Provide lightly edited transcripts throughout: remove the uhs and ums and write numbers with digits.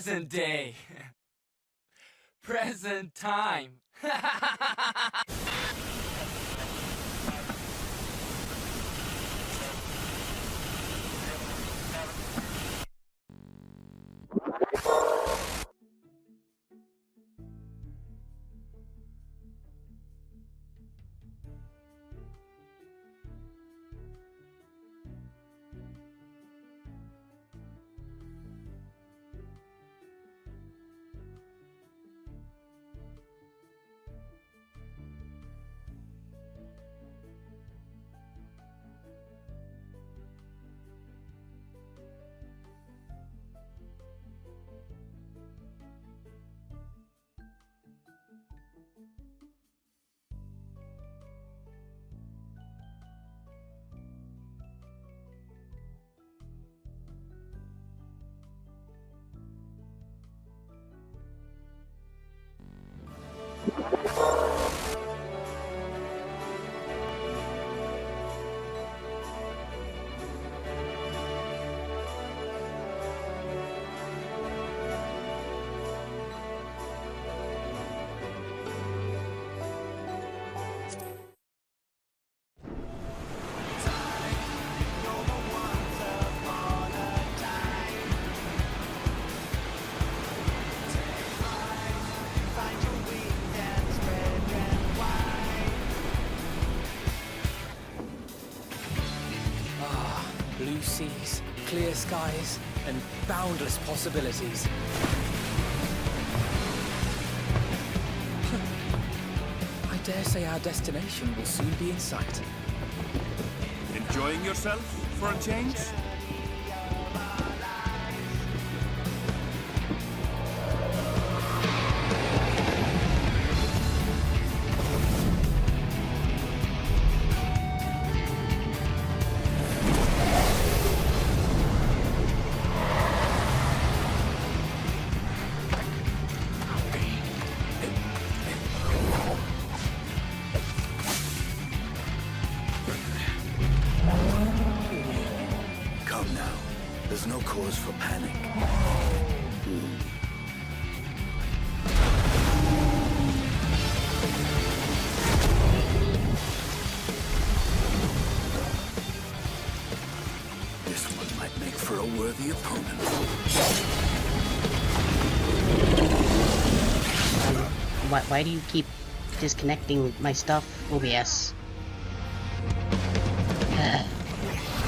Present day. Present time. Blue seas, clear skies, and boundless possibilities. I dare say our destination will soon be in sight. Enjoying yourself for a change? Come now. There's no cause for panic. This one might make for a worthy opponent. Why do you keep disconnecting my stuff, OBS?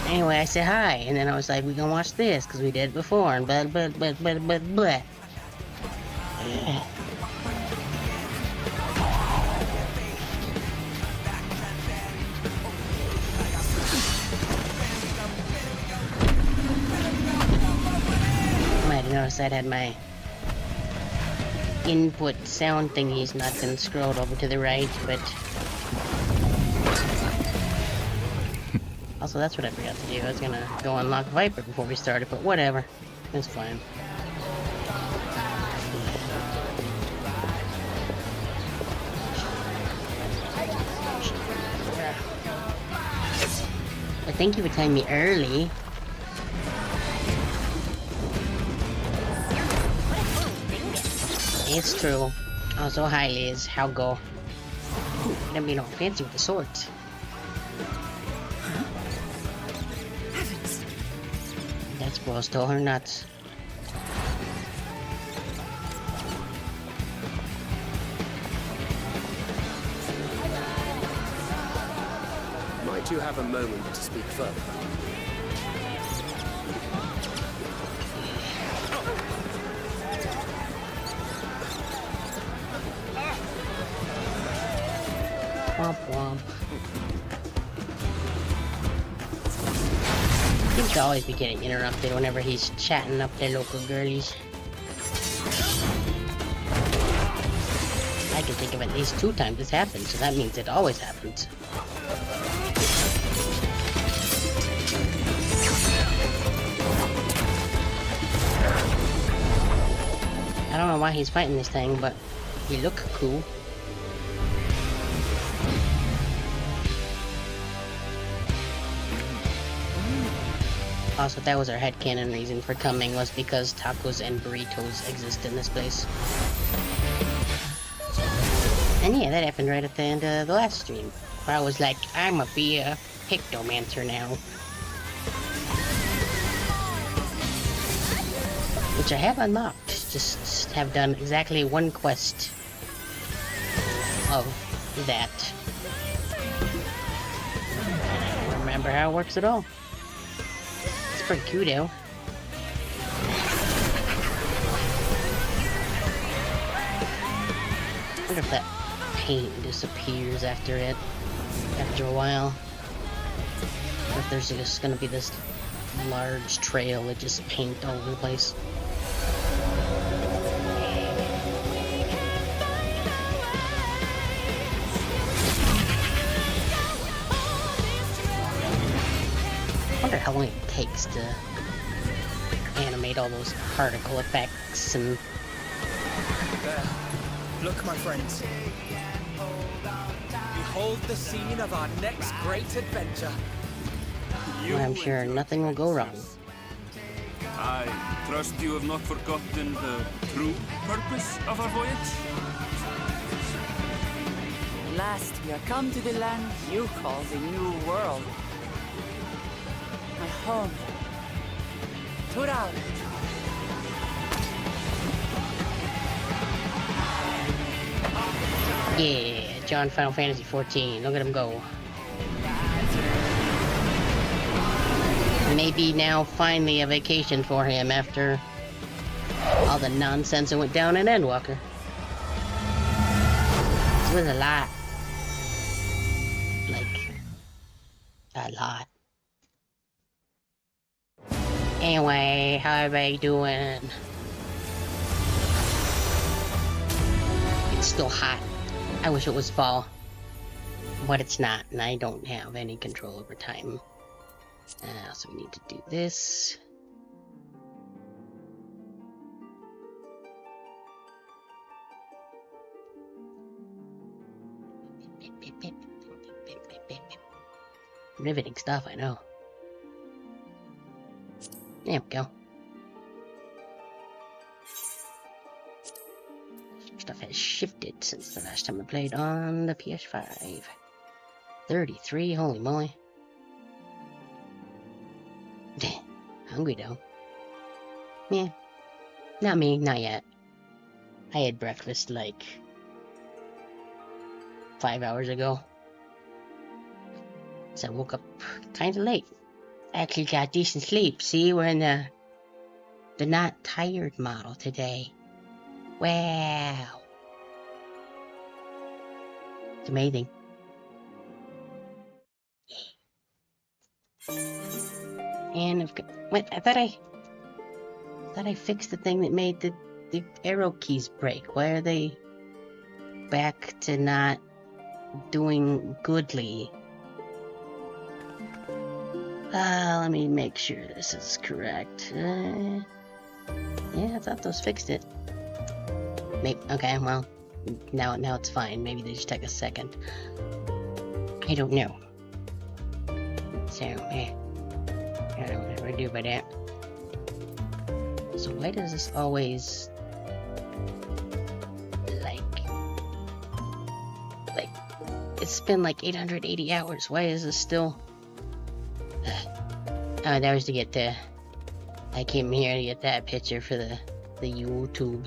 Anyway, I said hi, and then I was like, we gonna watch this, because we did it before, and blah. I might have noticed I had my input sound thingies not been scrolled over to the right, but also that's what I forgot to do. I was gonna go unlock Viper before we started, but whatever. It's fine. But thank you for telling me early. It's true. Also, hi Liz, how go? Don't be no fancy with the swords. That's bro stole her nuts. Might you have a moment to speak further? Womp womp. Seems to always be getting interrupted whenever he's chatting up their local girlies. I can think of at least 2 times this happened, so that means it always happens. I don't know why he's fighting this thing, but he look cool. Also, that was our headcanon reason for coming, was because tacos and burritos exist in this place. And yeah, that happened right at the end of the last stream, where I was like, I'm a be a pictomancer now. Which I have unlocked, just have done exactly one quest of that. I don't remember how it works at all. It's pretty cool though. I wonder if that paint disappears after a while. Or if there's just gonna be this large trail with just paint all over the place. I wonder how long it takes to animate all those particle effects and... There. Look, my friends. Behold the scene of our next great adventure. Well, I'm sure nothing will go wrong. I trust you have not forgotten the true purpose of our voyage? At last, we are come to the land you call the New World. My home. Tural. Yeah, John Final Fantasy 14. Look at him go. Maybe now finally a vacation for him after all the nonsense that went down in Endwalker. This was a lot. Like, a lot. Anyway, how everybody doing? It's still hot. I wish it was fall. But it's not, and I don't have any control over time. So we need to do this. Riveting stuff, I know. There we go. Stuff has shifted since the last time I played on the PS5. 33, holy moly. Hungry though. Yeah. Not me, not yet. I had breakfast like 5 hours ago. So I woke up kinda late. Actually got decent sleep. See, we're in the not tired model today. Wow. It's amazing. And I've got, wait, I thought I fixed the thing that made the arrow keys break. Why are they back to not doing goodly? Let me make sure this is correct. Yeah, I thought those fixed it. Maybe, okay, well, now it's fine. Maybe they just take a second. I don't know. So, I don't know what I do about that. So why does this always like it's been like 880 hours. Why is this still? Oh, that was to get the. I came here to get that picture for the YouTube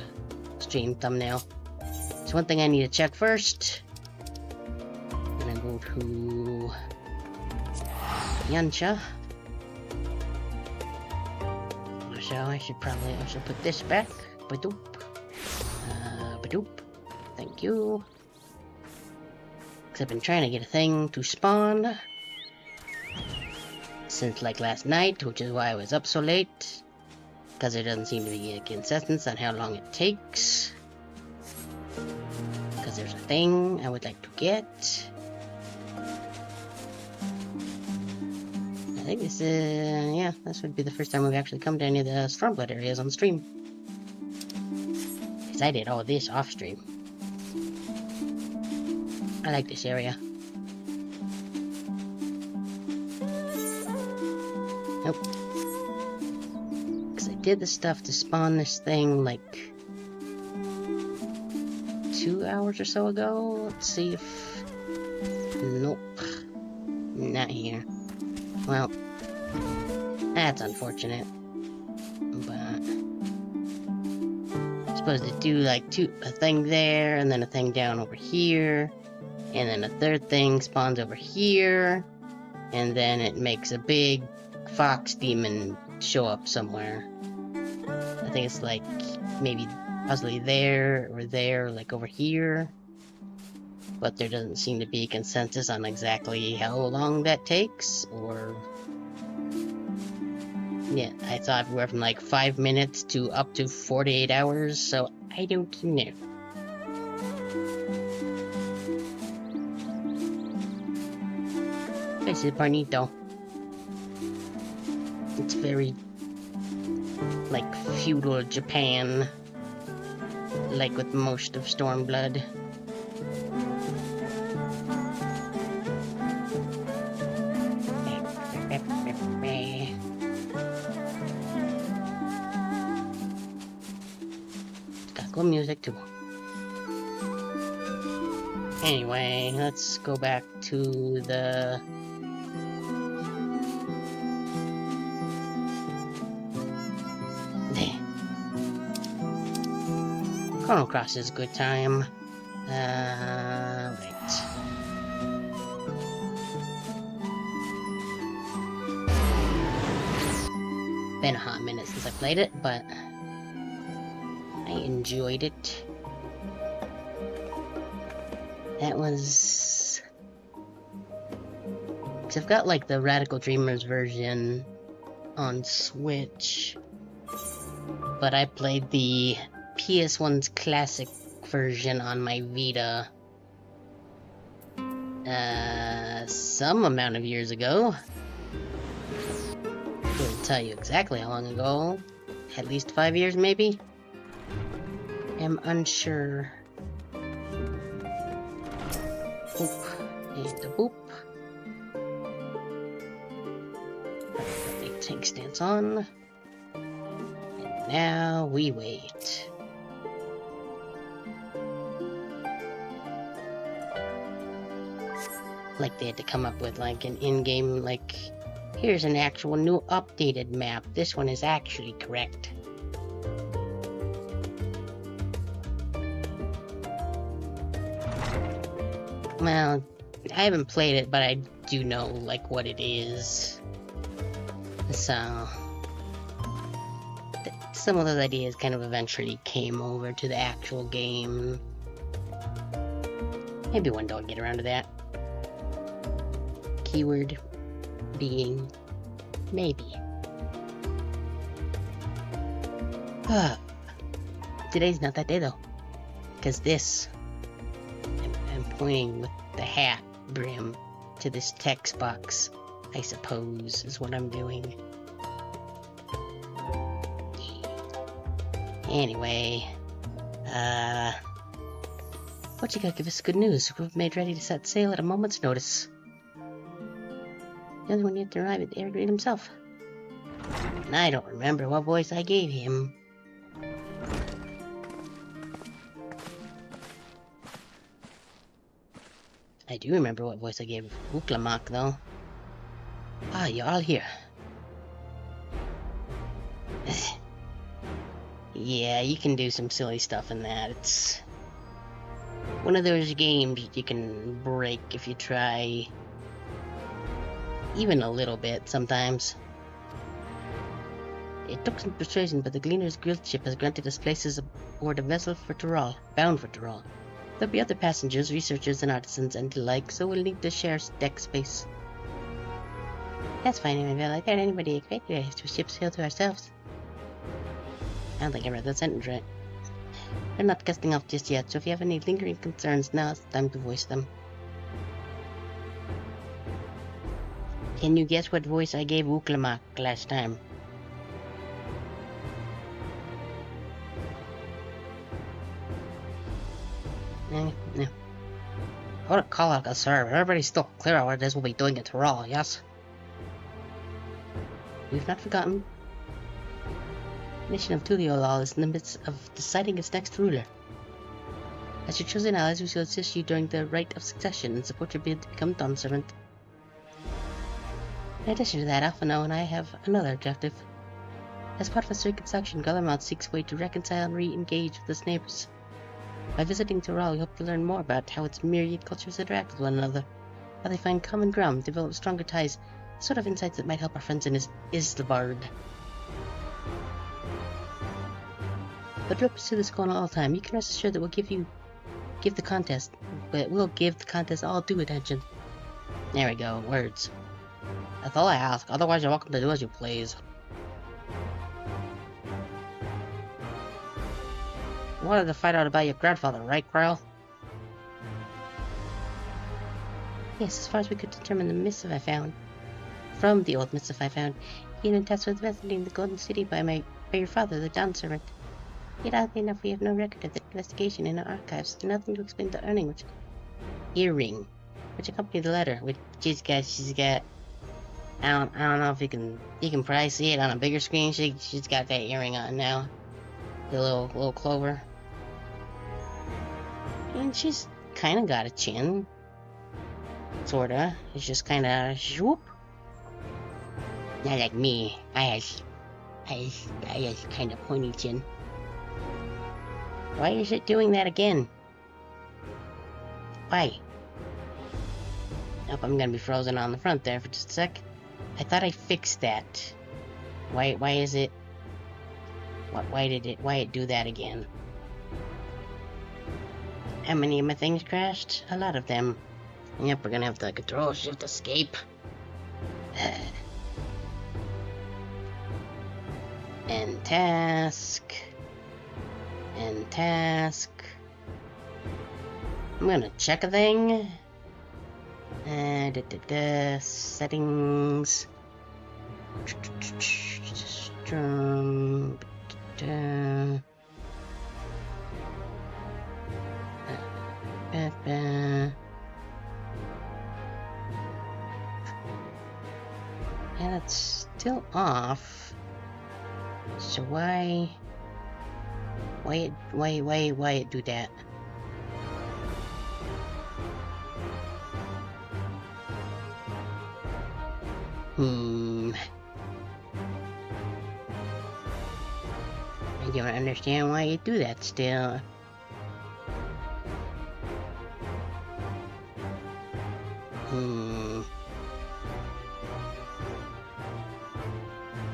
stream thumbnail. So one thing I need to check first. I'm gonna go to Yancha. So I should probably also put this back. Badoop. Badoop. Thank you. Because I've been trying to get a thing to spawn since like last night, which is why I was up so late. Because there doesn't seem to be a consistency on how long it takes. Because there's a thing I would like to get. I think this is, yeah, this would be the first time we've actually come to any of the Stormblood areas on stream. Because I did all of this off stream. I like this area. Nope. did the stuff to spawn this thing like 2 hours or so ago. Let's see if... Nope. Not here. Well, that's unfortunate. But... I'm supposed to do like a thing there, and then a thing down over here. And then a third thing spawns over here. And then it makes a big fox demon show up somewhere. I think it's like maybe possibly there, like over here. But there doesn't seem to be consensus on exactly how long that takes, or... Yeah, I saw everywhere from like 5 minutes to up to 48 hours, so I don't know. This is bonito. It's very like feudal Japan, like with most of Stormblood. It's got cool music too. Anyway, let's go back to the... Chrono Cross is a good time. Wait. Been a hot minute since I played it, but I enjoyed it. That was... Cause I've got like the Radical Dreamers version on Switch, but I played the PS1's classic version on my Vita some amount of years ago. Couldn't tell you exactly how long ago. At least 5 years, maybe? I'm unsure. Boop. And a boop. Tank stance on. And now we wait. Like they had to come up with like an in-game, like, here's an actual new updated map. This one is actually correct. Well, I haven't played it, but I do know like what it is. So some of those ideas kind of eventually came over to the actual game. Maybe one day I'll get around to that. Keyword being maybe. Today's not that day though, because this, I'm pointing with the hat brim to this text box, I suppose, is what I'm doing. Anyway, what you gotta give us good news? We've made ready to set sail at a moment's notice. The other one yet to arrive at the Evergreen himself. And I don't remember what voice I gave him. I do remember what voice I gave Uklamak, though. Ah, you're all here. Yeah, you can do some silly stuff in that. It's one of those games you can break if you try even a little bit sometimes. It took some persuasion, but the Gleaner's guild ship has granted us places aboard a vessel for Tyrol, bound for Tyrol. There'll be other passengers, researchers, and artisans and the like, so we'll need to share deck space. That's fine, Annabelle. I doubt anybody expected us to ship sail to ourselves. I don't think I read that sentence right. We're not casting off just yet, so if you have any lingering concerns, now's the time to voice them. Can you guess what voice I gave Uklamak last time? No. I want to call out a server. Everybody's still clear on what it is we'll be doing at Tyrol, yes? We've not forgotten. The nation of Tuliolal is in the midst of deciding its next ruler. As your chosen allies, we shall assist you during the rite of succession and support your bid to become Dawn Servant. In addition to that, Alphano and I have another objective. As part of its reconstruction, Gullermouth seeks a way to reconcile and re-engage with its neighbors. By visiting Toral, we hope to learn more about how its myriad cultures interact with one another, how they find common ground, develop stronger ties, the sort of insights that might help our friends in Islavard. But we'll pursue this goal all the time. You can rest assured that we'll give the contest all due attention. There we go, words. That's all I ask, otherwise you're welcome to do as you please. You wanted to find out about your grandfather, right, Krill? Yes, as far as we could determine the missive I found. From the old missive I found, he had been tasked with visiting the Golden City by your father, the Dawn Servant. Yet oddly enough, we have no record of the investigation in our archives, and nothing to explain the earring, which accompanied the letter, which she's got. I don't know if you can probably see it on a bigger screen. She's got that earring on now, the little clover, and she's kind of got a chin, sorta. It's just kind of swoop. Not like me. I has kind of pointy chin. Why is it doing that again? Why? Nope, I'm gonna be frozen on the front there for just a sec. I thought I fixed that. Why is it... Why it do that again? How many of my things crashed? A lot of them. Yep, we're gonna have to Control Shift Escape. And task. And task. I'm gonna check a thing. Settings. And it's still off. So why it do that? I don't understand why you do that still.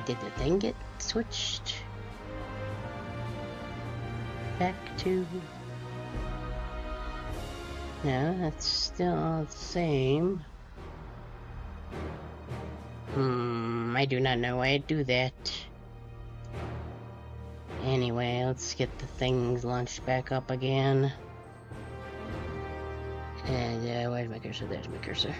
Did the thing get switched back to... No, that's still all the same. I do not know why I do that. Anyway, let's get the things launched back up again. And, where's my cursor? There's my cursor.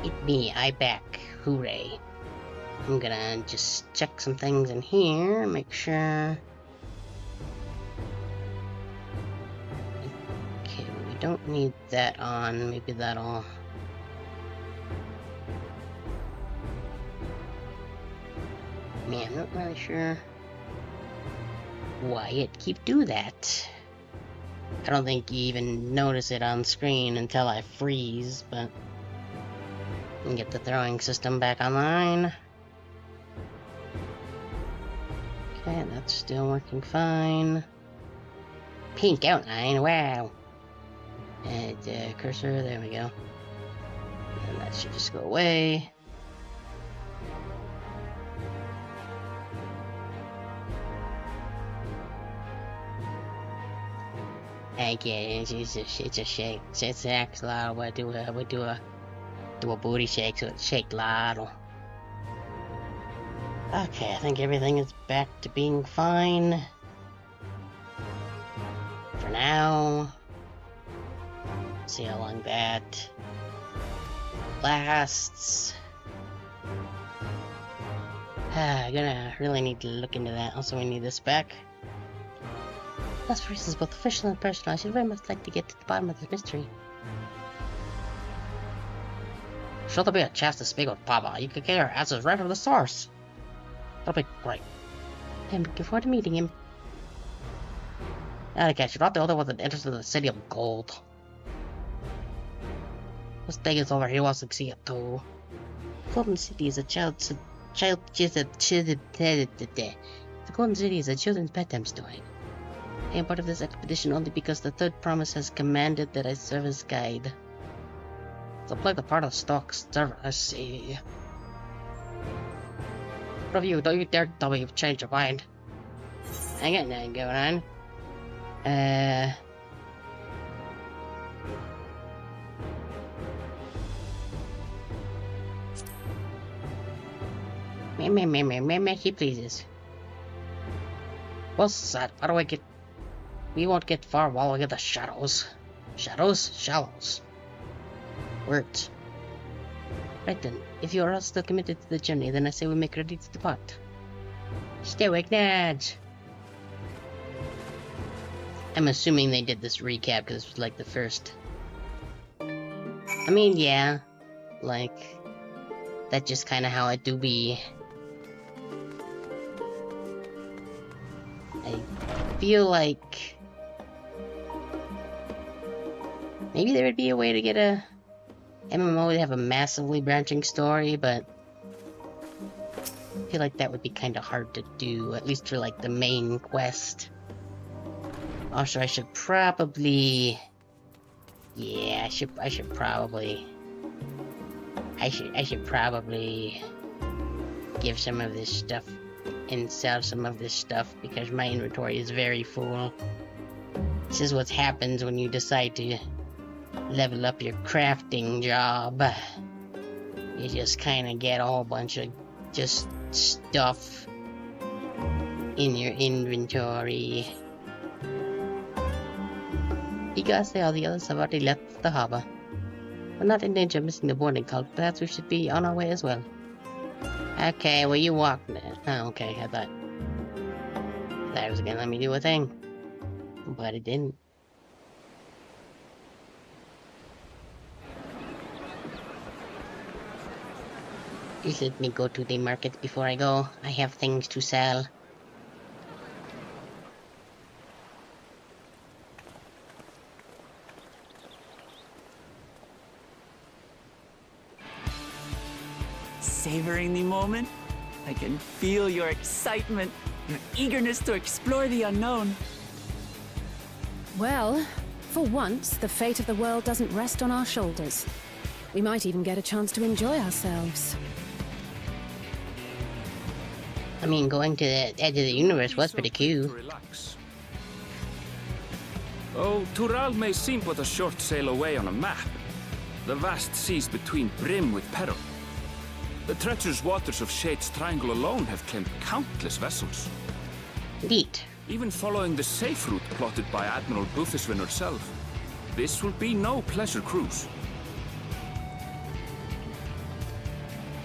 It me, I back. Hooray. I'm gonna just check some things in here, make sure. Okay, we don't need that on. Maybe that'll... Man, I'm not really sure why it keep do that. I don't think you even notice it on screen until I freeze, but... And get the throwing system back online. Okay, that's still working fine. Pink outline, wow. And cursor, there we go. And that should just go away. Okay, it's a shake. It's actually we do a booty shake, so it's shake ladle. Okay, I think everything is back to being fine. For now. See how long that lasts. I'm gonna really need to look into that. Also, we need this back. That's for reasons both official and personal. I should very much like to get to the bottom of this mystery. Sure, there'll be a chance to speak with Baba. You could get your answers right from the source. That'll be great. I'm looking forward to meeting him. And again, you're not the only one that's interested in the city of gold. This thing is over here wants to see it too. Golden City is a the Golden City is a children's bedtime story. I am part of this expedition only because the third promise has commanded that I serve as guide. So play the part of stock server, I see. What of you? Don't you dare tell me you've changed your mind. I got nothing going on. Me, he pleases. What's that? How do I get... We won't get far while we get the shadows. Shadows? Shallows. Words. Right then, if you are all still committed to the journey, then I say we make ready to depart. Stay awake, Nads! I'm assuming they did this recap because it was like the first. I mean, yeah. Like, that's just kind of how it do be. I feel like maybe there would be a way to get a MMO to have a massively branching story, but I feel like that would be kind of hard to do, at least for like the main quest. Also, I should probably, yeah, I should probably give some of this stuff and sell some of this stuff because my inventory is very full. This is what happens when you decide to level up your crafting job. You just kind of get a whole bunch of just stuff in your inventory. Because all the others have already left the harbor. We're not in danger of missing the boarding call. Perhaps we should be on our way as well. Okay, well you walk now. Oh, okay, I thought it was gonna let me do a thing. But it didn't. Please let me go to the market before I go. I have things to sell. Savoring the moment? I can feel your excitement, your eagerness to explore the unknown. Well, for once, the fate of the world doesn't rest on our shoulders. We might even get a chance to enjoy ourselves. I mean, going to the edge of the universe was pretty cool. Oh, Tural may seem but a short sail away on a map. The vast seas between brim with peril. The treacherous waters of Shade's Triangle alone have claimed countless vessels. Indeed. Even following the safe route plotted by Admiral Bufiswin herself, this will be no pleasure cruise.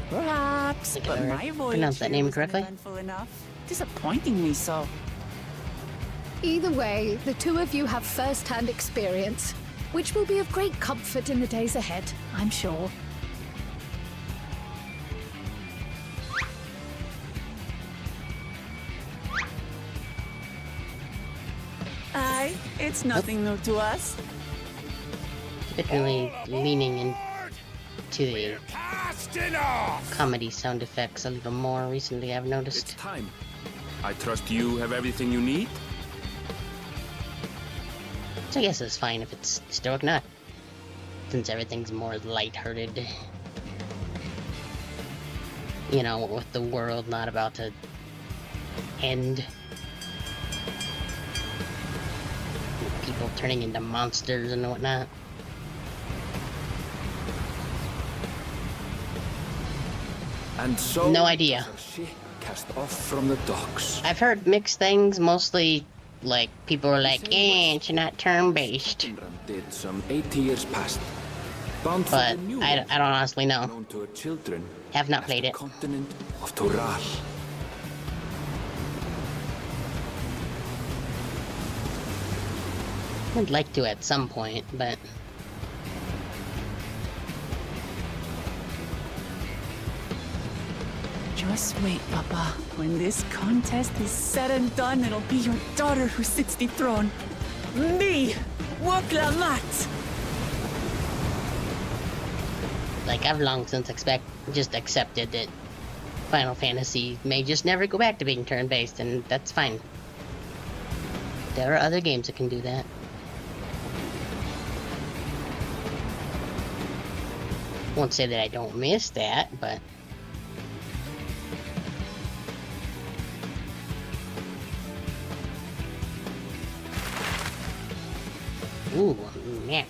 Perhaps, I think but I my voyage pronounced that name here wasn't correctly. eventful enough. Disappointingly so. Either way, the two of you have first-hand experience, which will be of great comfort in the days ahead, I'm sure. Aye, it's nothing new to us. Definitely leaning into the comedy sound effects a little more recently, I've It's noticed. time. I trust you have everything you need? So I guess it's fine if it's stoic not. Since everything's more lighthearted. You know, with the world not about to end. People turning into monsters and whatnot. And so No idea. does our ship cast off from the docks. I've heard mixed things, mostly like people are like, it's not turn-based. Did some 80 years past. Bound for But the new I world, don't honestly know. known to her children Have not as played the it. continent of Tural. I'd like to at some point, but... Just wait, Papa. When this contest is said and done, it'll be your daughter who sits the throne. Me! Wokla Mat! Like, I've long since just accepted that Final Fantasy may just never go back to being turn-based, and that's fine. There are other games that can do that. Won't say that I don't miss that, but... Ooh, a map.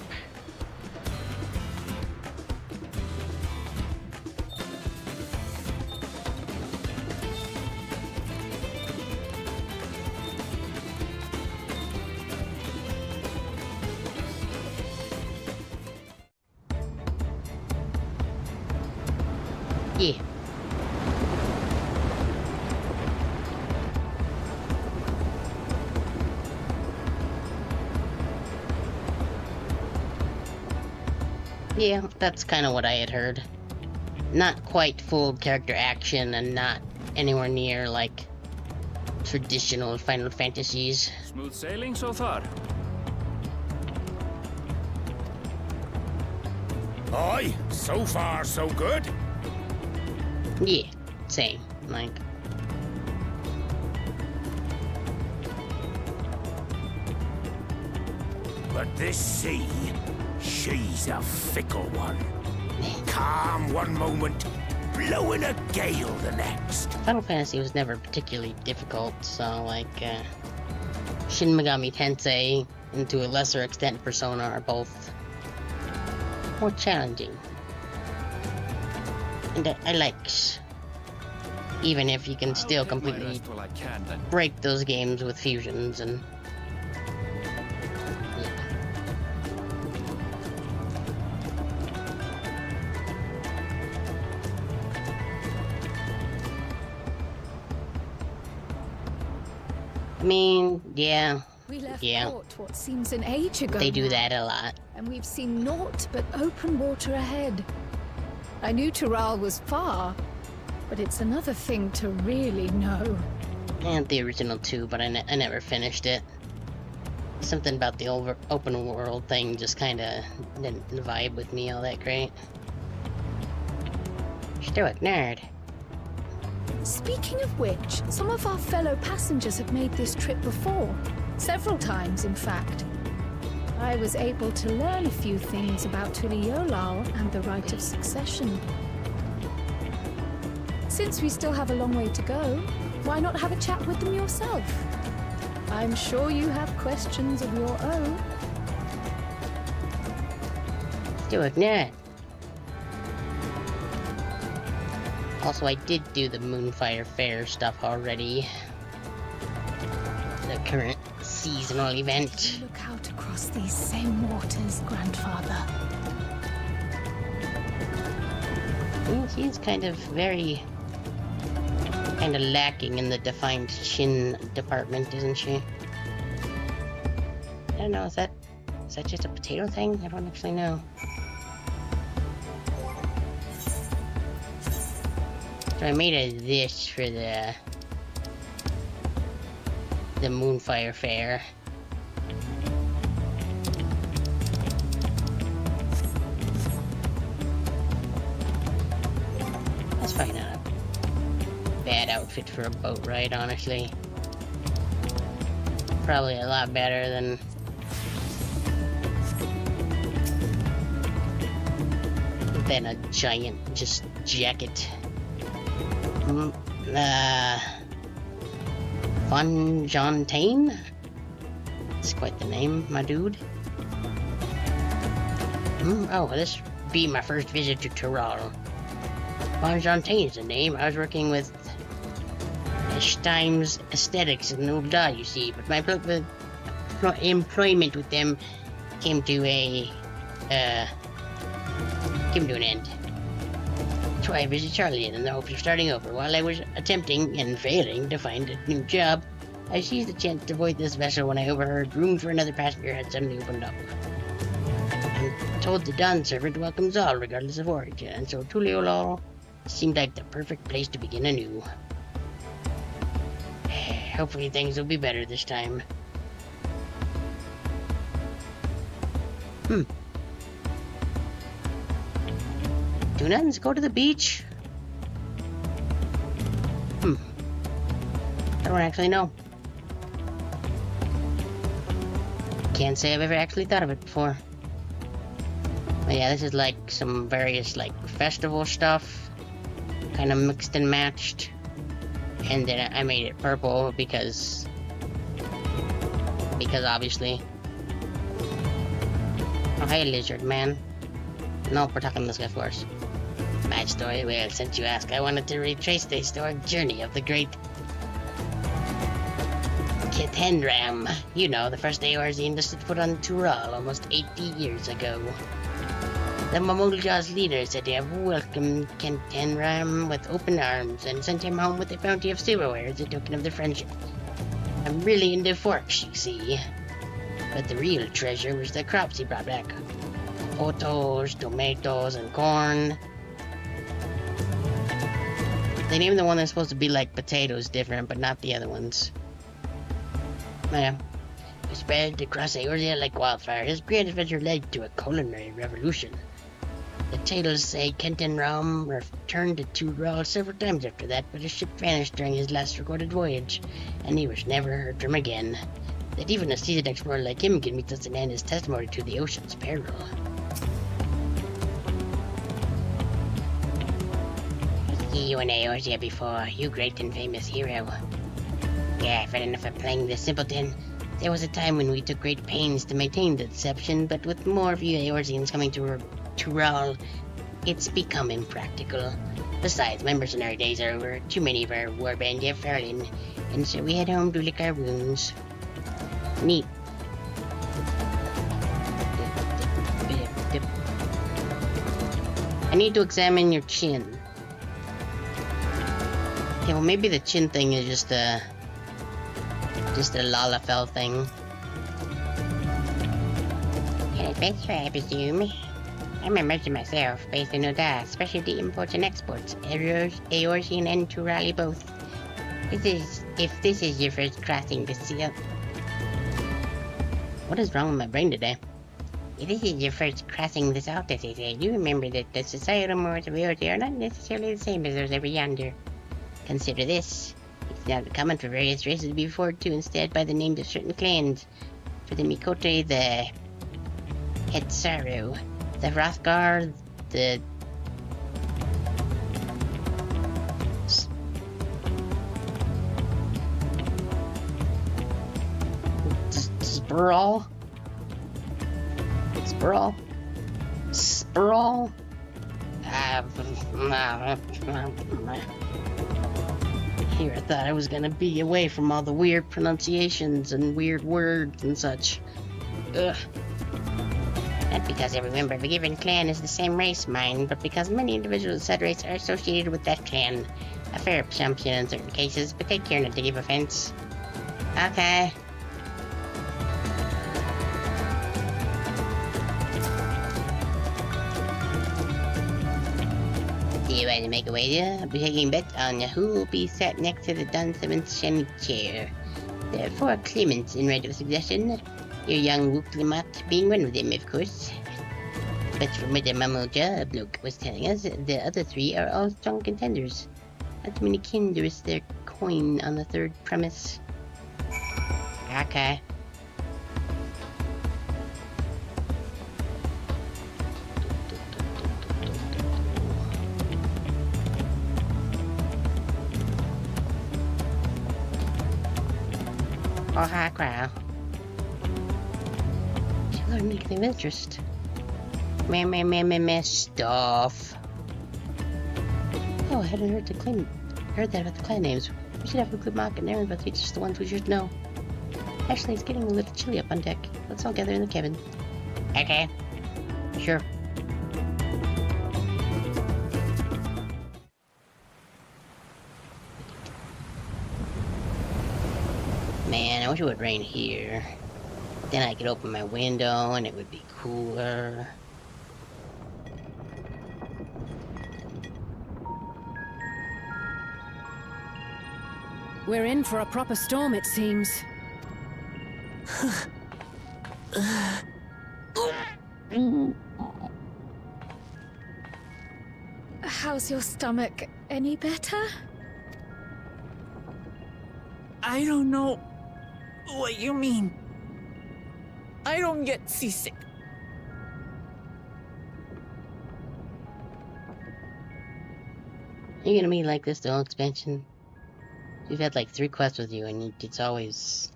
Yeah. Yeah, that's kind of what I had heard. Not quite full character action and not anywhere near, like, traditional Final Fantasies. Smooth sailing so far. Aye, so far so good. Yeah, same, like... But this sea, she's a fickle one. Calm one moment, blowing a gale the next. Final Fantasy was never particularly difficult, so, like, Shin Megami Tensei, and to a lesser extent Persona, are both more challenging. And I like, even if you can still completely break those games with fusions and... I mean, yeah. We left Yeah. port what seems an age ago. They do now, that a lot. and we've seen naught but open water ahead. I knew Tural was far, but it's another thing to really know. And the original too, but I never finished it. Something about the open world thing just kind of didn't vibe with me all that great. Stoic nerd. Speaking of which, some of our fellow passengers have made this trip before. Several times, in fact. I was able to learn a few things about Tuliolal and the right of succession. Since we still have a long way to go, why not have a chat with them yourself? I'm sure you have questions of your own. Stoic nerd. Also, I did do the Moonfire Fair stuff already. The current seasonal event. Look out across these same waters, Grandfather. She's kind of lacking in the defined chin department, isn't she? I don't know, is that just a potato thing? I don't actually know. So I made a this for the Moonfire Fair. That's probably not a bad outfit for a boat ride, honestly. Probably a lot better than a giant just jacket. Fonjontaine? That's quite the name, my dude. Oh, this be my first visit to Tural. Fonjontaine's the name. I was working with Steim's Aesthetics in Ul'dah, you see, but my employment with them came to an end. So I visited Charlie in the hopes of starting over while I was attempting and failing to find a new job. I seized the chance to avoid this vessel when I overheard rooms for another passenger had suddenly opened up. I'm told the Dawn servant welcomes all, regardless of origin, and so Tuliolol seemed like the perfect place to begin anew. Hopefully things will be better this time. Do nuns go to the beach? I don't actually know. Can't say I've ever actually thought of it before. But yeah, this is like some various like festival stuff, kind of mixed and matched. And then I made it purple because obviously. Oh, hey, lizard man. No, we're talking to this guy first. My story? Well, since you ask, I wanted to retrace the historic journey of the great Kentenram. You know, the first Eorzean to set foot on Tural almost 80 years ago. The Mamulja's leader said they have welcomed Kentenram with open arms and sent him home with a bounty of silverware as a token of their friendship. I'm really into forks, you see. But the real treasure was the crops he brought back. Potatoes, tomatoes, and corn. They named the one that's supposed to be like potatoes different, but not the other ones. Yeah. He spread across Eorzea like wildfire. His great adventure led to a culinary revolution. The tales say Kentenram returned to Tural several times after that, but his ship vanished during his last recorded voyage, and he was never heard from again. That even a seasoned explorer like him can meet such an end as testimony to the ocean's peril. I see you in Eorzea before, you great and famous hero. Yeah, I've had enough of playing the simpleton. There was a time when we took great pains to maintain the deception, but with more of you Eorzeans coming to Tural, it's become impractical. Besides, my mercenary days are over. Too many of our warband have fallen, and so we head home to lick our wounds. Neat. I need to examine your chin. Okay, well maybe the chin thing is just a Lalafell thing. An adventure, I presume. I'm immersing myself, based on no doubt, specialty imports and exports, Eorzean and Turali both. If this is your first crossing the seal. What is wrong with my brain today? If this is your first crossing the salt, as they say, do remember that the societal mores of Eorzea are not necessarily the same as those over yonder. Consider this. It's not common for various races to be referred to instead by the names of certain clans. For the Mikote, the Hetsaru, the Hrothgar, the Spurl? Here, I thought I was gonna be away from all the weird pronunciations and weird words and such. Ugh. Not because every member of a given clan is the same race, mind, but because many individuals of said race are associated with that clan. A fair assumption in certain cases, but take care not to give offense. Okay. Do you want to make a wager? I'll be taking bets on who will be sat next to the Don 7's shiny chair. There are 4 claimants in right of succession. Your young Wuklimat being one of them, of course. But from what the Mamulja bloke was telling us, the other 3 are all strong contenders. Not too many kin to risk their coin on the 3rd premise. Okay. Oh, hi, crowd. She'll learn anything of interest. Stuff. Oh, I hadn't heard that about the clan names. We should have a good mock and Aaron, but it's just the ones we should know. Actually, it's getting a little chilly up on deck. Let's all gather in the cabin. Okay. Sure. Man, I wish it would rain here. Then I could open my window and it would be cooler. We're in for a proper storm, it seems. How's your stomach? Any better? I don't know what you mean. I don't get seasick. Are you gonna be like this the whole expansion? We've had like 3 quests with you, and it's always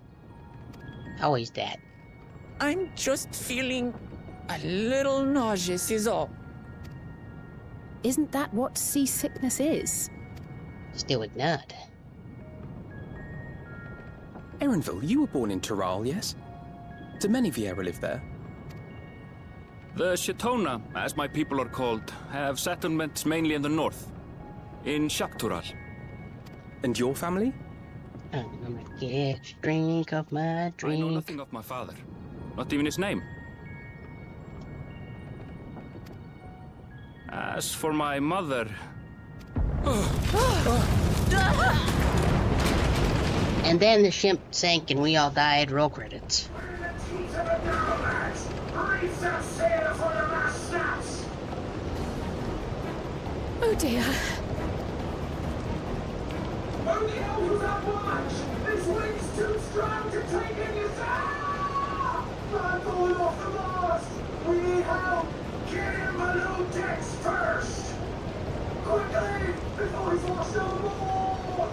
that. I'm just feeling a little nauseous is all. Isn't that what seasickness is? Still would not. Erenville, you were born in Tural, yes? Do many Vieira live there? The Shatona, as my people are called, have settlements mainly in the north, in Shaktural. And your family? I'm gonna get a drink of my drink. I know nothing of my father, not even his name. As for my mother... And then the ship sank and we all died. Roll credits. Oh dear. Only elders at watch! This wind's too strong to take in his I'm falling off the mast! We need help! Get him below decks first! Quickly! Before he's washed overboard!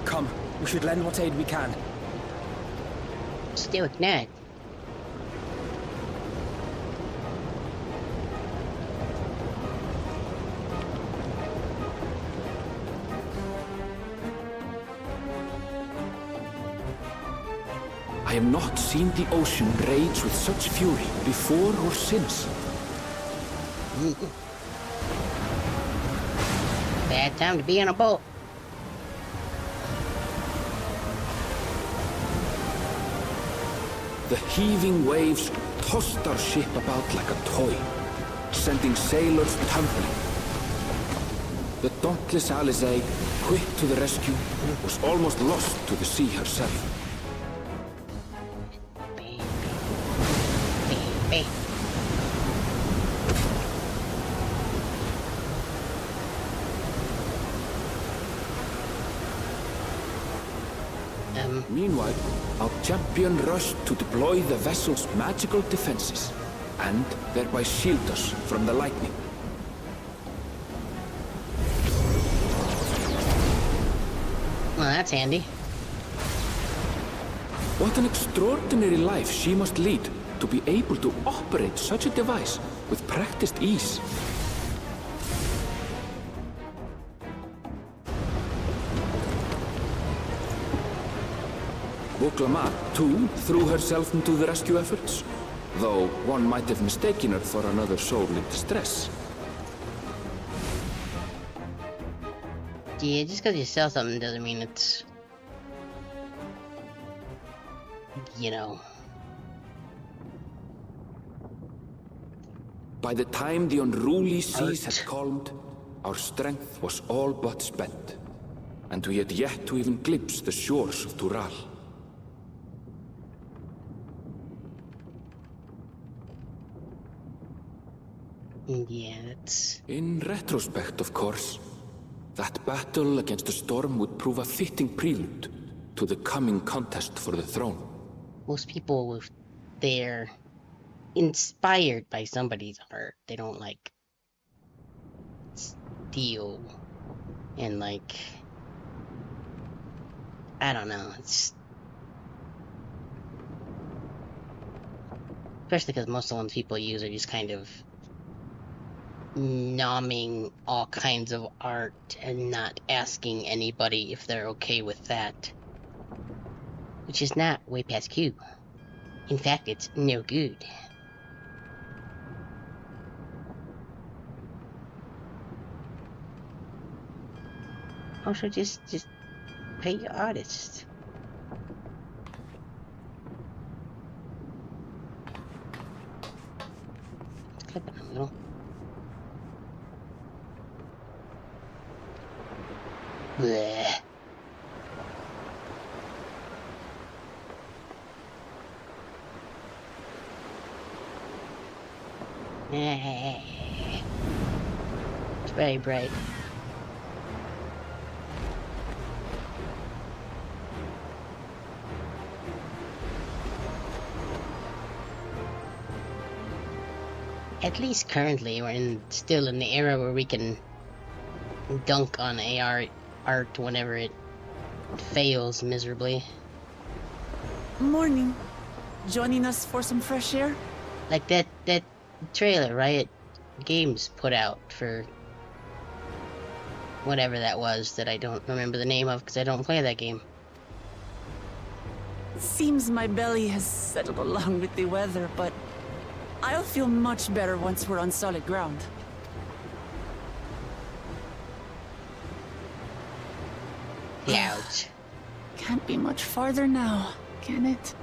Come, we should lend what aid we can. Still not. I have not seen the ocean rage with such fury before or since. Bad time to be on a boat. The heaving waves tossed our ship about like a toy, sending sailors tumbling. The dauntless Alizé, quick to the rescue, was almost lost to the sea herself. Baby. Meanwhile, our champion rushed to deploy the vessel's magical defenses, and thereby shield us from the lightning. Well, that's handy. What an extraordinary life she must lead to be able to operate such a device with practiced ease. Boklama, too, threw herself into the rescue efforts, though one might have mistaken her for another soul in distress. Yeah, just because you sell something doesn't mean it's... you know... By the time the unruly seas had calmed, our strength was all but spent, and we had yet to even glimpse the shores of Tural. Yeah, that's... In retrospect, of course, that battle against the storm would prove a fitting prelude to the coming contest for the throne. Most people, if they're inspired by somebody's art, they don't, like, steal and, like... I don't know, it's... Especially because most of the ones people use are just kind of... nomming all kinds of art and not asking anybody if they're okay with that. Which is not way past Q. In fact, it's no good. Also, just pay your artists. you know? Bleh. It's very bright. At least currently, we're still in the era where we can dunk on AR art whenever it fails miserably. Morning. Joining us for some fresh air? Like that trailer Riot Games put out for whatever that was that I don't remember the name of because I don't play that game. Seems my belly has settled along with the weather, but I'll feel much better once we're on solid ground. Ouch. Can't be much farther now, can it?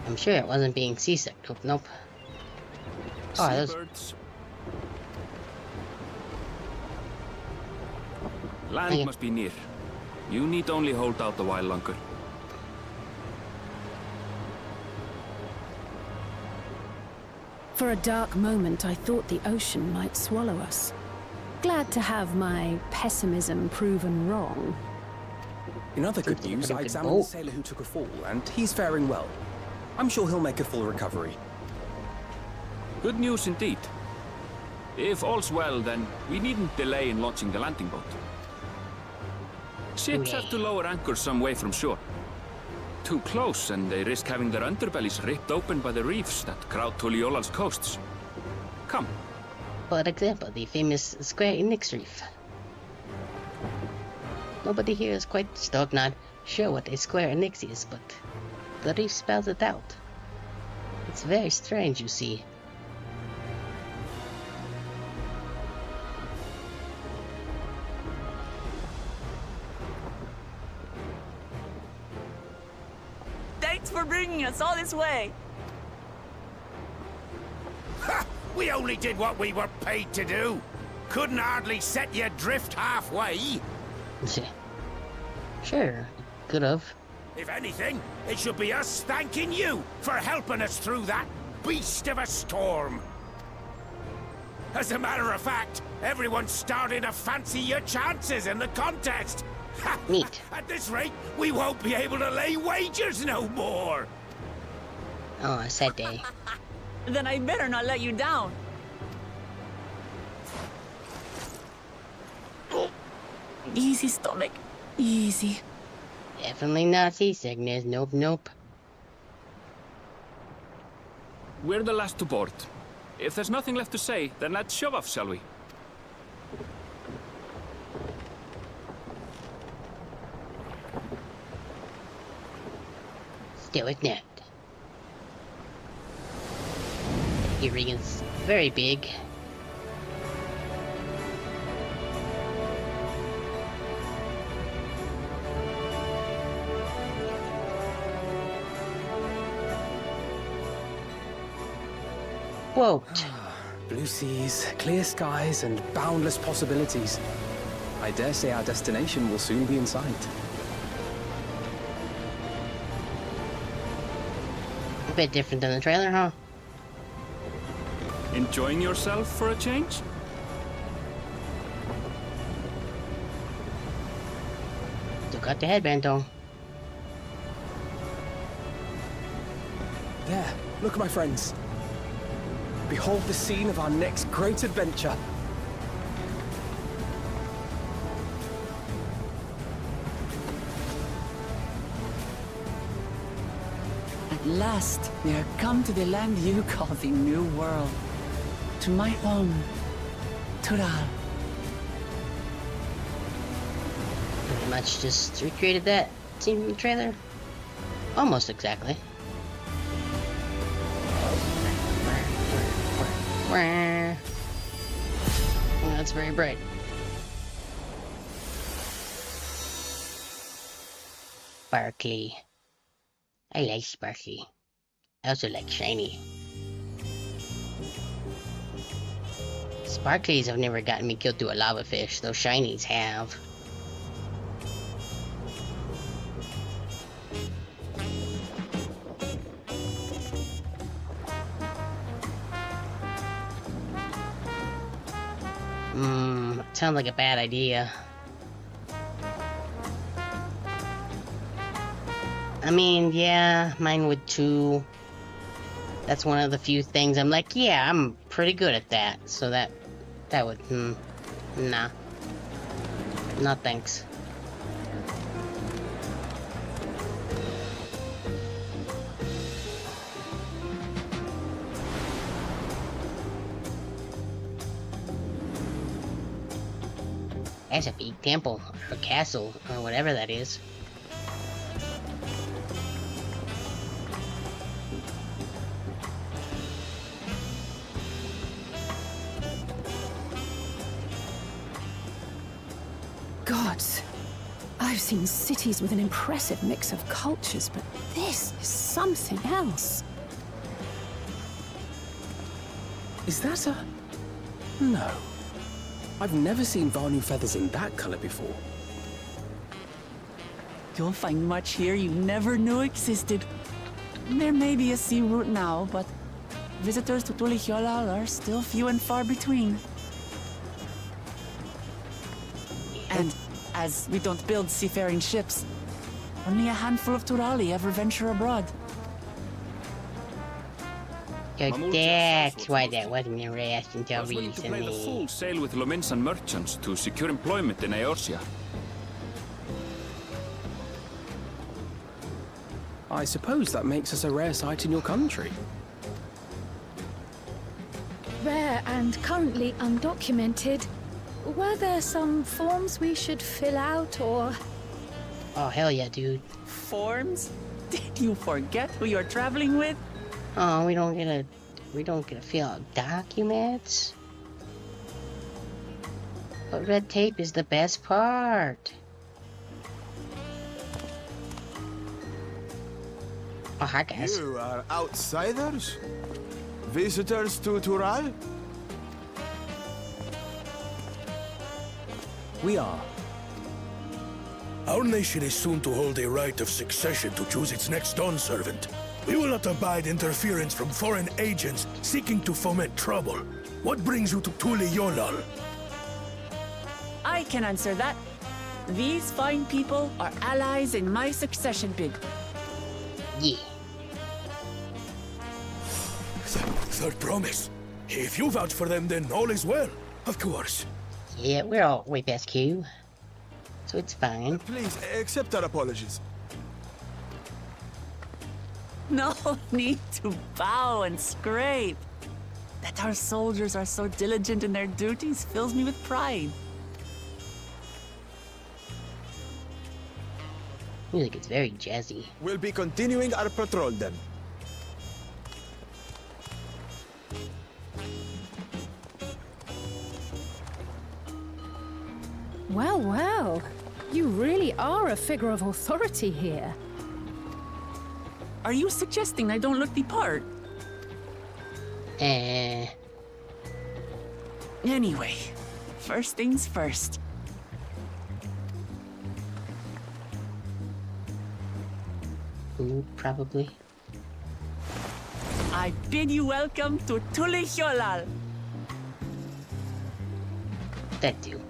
I'm sure it wasn't being seasick. Nope. Oh, those... Seabirds. Land must be near. You need only hold out a while longer. For a dark moment, I thought the ocean might swallow us. Glad to have my pessimism proven wrong. In other good news, I examined the sailor who took a fall, and he's faring well. I'm sure he'll make a full recovery. Good news indeed. If all's well, then we needn't delay in launching the landing boat. Ships have to lower anchor some way from shore. Too close, and they risk having their underbellies ripped open by the reefs that crowd Tuliola's coasts. Come. For example, the famous Square Enix reef. Nobody here is quite not sure what a Square Enix is, but the reef spells it out. It's very strange, you see. Thanks for bringing us all this way. Ha! We only did what we were paid to do. Couldn't hardly set you adrift halfway. Sure, could've. If anything, it should be us thanking you for helping us through that beast of a storm. As a matter of fact, everyone's starting to fancy your chances in the contest. Neat. At this rate, we won't be able to lay wagers no more. Oh, sad day. Then I better not let you down. Easy, stomach. Easy. Definitely not seasickness. Nope, nope. We're the last to board. If there's nothing left to say, then let's shove off, shall we? Stoic nerd. Earring is very big. Quote. Blue seas, clear skies, and boundless possibilities. I dare say our destination will soon be in sight. A bit different than the trailer, huh? Enjoying yourself for a change? Still got the headband on. There, look, my friends. Behold the scene of our next great adventure. At last, we are come to the land you call the New World. To my home, Tural. Pretty much just recreated that scene from the trailer. Almost exactly. Oh, that's very bright. Sparkly. I like sparkly. I also like shiny. Sparklies have never gotten me killed through a lava fish, though shinies have. Sounds like a bad idea. I mean, yeah, mine would too. That's one of the few things I'm like, yeah, I'm pretty good at that. So that would, nah. No thanks. That's a big temple, or castle, or whatever that is. Gods, I've seen cities with an impressive mix of cultures, but this is something else. Is that a... No. I've never seen Vanu feathers in that color before. You'll find much here you never knew existed. There may be a sea route now, but visitors to Tulihyolal are still few and far between. And as we don't build seafaring ships, only a handful of Turali ever venture abroad. So that's why that wasn't a race until I was willing to play the recently. fool sail with Lominsan merchants to secure employment in Eorzea. I suppose that makes us a rare sight in your country. Rare and currently undocumented. Were there some forms we should fill out, or...? Oh, hell yeah, dude. Forms? Did you forget who you're traveling with? Oh, we don't get to fill out documents. But red tape is the best part. Oh, hi guys. You are outsiders? Visitors to Tural? We are. Our nation is soon to hold a right of succession to choose its next Dawn servant. We will not abide interference from foreign agents seeking to foment trouble. What brings you to Tulihyolal? I can answer that. These fine people are allies in my succession bid. Yeah. Third promise. If you vouch for them, then all is well. Of course. Yeah, we're all way past Q. So it's fine. Please, accept our apologies. No need to bow and scrape. That our soldiers are so diligent in their duties fills me with pride. Music is very jazzy. We'll be continuing our patrol then. Well, well. You really are a figure of authority here. Are you suggesting I don't look the part? Anyway, first things first. Ooh, probably. I bid you welcome to Tulihyolal. That do.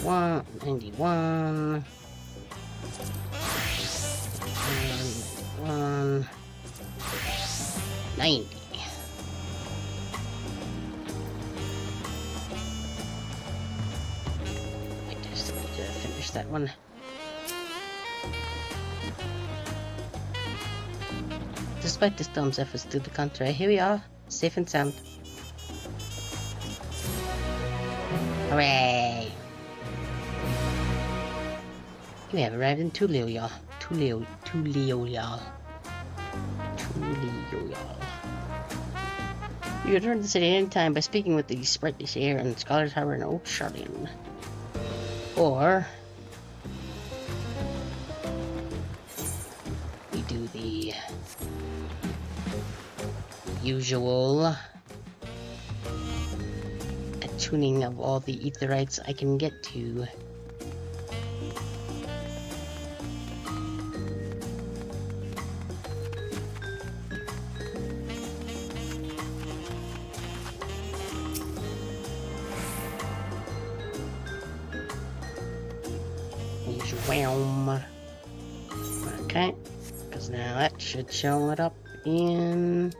One 91. 90. I just need to finish that one. Despite the storm's efforts to the contrary, here we are, safe and sound. Hooray! You have arrived in Tulio, y'all. Tulio, y'all. You return to the city any time by speaking with the sprightly Seer and Scholar's Harbor in Old Charlene. Or we do the usual attuning of all the aetherites I can get to. Okay, because now that should show it up in...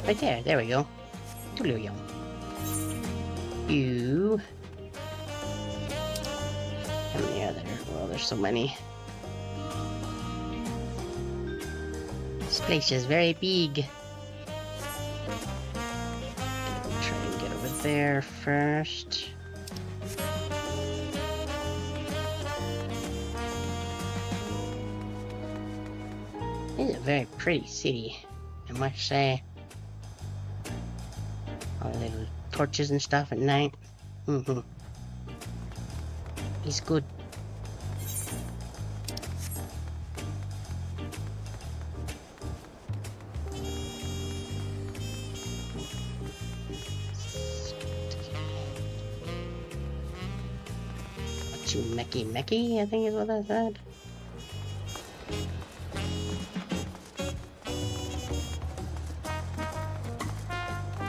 right there we go. Tulio. You... how many are there? Well, there's so many. This place is very big. There first. It's a very pretty city, I must say. All the little torches and stuff at night. It's good. Mecky, I think is what I said.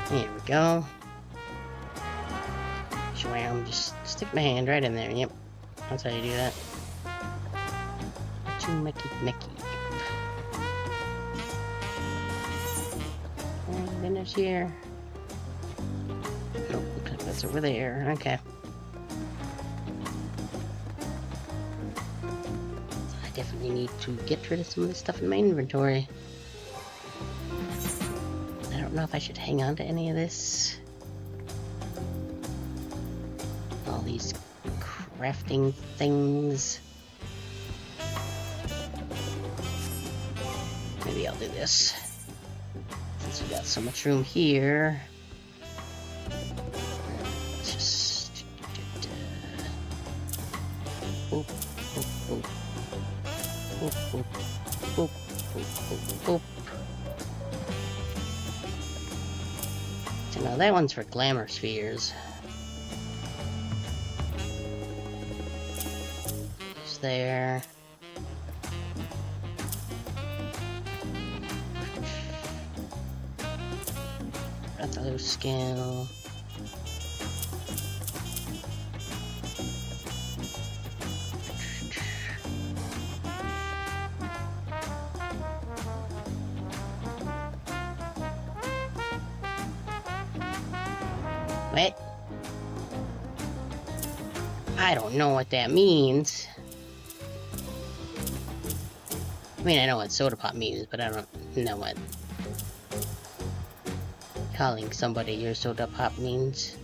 Here we go. Shwam, just stick my hand right in there. Yep, that's how you do that. Mecky. And then it's here. Nope, that's over there. Okay. Definitely need to get rid of some of this stuff in my inventory. I don't know if I should hang on to any of this. All these crafting things. Maybe I'll do this. Since we got so much room here. Let's just... boop, boop, boop. Boop, boop, boop, boop, boop. So now that one's for glamour spheres. Just there. Got the loose skill. Wait. I don't know what that means. I mean, I know what soda pop means, but I don't know what calling somebody your soda pop means.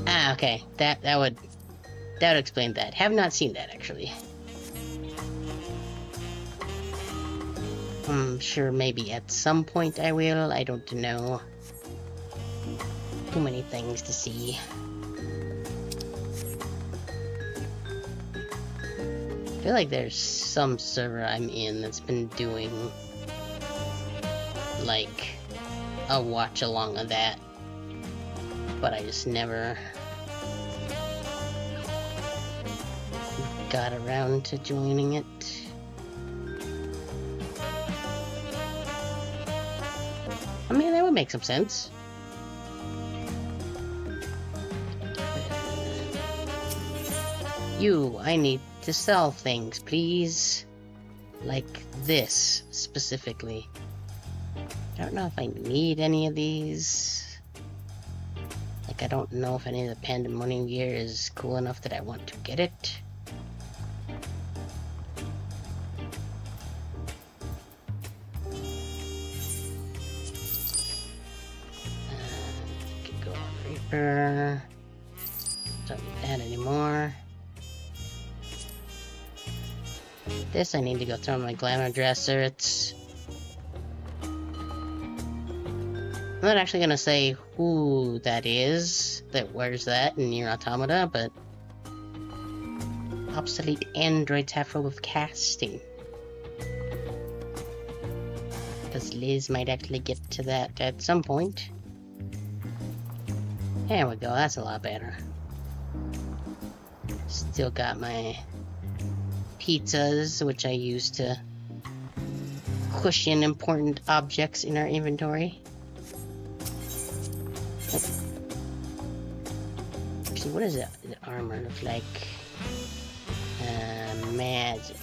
Ah, okay. That would explain that. Have not seen that actually. I'm sure maybe at some point I will. I don't know. Too many things to see. I feel like there's some server I'm in that's been doing like a watch along of that, but I just never got around to joining it. I mean, that would make some sense. I need to sell things, please. Like this, specifically. I don't know if I need any of these. Like, I don't know if any of the pandemonium gear is cool enough that I want to get it. Reaper. Don't need that anymore. This I need to go throw in my glamour dresser. I'm not actually gonna say who that is that wears that in Nier Automata, but obsolete androids have trouble with casting. Because Liz might actually get to that at some point. There we go, that's a lot better. Still got my pizzas, which I use to cushion important objects in our inventory. Actually, what does the armor look like? Magic.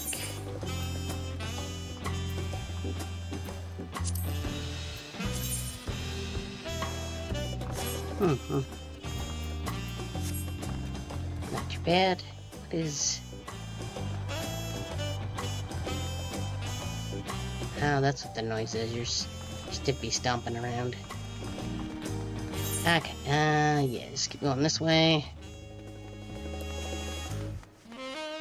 Not too bad. What is... Oh, that's what the noise is. You're Stippy stomping around. Okay, yeah, just keep going this way.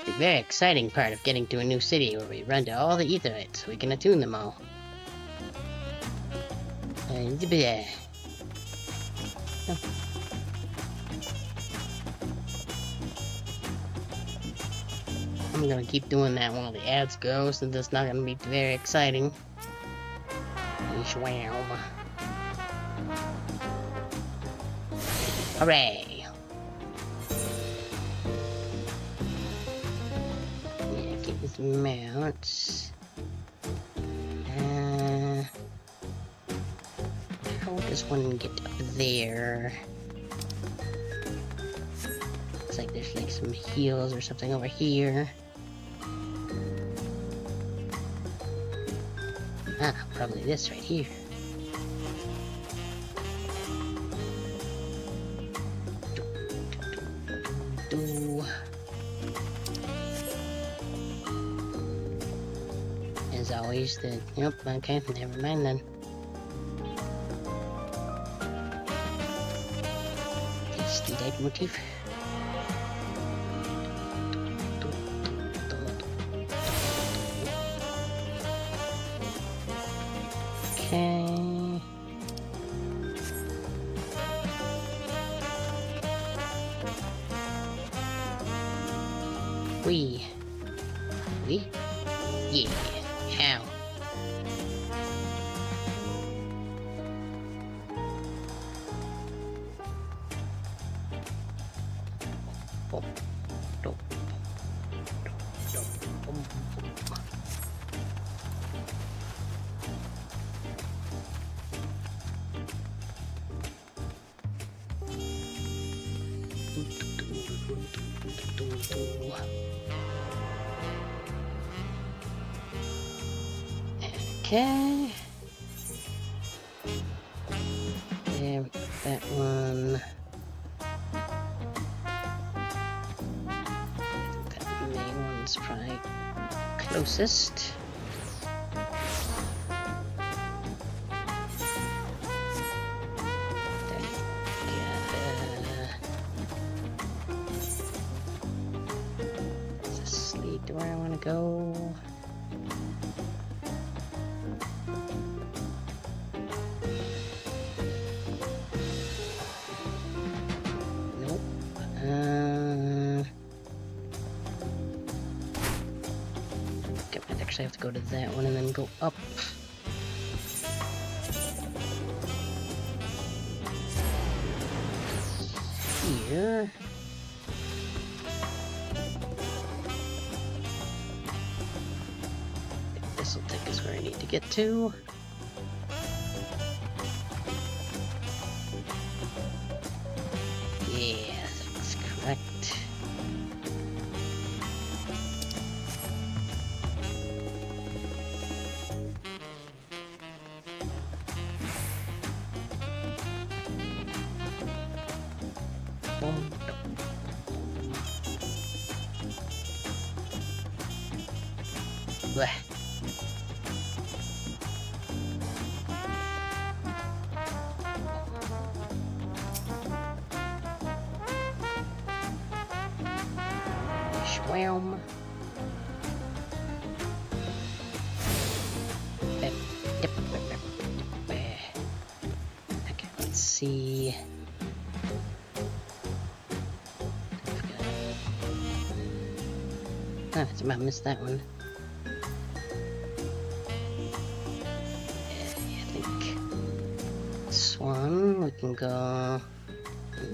The very exciting part of getting to a new city where we run to all the Aetherytes so we can attune them all. I'm gonna keep doing that while the ads go, so that's not gonna be very exciting. Wow. Hooray! Yeah, get this mount. How does one get up there? Looks like there's like some heals or something over here. Ah, probably this right here. As always, yep, okay, never mind then. Tasty leitmotif. Okay. We? Yeah. How? Okay. There we go, that one. That main one's probably closest. Is this lead to where I want to go? I have to go to that one and then go up. Here. This will take us where I need to get to. Yeah, that's correct. Blech. Schwelm. Okay, let's see. Oh, I missed that one. Yeah, I think this one we can go.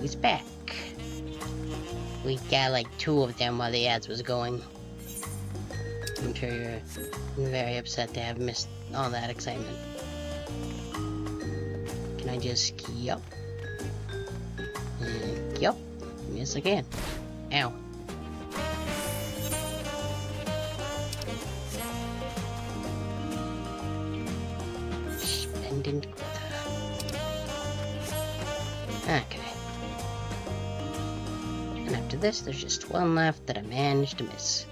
He's back. We got like 2 of them while the ads was going. I'm sure you're very upset to have missed all that excitement. Can I just yup? Yup. Yes, I can. Ow. Spending quota. Okay. And after this, there's just 1 left that I managed to miss.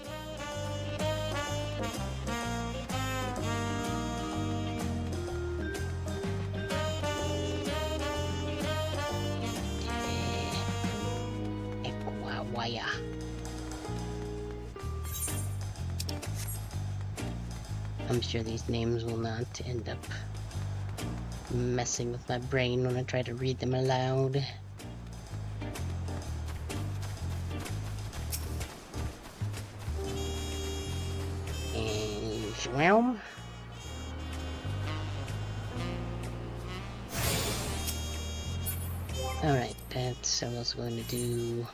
I'm sure these names will not end up messing with my brain when I try to read them aloud. And Schwelm. Alright, that's what I was going to do.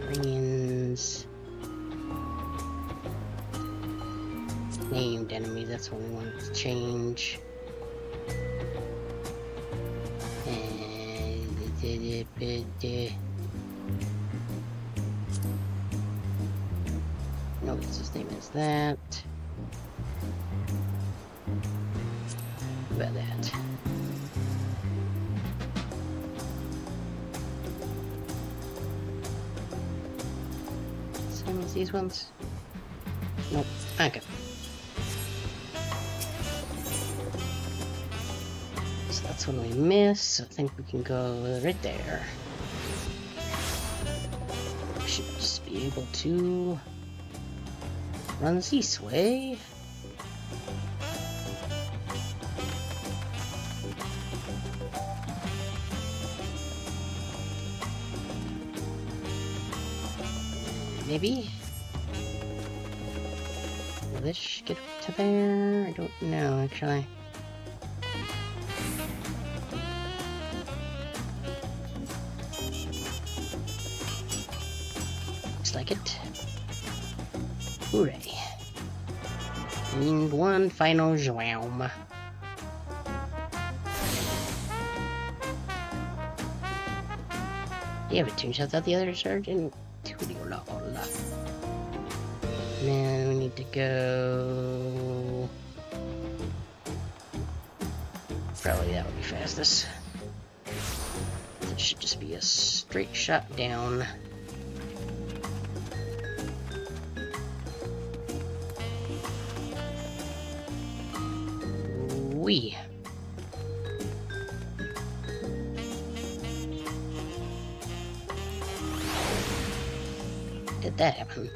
Bring-ins. Named enemies, that's what we wanted to change. No, his name is that. About that. Same as these ones? Nope. Okay. So that's one we missed. I think we can go right there. We should just be able to run this way. Maybe? Will this get up to there? I don't know, actually. Looks like it. Hooray. And one final Schwelm. Yeah, but turns out that the others are in and then we need to go. Probably that would be fastest. It should just be a straight shot down. Wee. Did that happen?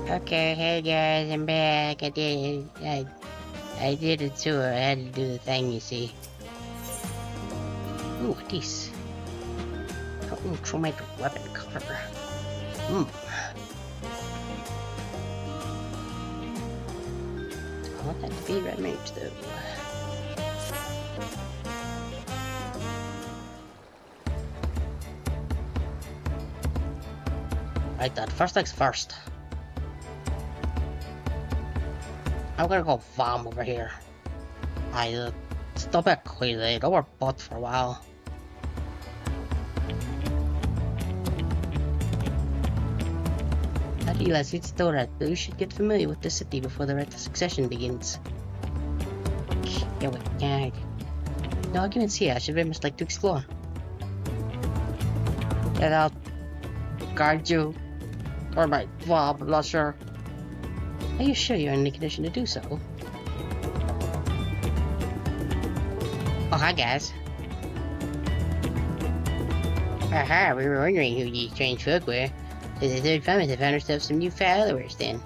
Okay, hey guys, I'm back. I did a tour. I had to do the thing, you see. Ooh, what is? Control my weapon cover. I want that to be red mage though. Right, that first things first. I'm gonna go vom over here. Stop it quickly. Don't work bot for a while. I realize it's Dora, but you should get familiar with the city before the Rite of Succession begins. Yeah, wait, yeah. No arguments here. I should very much like to explore. Get out. Guard you. Or by Bob, I'm not sure. Are you sure you're in the condition to do so? Oh, hi guys. Aha, we were wondering who these strange folk were. So the third family found herself some new followers then.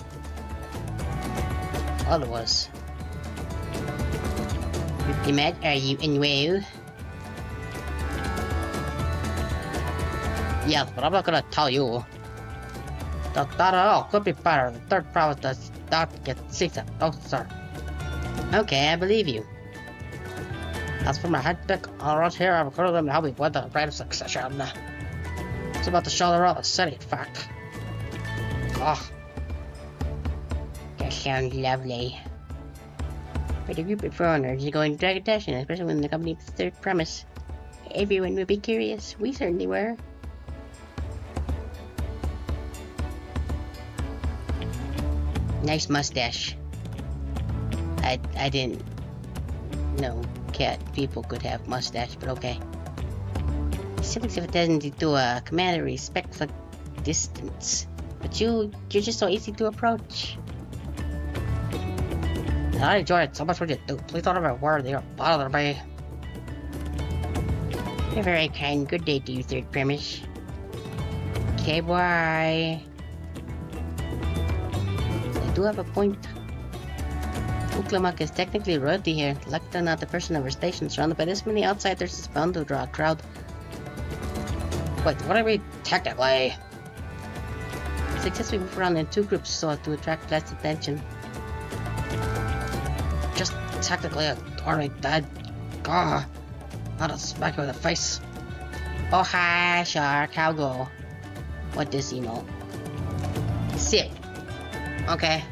All of us. Matt, are you unwell? Yes, but I'm not gonna tell you. That at all could be better. The third province does not get sick. Oh, sir. Okay, I believe you. As for my head pick, I'll rush here. I'm going to them help me with the right of succession. It's about to show the road the city, in fact. Oh. That sounds lovely. For the group of foreigners, you're going to drag attention, especially when the company is the third premise. Everyone will be curious. We certainly were. Nice mustache. I didn't know cat people could have mustache, but okay. Simply if it doesn't do a command of respectful distance. But you're just so easy to approach. And I enjoy it so much when you do. Please don't ever worry, they don't bother me. You're very kind. Good day to you, third premise. Okay, bye. I do have a point. Uklamak is technically royalty here. Luckily not the person of our station, surrounded by this many outsiders is bound to draw a crowd. Wait, what are we technically? Successfully move around in two groups so as to attract less attention. Just technically already dead. Gah, not a smack with the face. Oh hi, shark, how go? What does he know? Sit. Okay.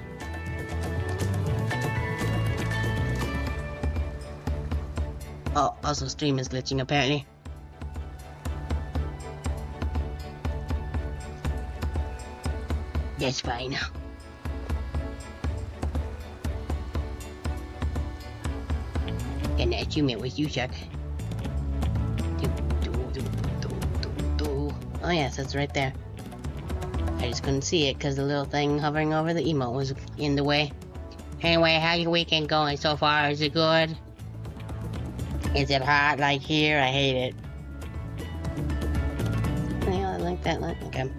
Oh, also stream is glitching apparently. That's fine. Can I assume it was you, Chuck? Oh yes, that's right there. I just couldn't see it because the little thing hovering over the emote was in the way. Anyway, how's your weekend going so far? Is it good? Is it hot like here? I hate it. Yeah, I like that. Okay.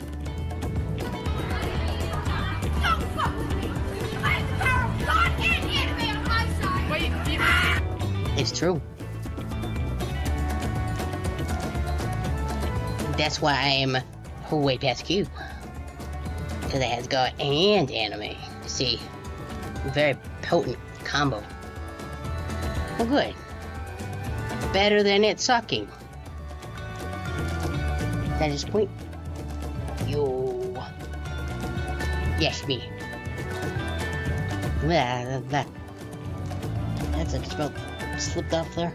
It's true. That's why I'm way past Q. Because it has God and anime. See, very potent combo. Well, good. Better than it sucking. That is point. Yo. Yes, me. That's a spell slipped off there.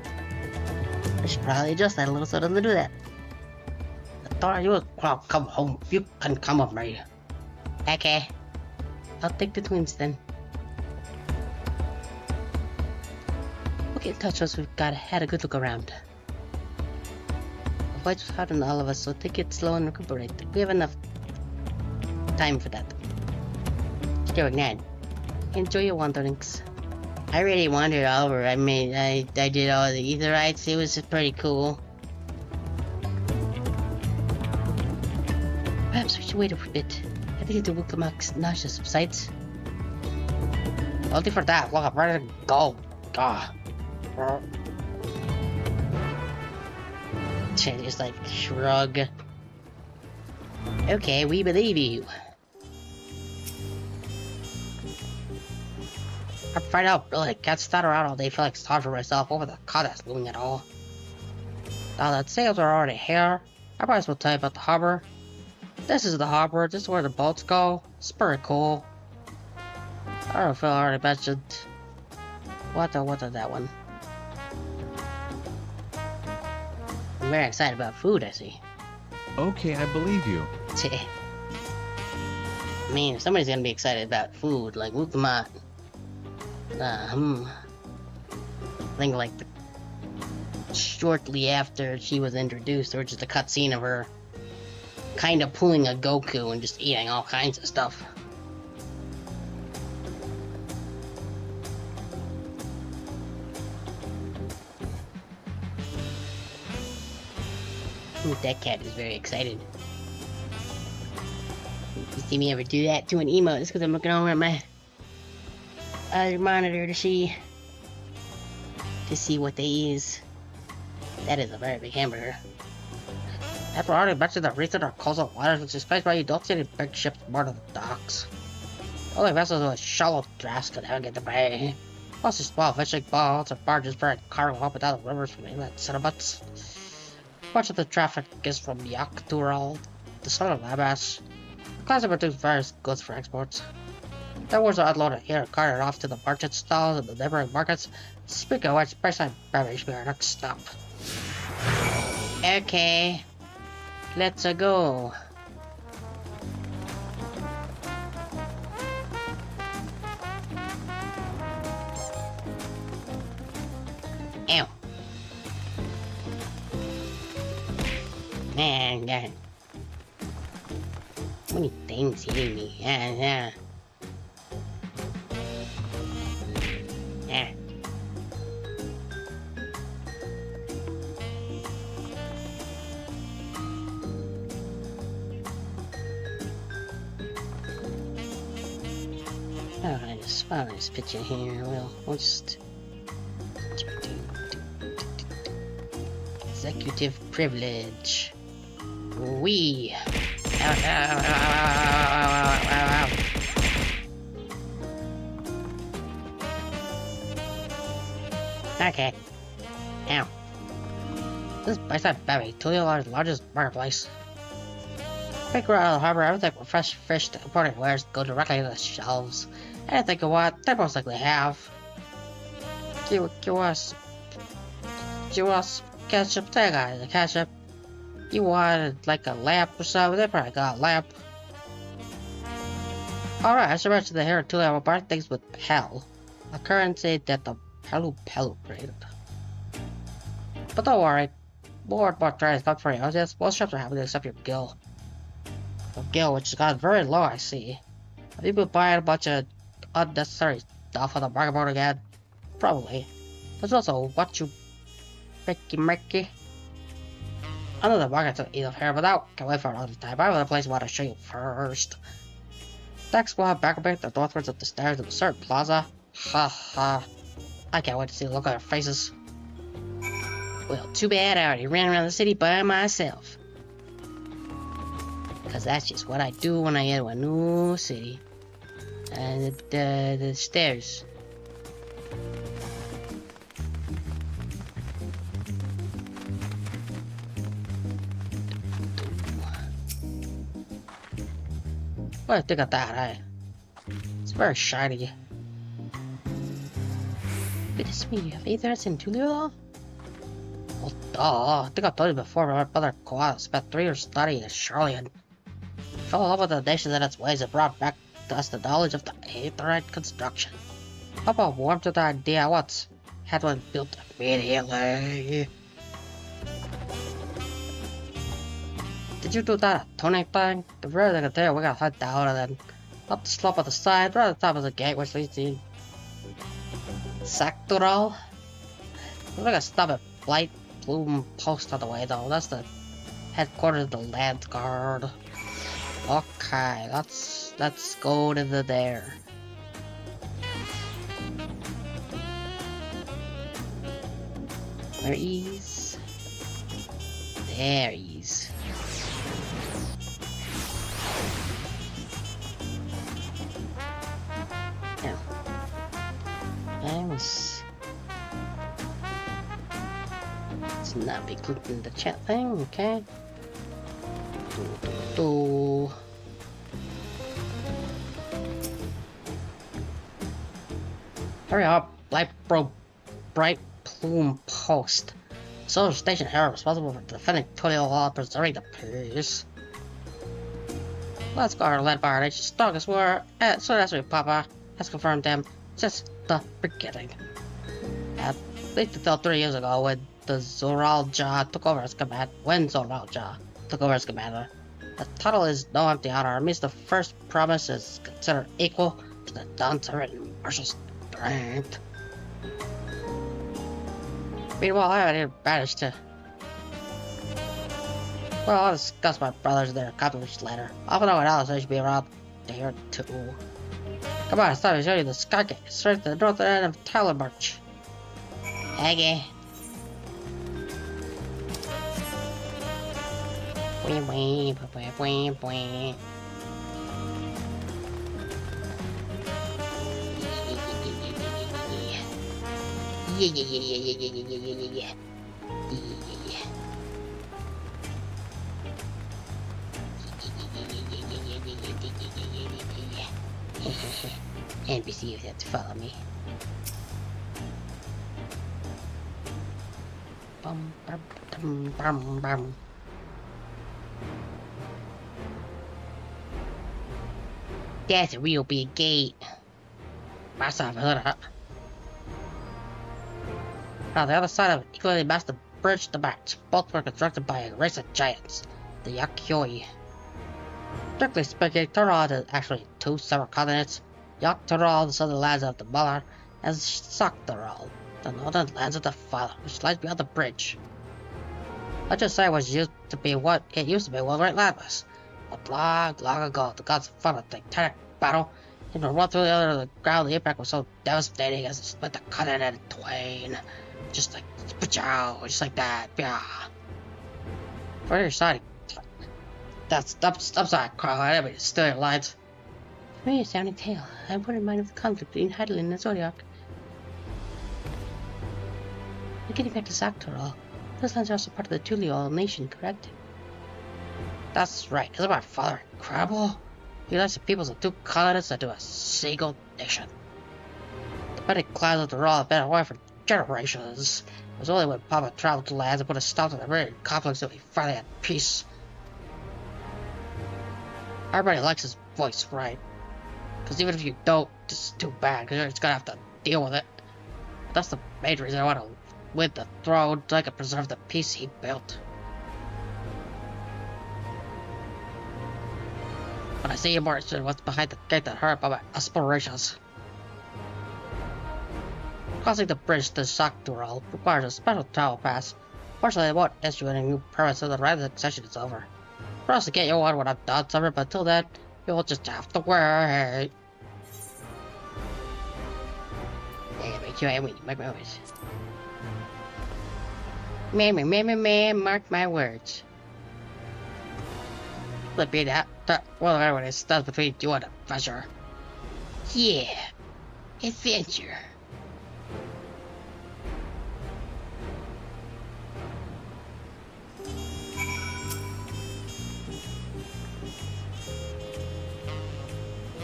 I should probably adjust that a little so it doesn't do that. I thought you would come home. You can come with me. Okay. I'll take the twins then. Okay, touch us. We've had a good look around. The fight was hard on all of us, so take it slow and recuperate. We have enough time for that. Still, Ned. Enjoy your wanderings. I really wandered all over. I mean, I did all the Etherites. It was pretty cool. Perhaps we should wait a bit. I think the Wukamak's nausea subsides. Only for that. Look, I'm ready to go. Just like shrug. Okay, we believe you. I find out really can't stutter out all day. Feel like starving myself over the car that's looming at all. Now that sails are already here, I might as well tell you about the harbor. This is the harbor. This is where the boats go. It's pretty cool. I don't know if I already mentioned. What the that one? I'm very excited about food, I see. Okay, I believe you. I mean, if somebody's gonna be excited about food, like Wukama. I think like shortly after she was introduced, or just a cutscene of her kind of pulling a Goku and just eating all kinds of stuff. Ooh, that cat is very excited. You see me ever do that to an emote? It's because I'm looking over at my other monitor to see what they use. That is a very big hamburger. After already mentioned the reason our coastal waters, which is faced by you don't see any big ships moored to the docks. Only vessels with shallow drafts can navigate the bay. Mostly small fishing boats and barges bearing cargo up and down the rivers from inland settlements. Much of the traffic is from Dawntrail to southern landmass. The class produce various goods for exports. The words are unloaded here and carted off to the merchant stalls and the neighboring markets. Speaking of which, Bayside Beverage should be our next stop. Okay, let's go. Ew. Man, God. So many things hitting me. Yeah. I just found this picture here. We'll just executive privilege. We. Okay. Ow. This Bayside Beverage, Tulio's largest marketplace. Pick right out of the harbor, everything from fresh fish to imported wares go directly to the shelves. Anything you want, they most likely have. Give us ketchup, they got the ketchup. You want like a lamp or something, they probably got a lamp. Alright, I should mention that here in Tulio, we're buying things with Pel, a currency that the Pelu created. But don't worry, more and more trades come for you. Most shops are happy to accept your gil. Which has gotten very low, I see. Have you been buying a bunch of unnecessary stuff on the market board again? Probably. There's also what you Mickey. I know the market's not enough here, but that can wait for another time. I have a place I want to show you first. Next, we'll have back the northwards of the stairs of a certain plaza. Ha ha. I can't wait to see the look on their faces. Well, too bad I already ran around the city by myself. Because that's just what I do when I enter a new city. And the stairs. What do you think of that, It's very shiny. Wait, this me, have either it's in Tulio? Well, duh. I think I told you before, my brother Koala spent 3 years studying in Charlian. Fell in love with the nation and its ways and brought back to us the knowledge of the Aetherite construction. How about warm to the idea once had one built immediately? Did you do that tuning thing? The very thing there, we gotta head down and then up the slope of the side, right at the top of the gate, which leads to Sectoral. Looks like a stop at Blight Plume Post on the way though. That's the headquarters of the Land Guard. Okay, let's go to there. There he is. There he is. Now, let's not be clicking the chat thing, okay? Hurry up, Bright Plume Post. Soldier station here responsible for defending Tulio while preserving the peace. Let's go led by our nation's strongest war. So that's what Papa has confirmed them. Just the beginning. At least until 3 years ago when the Zoralja took over as command. When Zoralja took over as commander. The title is no empty honor. It means the first promise is considered equal to the Dawntrail in martial strength. Meanwhile, I haven't even managed to... Well, I'll discuss my brothers and their accomplishments later. I'll know what else I should be around to hear too. Come on, it's time to show you the Sky Gate. It's right to the northern end of Tyler March. Okay. Yeah. NPCs have to follow me. Bum, bum, bum, bum, bum. That's a real big gate. Myself, hold up. On the other side of an equally massive bridge to match, both were constructed by a race of giants, the Yakyoi. Strictly speaking, Tural is actually two separate continents. Tural, the southern lands of the Mother, and Tural, the northern lands of the Father, which lies beyond the bridge. Let's just say it used to be one great land was. But long ago, the gods fought a titanic battle, and to run through the other of the ground, the impact was so devastating as it split the continent in twain. Just like that, yeah. Very exciting. I'm sorry, Carl, I didn't mean to steal your lines. To me, a sounding tale. I wouldn't mind of the conflict between Heidelin and Zodiac. We're getting back to Zaktoral. Those lands are also part of the Tuliol nation, correct? That's right. Isn't my father incredible? He likes the peoples of two continents into a single nation. The petty clans of the Raw have been away for generations. It was only when Papa traveled to lands and put a stop to the very conflicts that we finally had peace. Everybody likes his voice, right? Because even if you don't, it's too bad, because you're just gonna have to deal with it. That's the main reason I want to win the throne, so I can preserve the peace he built. When I see you more interested in what's behind the gate that hurt about my aspirations. Crossing the bridge to Zaktoral requires a special travel pass. Fortunately, I won't issue any new permits until the random session is over. For us to get you one when I'm done summer, but until then, you'll just have to wait. Yeah, make sure I mark my words. Mark my words. Let me that well, everyone is stuck between you and adventure. Yeah, adventure.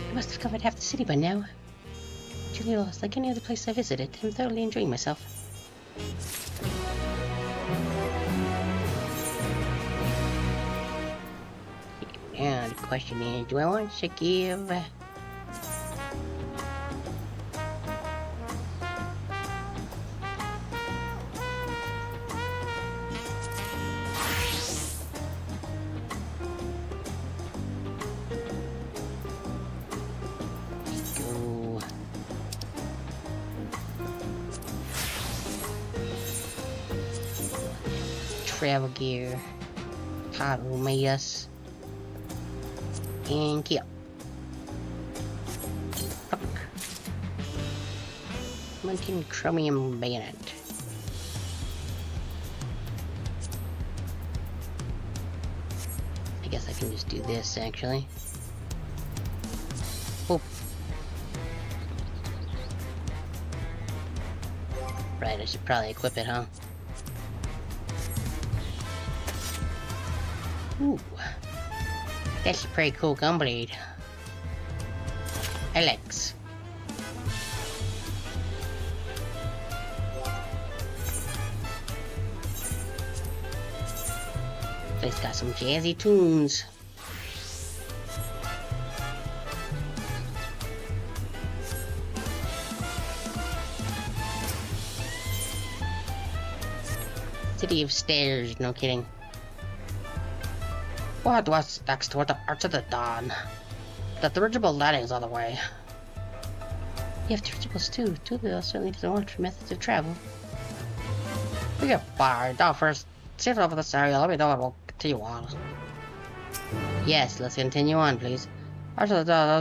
I must have covered half the city by now. Truly lost, like any other place I visited. I'm thoroughly enjoying myself. Now the question is, do I want to give... travel gear, Haru Mayas, and kill. Mountain Chromium Bayonet. I guess I can just do this actually. Oh. Right, I should probably equip it, huh? Ooh, that's a pretty cool gun blade. Alex. It's got some jazzy tunes. City of Stairs, no kidding. What was next toward the Arch of the Dawn? The dirigible landing is on the way. You have dirigibles too. Two of those certainly don't want methods of travel. We get fired. Now first, safe over this area. Let me know and we'll continue on. Yes, let's continue on, please. Arch of the Dawn.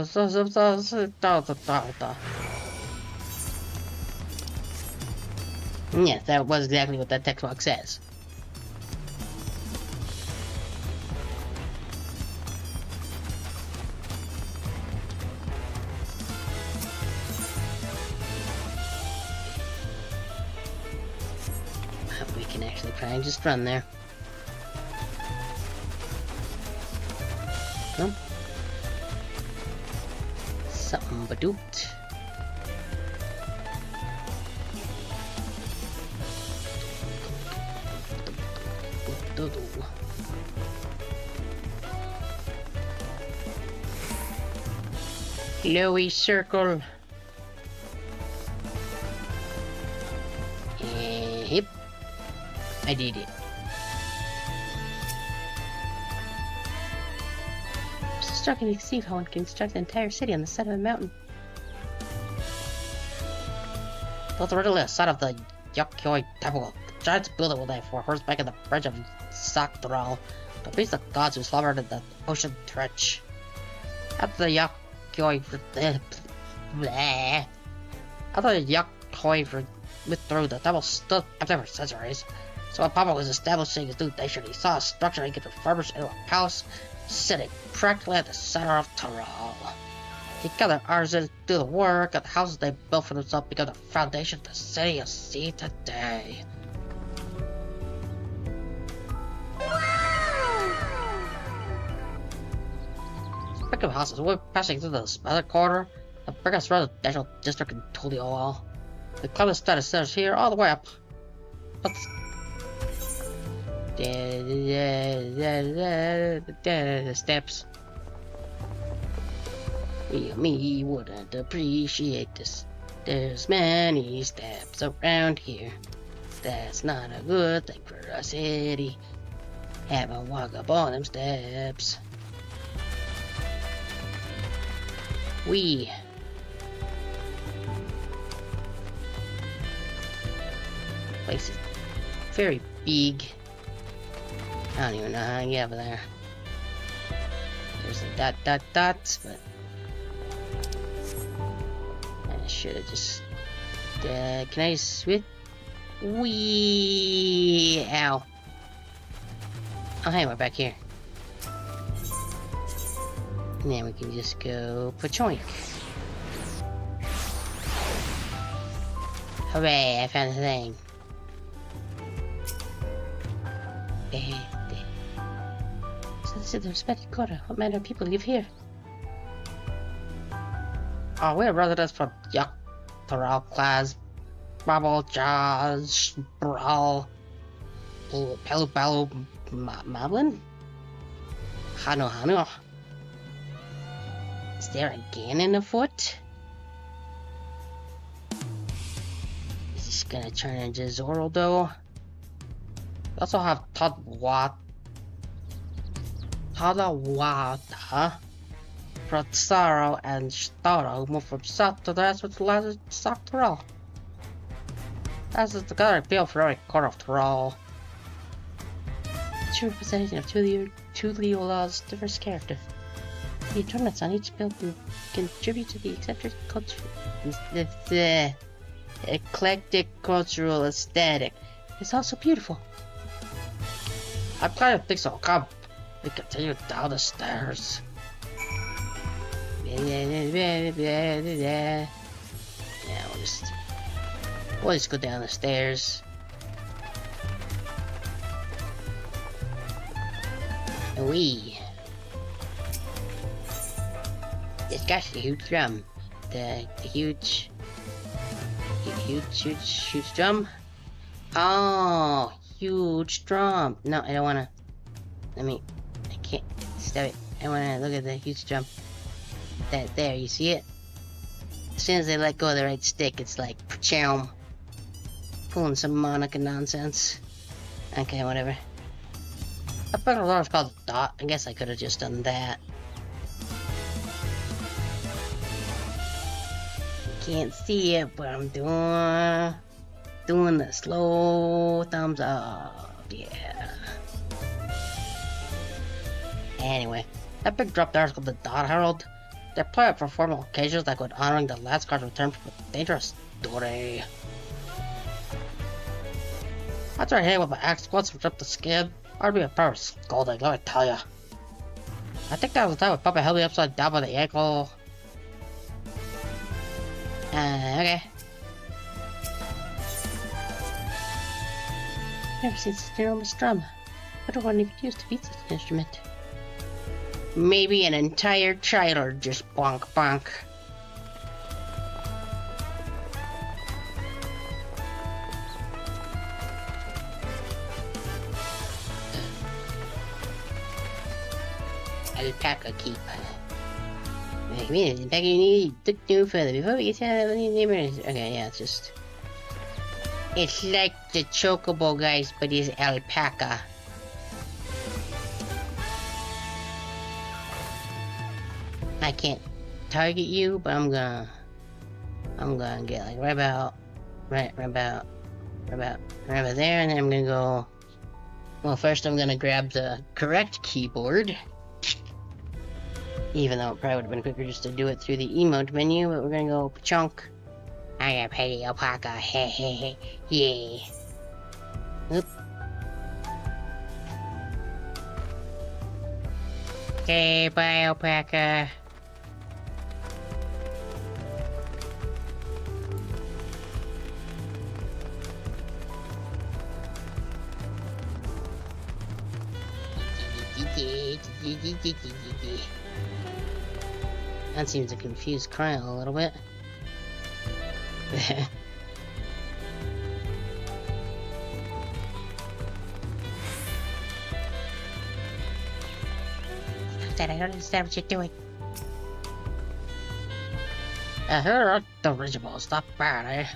Yes, that was exactly what that text box says. We can actually try and just run there. Nope. Something badoot. Lowy circle. Yep. I did it. I'm so struggling to conceive how one can construct an entire city on the side of a mountain. Built the riddle side of the Yakyoi Temple. The giants built it with a for horseback at the bridge of Saktral, the beast of gods who slumbered in the ocean trench. After the Yakyoi withdrew, the temple stood empty for centuries. So when Papa was establishing his new nation, he saw a structure he could refurbish into a palace sitting practically at the center of Tyrol. He gathered artisans to do the work, and the houses they built for themselves became the foundation of the city you see today. Speaking of houses, we're passing through the Smiler Quarter, the biggest residential district in Tuliol. The climate status says here all the way up. But the steps. Me wouldn't appreciate this. There's many steps around here. That's not a good thing for a city. Have a walk up on them steps. Place is very big. I don't even know how to get over there. There's a dots, but I should have just. Can I switch? Ow. Oh, hey, we're back here. And then we can just go pachoink. Hooray, I found the thing. So this is the respected quarter. What manner of people live here? Oh, we're residents from Tyrol class. Bubble, Jaws, Brawl, Pelu, Mablin? Hano. Is there a Ganon afoot? Is this gonna turn into Zoraldo? We also have Tadawata, Pratsaro, and Staro who moved from south to the west with the last South Tyrol. That's the gathering field for every corner of Tyrol. It's a representation of Tuliola's diverse character. The tournaments on each build contribute to the eclectic cultural aesthetic. It's also beautiful. I'm glad you think so. Come, we continue down the stairs. Yeah, we'll just go down the stairs. It's got a huge drum. The huge drum. Oh, huge drum. No, I don't wanna. I can't stop it. I wanna look at the huge drum. That there, you see it? As soon as they let go of the right stick, it's like, chow. Pulling some Monica nonsense. Okay, whatever. Up. bugger was called Dot. I guess I could have just done that. Can't see it, but I'm doing the slow thumbs up. Yeah. Anyway, that big drop there is called the Dot Herald. They play it for formal occasions like when honoring the last card's return from a dangerous story. After I hit with my axe once and ripped the skin, I'd be a pair of scolding, let me tell ya. I think that was the time when Papa held me upside down by the ankle. Okay. Never seen such an enormous drum. I don't want to even use to beat such an instrument. Maybe an entire trailer just bonk bonk. Alpaca keep. Maybe back you need to do further before we get to any neighbors. Okay, yeah, it's like the chocobo guys, but it's alpaca. I can't target you, but I'm gonna get like right about there, and then I'm gonna go. Well, first I'm gonna grab the correct keyboard. Even though it probably would have been quicker just to do it through the emote menu, but we're gonna go chunk. I am Petty Alpaca, hey hey hey, yeah. Oop. Okay, bye Alpaca. That seems to confuse Kyle a little bit. I don't understand what you're doing. Here are dirigibles, not bad, eh?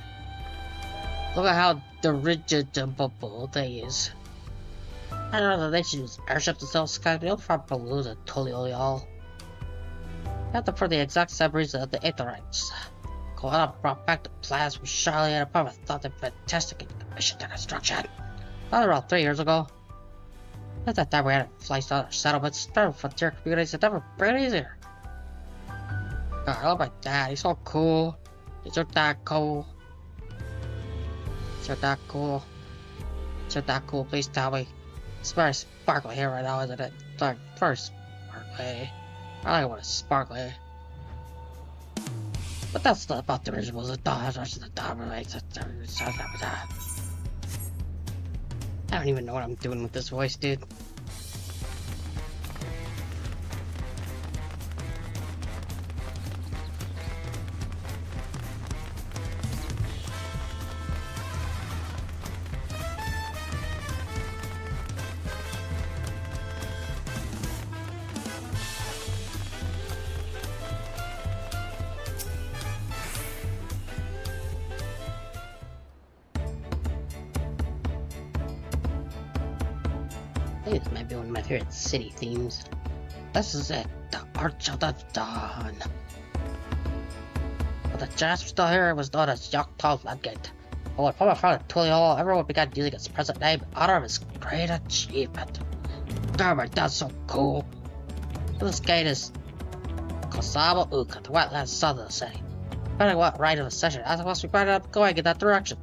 Look at how dirigible they is. I don't know that they should use airships to sell sky, they'll probably lose a totally all. After for the exact same reason of the Aetherites. Koala brought back the plans from Charlie and Apollo thought them fantastic in mission to construction. About around 3 years ago. At that time we had to fly to other settlements, better frontier communities, and never been easier. God, I love my dad, he's so cool. Is your dad cool? Is your dad cool? Is your dad cool? Please tell me. It's very sparkly here right now, isn't it? Like, very sparkly. I like what it's sparkly. But that's not about the originals. The dogs are the dominates. I don't even know what I'm doing with this voice, dude. I think this might be one of my favorite city themes. This is it, the Arch of the Dawn. But the jazz was still here, it was known as Yoctal Floodgate. But when Papa found it totally all, everyone began using its present name in honor of his great achievement. God, my dad's so cool. This gate is Kosaba Uka, the wetlands south of the city. Depending what right of the session, I suppose we might end up going in that direction.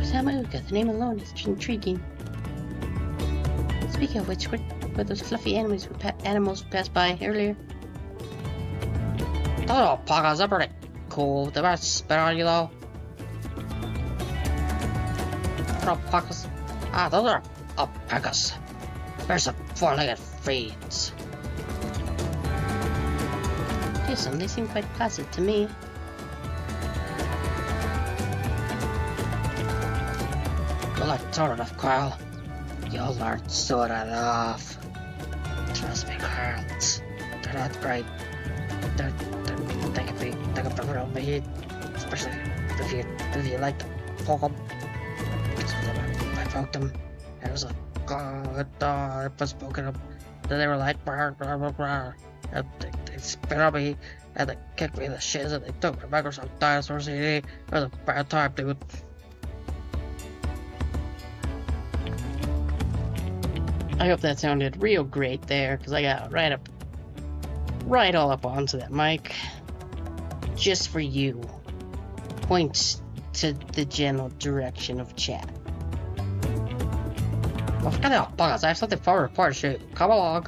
Samauka, the name alone is intriguing. Speaking of which, were those fluffy animals who passed by earlier? Those alpacas are pretty cool. They might spit on you though. Alpacas. Ah, those are alpacas. There's some four-legged fiends. Listen, they seem quite placid to me. Like sort enough, Carl. You'll learn soon enough. Trust me, Carl. They're not great. They can be real mean, especially if you like to poke them. provoked them. And it was like, God, it was spoken up. Then they were like, blah, blah, blah, blah. And they spit on me, and they kicked me in the shins, and they took my Microsoft Dinosaur CD. It was a bad time, dude. I hope that sounded real great there, because I got right all up onto that mic. Just for you. Points to the general direction of chat. Well, forget about buggers. I have something fun to report to show you. Come along.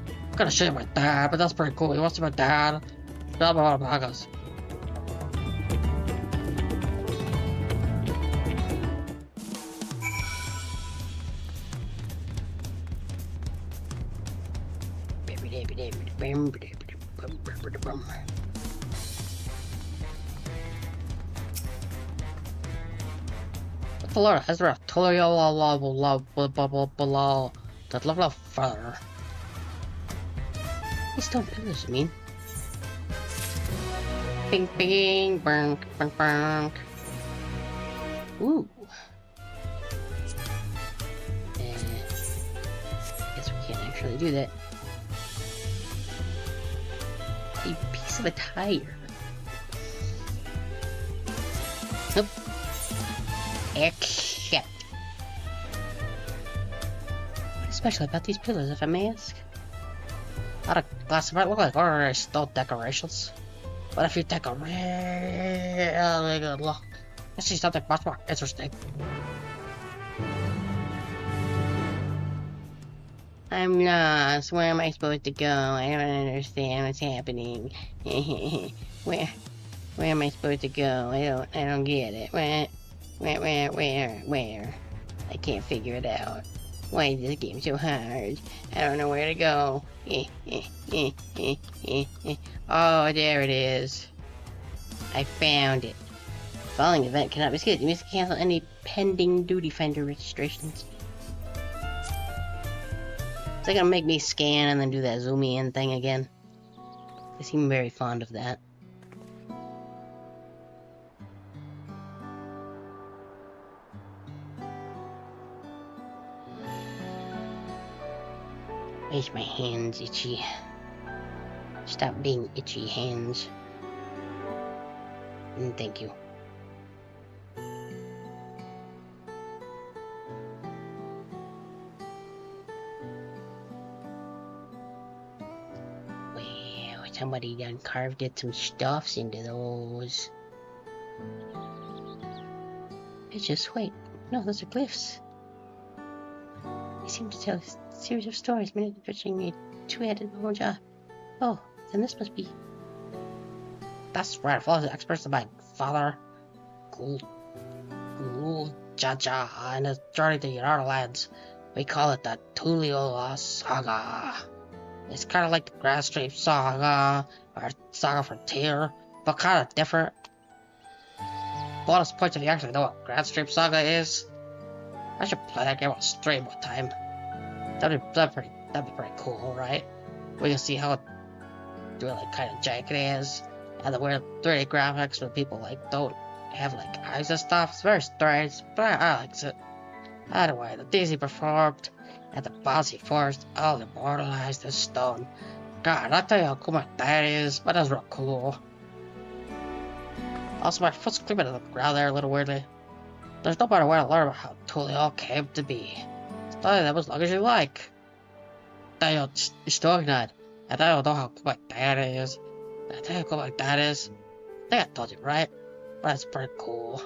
I'm gonna show you my dad, but that's pretty cool. He wants to be my dad. Blah blah blah buggers. The Lord has a tutorial that level further. He's still English, I mean. Bing bing bang bang bang. Ooh. Guess we can't actually do that. A piece of a tire. Nope. Accept. Especially about these pillars, if I may ask. Out of glass might look like ordinary stone decorations. But if you take a really good look, you see something much more interesting. I'm lost. Where am I supposed to go? I don't understand what's happening. Where am I supposed to go? I don't get it. Where? I can't figure it out. Why is this game so hard? I don't know where to go. Oh, there it is. I found it. Following event cannot be skipped. You must cancel any pending duty finder registrations. Is it gonna make me scan and then do that zoom in thing again? They seem very fond of that. Makes my hands itchy. Stop being itchy hands. Thank you. Well, somebody done carved it some stuffs into those. It's just wait. No, those are glyphs. They seem to tell a series of stories, many of featuring a two-headed Moja. Oh, then this must be. That's right, follows the experts of my father, Gul Jaja, and his journey to Yarara lands. We call it the Tuliola Saga. It's kind of like the Grass Street Saga, or Saga Frontier, but kind of different. Bonus points if you actually know what Grass Street Saga is. I should play that game on stream one time. That'd be pretty cool, right? We can see how really kind of jank it is, and the weird 3D graphics when people like don't have like eyes and stuff. It's very strange, but I like it. Anyway, the Daisy performed at the bossy forest, all immortalized in stone. God, I tell you how cool my dad is, but that's real cool. Also, my foot's creeping to the ground there a little weirdly. There's no better way to learn about how Tully all came to be. Study them as long as you like. You're still ignorant, and I don't know how cool my dad is. I tell you how cool my dad is. I think I told you, right? But that's pretty cool.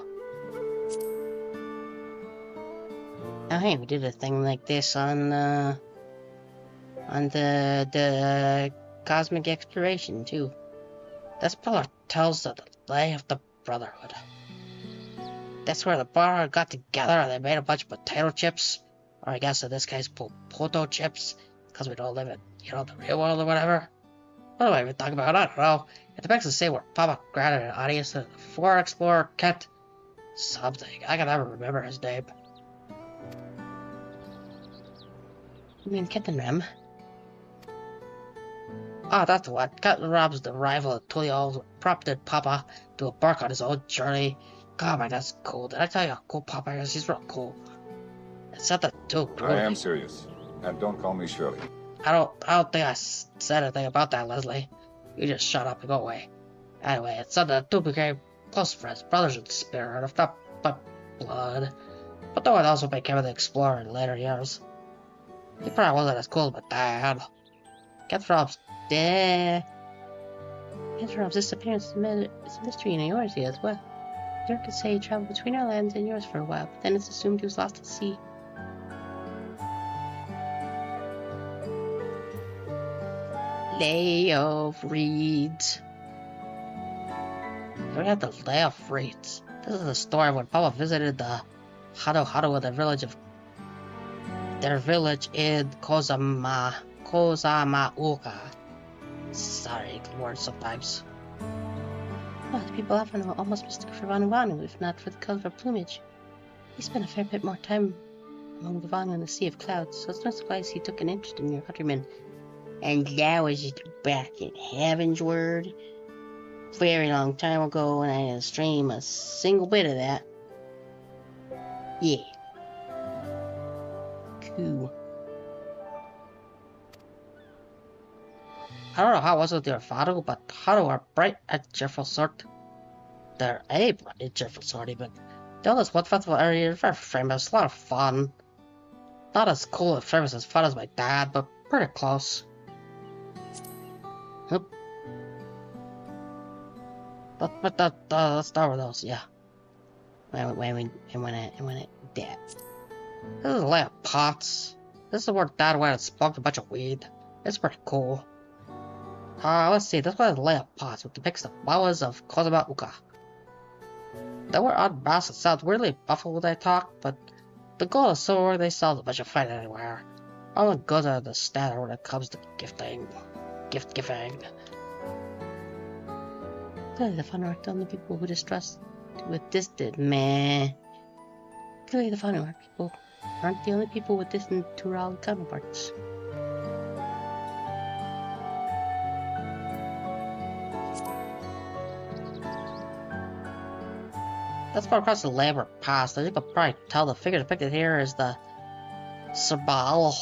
Oh hey, we did a thing like this on the Cosmic Exploration too. This pillar tells of the lay of the Brotherhood. That's where the Brotherhood got together and they made a bunch of potato chips. Or I guess in this case, potato chips. Because we don't live in, the real world or whatever. What do I even talk about? I don't know. It depends to say where Papa granted an audience to the Floor Explorer kept something. I can never remember his name. You mean Captain Rem? Ah, that's the one. Captain Rem's the rival of Tullio's who prompted Papa to embark on his own journey. God, man, that's cool. Did I tell you how cool Papa is? He's real cool. said that too. I am serious. And don't call me Shirley. I don't think I said anything about that, Leslie. You just shut up and go away. Anyway, it said that the two became close friends, brothers in spirit, if not by blood. But no one else would became an explorer in later years. He probably wasn't as cool as my dad. Cathrob's disappearance is a mystery in yours as well. York could say he traveled between our lands and yours for a while, but then it's assumed he was lost at sea. Lay of Reeds. We have the Lay of Reeds. This is the story when Papa visited the Hado in their village in Kozamauka. Sorry, words sometimes. Oh, the people often almost mistook for Vanuatu, if not for the color of plumage. He spent a fair bit more time among the Vanu in the Sea of Clouds, so it's no surprise he took an interest in your countrymen. And that was back in Heaven's Word. Very long time ago, and I didn't stream a single bit of that. Yeah. Cool. I don't know how it was with your Hado, but Hado are bright and cheerful sort. They're a bright and cheerful sort, even. The oldest one festival area is very famous, a lot of fun. Not as cool and famous as fun as my dad, but pretty close. Let's start with those, yeah. When it dead. This is a layer of pots. This is where Dad went and smoked a bunch of weed. It's pretty cool. Let's see, this one is a layer of pots, which depicts the powers of Kozamauka. They were odd masks that sound weirdly buffalo when they talk, but the gold is so they sell a bunch of fight anywhere. All the goods are the standard when it comes to gifting. Gift giving. Clearly the fun work done the people who distrust with distant meh. Clearly the fun work people aren't the only people with distant Tural counterparts. That's far across the labor past. I think I'll probably tell the figure depicted here is the Sirbal.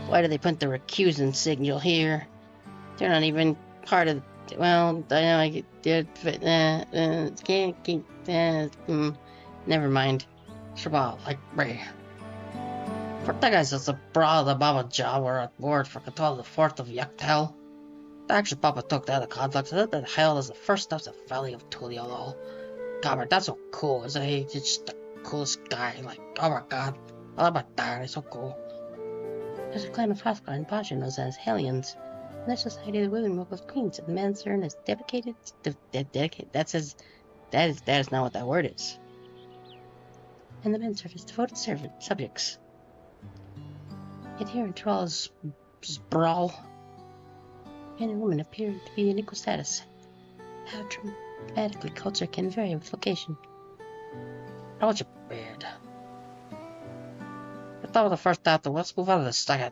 Why do they put the recusant signal here? They're not even part of. Well, I know I did, but never mind. Sirbal, like me. For that guy's just a broad the Baba Jaw were at board for control of the fort of Yaktel. The action Papa took out of conflict, so that held as the first steps of the Valley of Tuliolo. God, that's so cool, isn't he? He's just the coolest guy. Like, oh my god, I love my dad, he's so cool. There's a clan of Hrothgar and Pasha known as Hellions. In their society, the women work with queens, and the men serve as dedicated. That is not what that word is. And the men serve as devoted subjects. Yet here in Troll's brawl, men and women appear to be in equal status. How dramatically culture can vary with location. I want you weird. That was the first thought, let's move on to the second.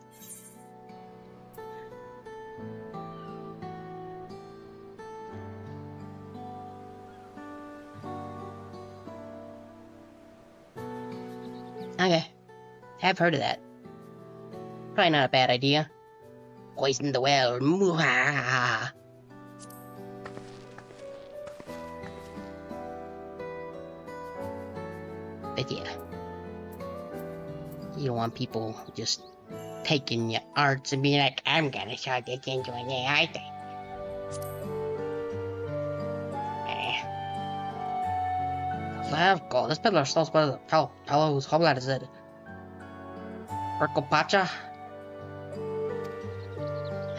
Okay, I've heard of that. Probably not a bad idea. Poison the well, muha. But yeah, you don't want people just taking your arts and being like, I'm gonna shove this into an AI thing. I have gold. This peddler sells by the fellow whose homeland is it? Urkopacha?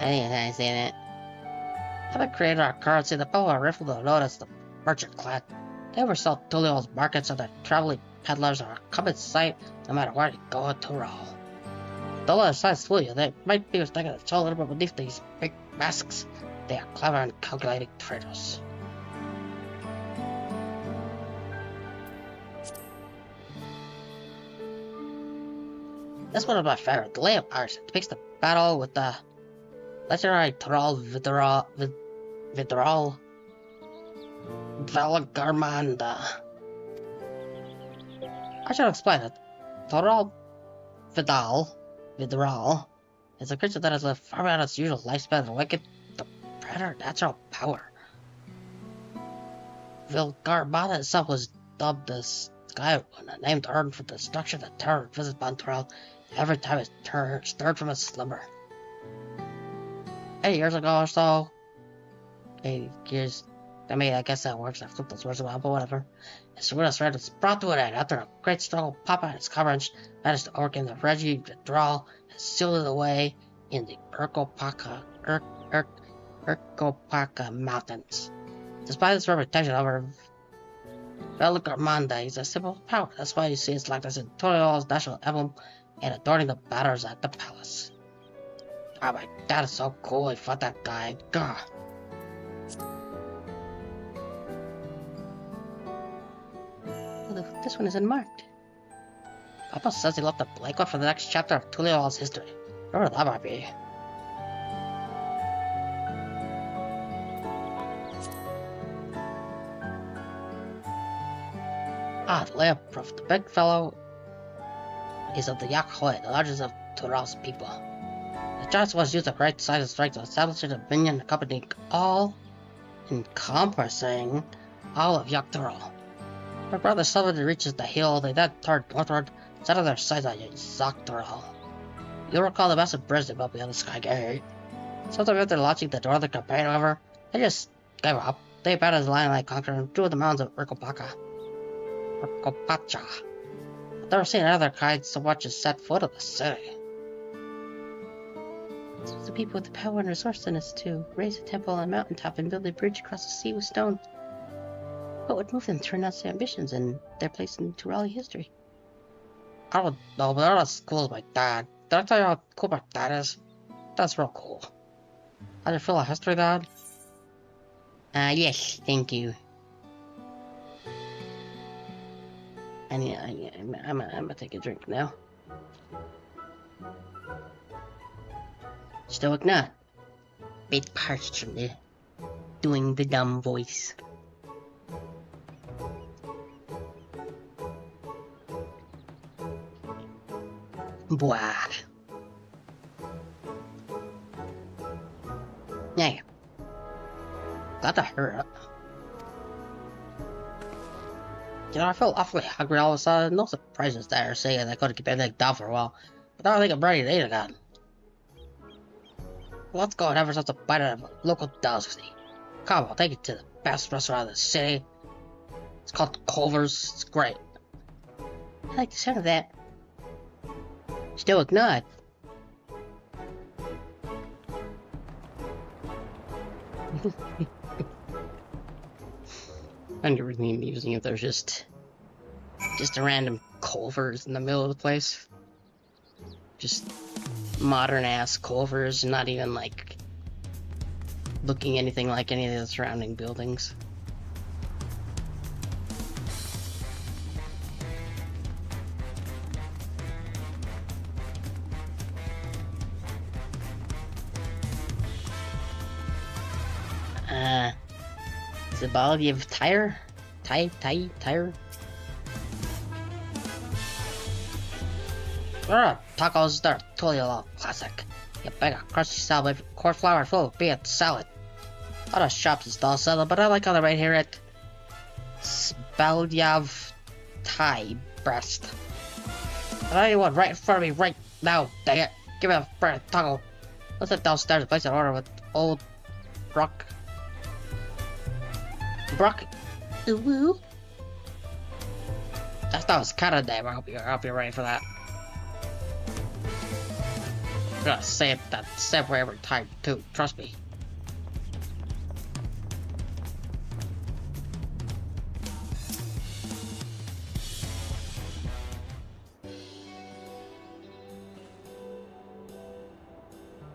I didn't say that. Having created our currency, the fellow riffled the notice the merchant clad. They oversell Tulio's markets and the traveling peddlers are a common sight no matter where you go in Tural. The other sides fool you, they might be mistaken to show a little bit beneath these big masks. They are clever and calculating traders. That's one of my favorite. The Lay of Arts depicts the battle with the legendary Tural Vidral. Velgarmanda. I should explain it. Toral Vidral is a creature that has lived far beyond its usual lifespan and wicked the preternatural power. Vilgarmanda itself was dubbed the Sky One, a name earned for the destruction that terror visits Dawntrail every time it stirred from its slumber. 8 years ago or so, 8 years, I mean, I guess that works. I flipped those words around, but whatever. Saruna's threat was brought to an end after a great struggle. Papa and his coverage managed to overcome the Reggie withdrawal and sealed it away in the Urkopaka Mountains. Despite his reputation over Velgarmanda, he's a simple power. That's why you see his likeness in Toriel's national emblem and adorning the banners at the palace. Oh my god, it's so cool. I fought that guy. Gah. This one isn't marked. Papa says he left a blank one for the next chapter of Tuliol's history. Whatever that might be. Ah, the lamp proof. The big fellow is of the Yakhoi, the largest of Tuliol's people. The giants was used a great size and strength to establish a dominion accompanying all encompassing all of Yaktural. My brother suddenly reaches the hill, they then turned northward, set on their sights on Zaktural. You'll recall the massive bridge they built beyond the Sky Gate. Sometime after launching the northern campaign, however, they just gave up. They abandoned the line like conqueror and drew the mountains of Urkopacha. I've never seen another kind so much as set foot in the city. It's the people with the power and resourcefulness to raise a temple on a mountaintop and build a bridge across the sea with stone. What would move them to renounce their ambitions and their place in Turali history? I don't know, but they're not as cool as my dad. Did I tell you how cool my dad is? That's real cool. How do you feel about history, Dad? Yes, thank you. And yeah, I'm gonna take a drink now. Stoic not. Bit parched from the doing the dumb voice. Blah. Yeah. Glad to hear it. You know, I feel awfully hungry all of a sudden. No surprises there, saying I couldn't keep anything down for a while. But now I think I'm ready to eat again. Let's go and have ourselves a bite of a local delicacy. Come on, take it to the best restaurant in the city. It's called Culver's. It's great. I like the sound of that. Stoic nod. I wonder if me amusing if there's just a random Culver's in the middle of the place. Just modern ass Culver's, not even like looking anything like any of the surrounding buildings. Is it ball of tire? Tire? Tacos, they're totally a lot classic. You bag of crunchy salad with corn flour full of beet salad. A lot of shops and stalls sell it, but I like how they're right here at Spalyav Thai Breast. I know you want right in front of me right now, dang it. Give me a bread taco. Let's head downstairs and place an order with old Brock. Ooh. That's not his kind of name. I hope you're ready for that. I'm gonna say it that same way every time too. Trust me.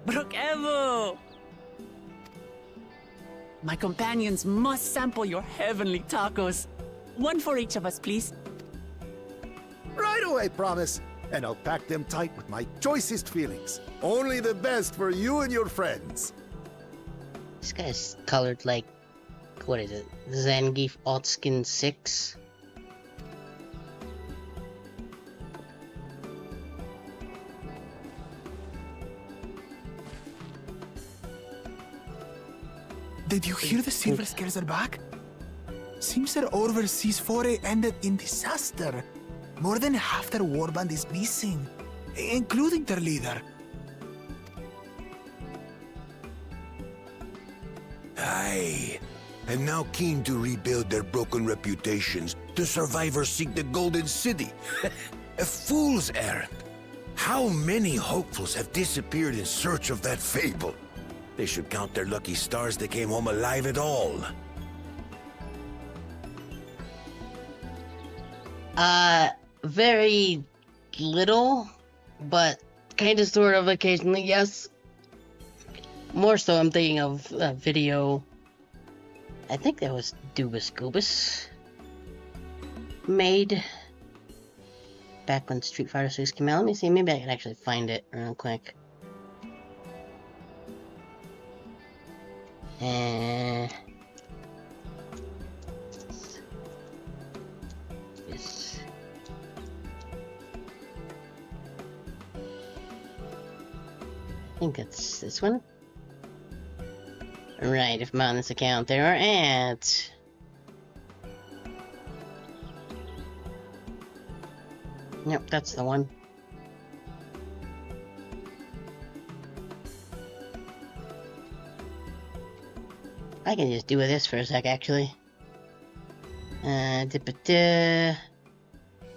Brookevo! My companions must sample your heavenly tacos. One for each of us, please. Right away, promise. And I'll pack them tight with my choicest feelings. Only the best for you and your friends. This guy's colored like What is it? Zangief Altskin 6? Did you hear the Silver Scales are back? Seems their overseas foray ended in disaster. More than half their warband is missing, including their leader. Aye. And now keen to rebuild their broken reputations, the survivors seek the Golden City. A fool's errand. How many hopefuls have disappeared in search of that fable? They should count their lucky stars they came home alive at all. Very little, but kind of sort of occasionally, yes. More so, I'm thinking of a video. I think that was Dubus Goobus made back when Street Fighter 6 came out. Let me see, maybe I can actually find it real quick. Yes. I think it's this one. Right, if I'm on this account, there are ads. Yep, that's the one. I can just do this for a sec, actually. Then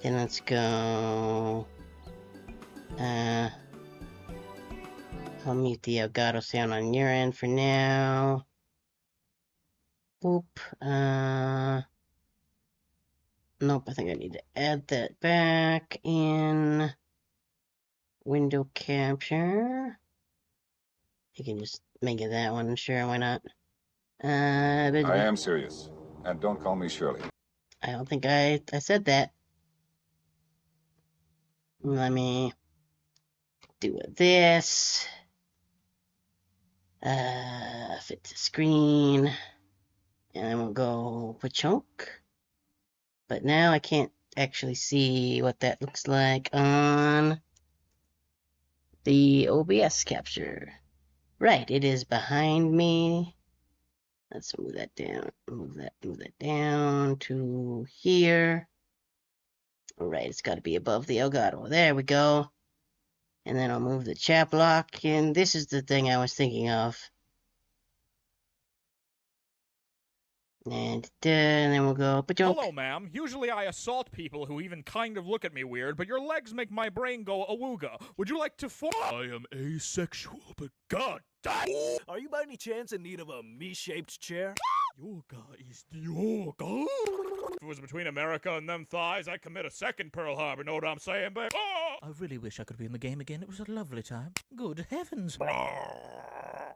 let's go. I'll mute the Elgato sound on your end for now. Boop. Nope, I think I need to add that back in window capture. You can just make it that one, sure, why not? I am serious, and don't call me Shirley. I don't think I said that. Let me do this. Fit the screen, and then we'll go Pachunk. But now I can't actually see what that looks like on the OBS capture. Right, it is behind me. Let's move that down, move that down to here. All right, it's got to be above the Elgato. There we go. And then I'll move the chat block, and this is the thing I was thinking of. And then we'll go. Hello, ma'am. Usually I assault people who even kind of look at me weird, but your legs make my brain go awooga. Would you like to I am asexual, but god damn. Are you by any chance in need of a me-shaped chair? Yoga is the yoga. If it was between America and them thighs, I'd commit a second Pearl Harbor, know what I'm saying, babe? I really wish I could be in the game again. It was a lovely time. Good heavens. I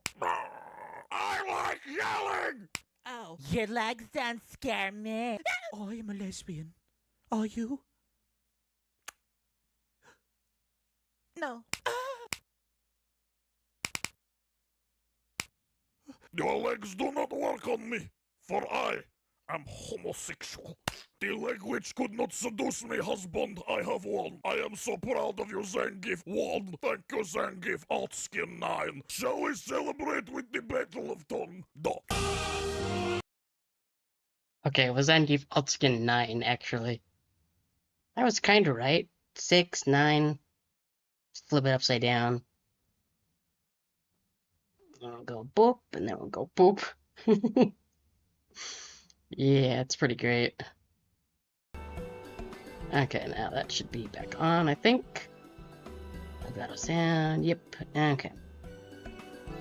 like yelling! Oh. Your legs don't scare me. I am a lesbian. Are you? No. Your legs do not work on me, for I am homosexual. The leg which could not seduce me, husband, I have won. I am so proud of you, Zangief 1. Thank you, Zangief Altskin 9. Shall we celebrate with the Battle of Tongue? Okay, it was Zangief Altskin 9, actually. I was kind of right. 6, 9. Just flip it upside down. Then we'll go boop, and then we'll go boop. Yeah, it's pretty great. Okay, now that should be back on, I think. I've got a sound, yep, okay.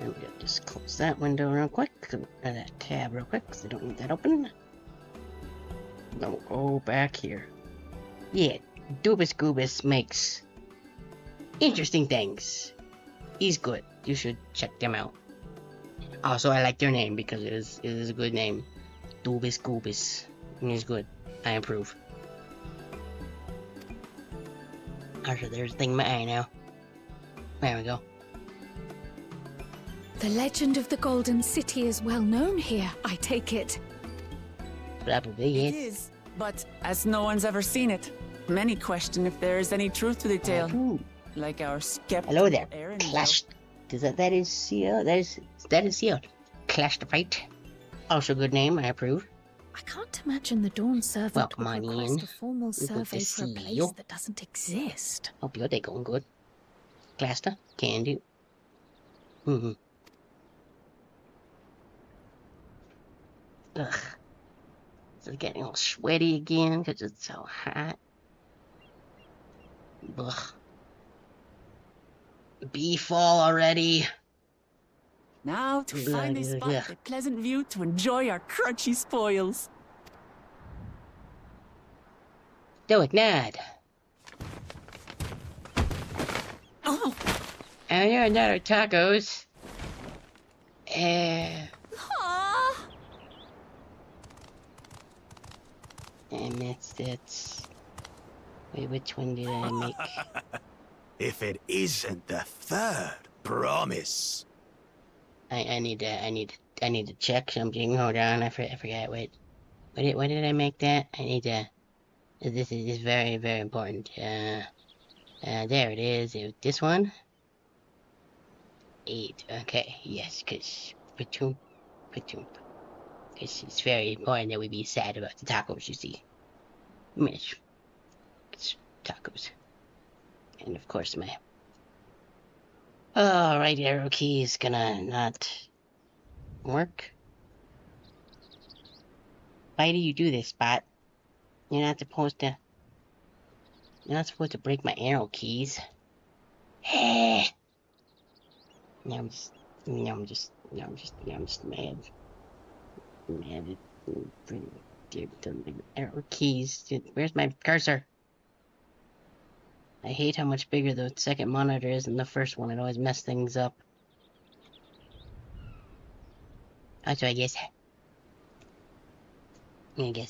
And we gotta just close that window real quick, or that tab real quick, because I don't need that open. Then we'll go back here. Yeah, Dubus Goobus makes interesting things. He's good. You should check them out. Also, I like their name because it is a good name. Dubus Goobus. He's good. I approve. Also, there's a thing in my eye now. There we go. The legend of the Golden City is well known here, I take it. Probably, It is, but as no one's ever seen it, many question if there is any truth to the tale. Like our skeptical Hello there. Aaron. Clash. That is seal. That is seal. Clash the fight. Also good name. I approve. I can't imagine the Dawn servant Well, would come on request in. a formal Good to survey for a see place you. that doesn't exist. Hope your day going good. Cluster. Can do. Mm-hmm. Ugh. It's getting all sweaty again because it's so hot. Ugh. Bee fall already. Now to find a spot with a pleasant view to enjoy our crunchy spoils. Do it, Ned. Oh. And you're another tacos. And that's. Wait, which one did I make? If it isn't the third promise. I need to check something. Hold on, I forgot. Wait, why did I make that? I need to. This is very, very important. There it is. This one. 8. Okay, yes, because Because it's very important that we be sad about the tacos, you see. It's tacos. And of course my right arrow key is gonna not work. Why do you do this, Spot? You're not supposed to break my arrow keys. Now I'm just mad. Mad at arrow keys. Where's my cursor? I hate how much bigger the second monitor is than the first one. It always messes things up. Also, I guess,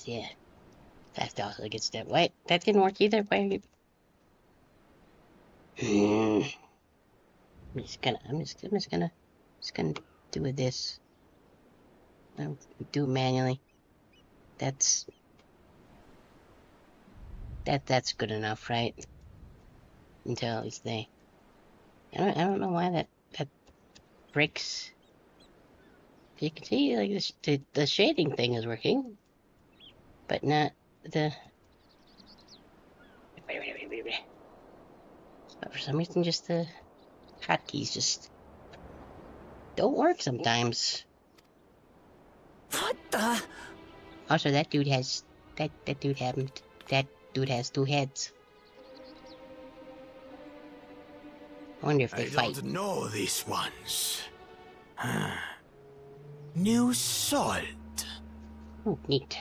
yeah. That's also a good step. Wait, that didn't work either. Why are you... I'm just gonna do this. I'll do it manually. That's good enough, right? Until at least I don't know why that breaks. You can see like the shading thing is working, but not the. But for some reason, just the hotkeys just don't work sometimes. What the? Also, that dude has 2 heads. I wonder if they fight. I don't know these ones. New salt. Ooh, neat.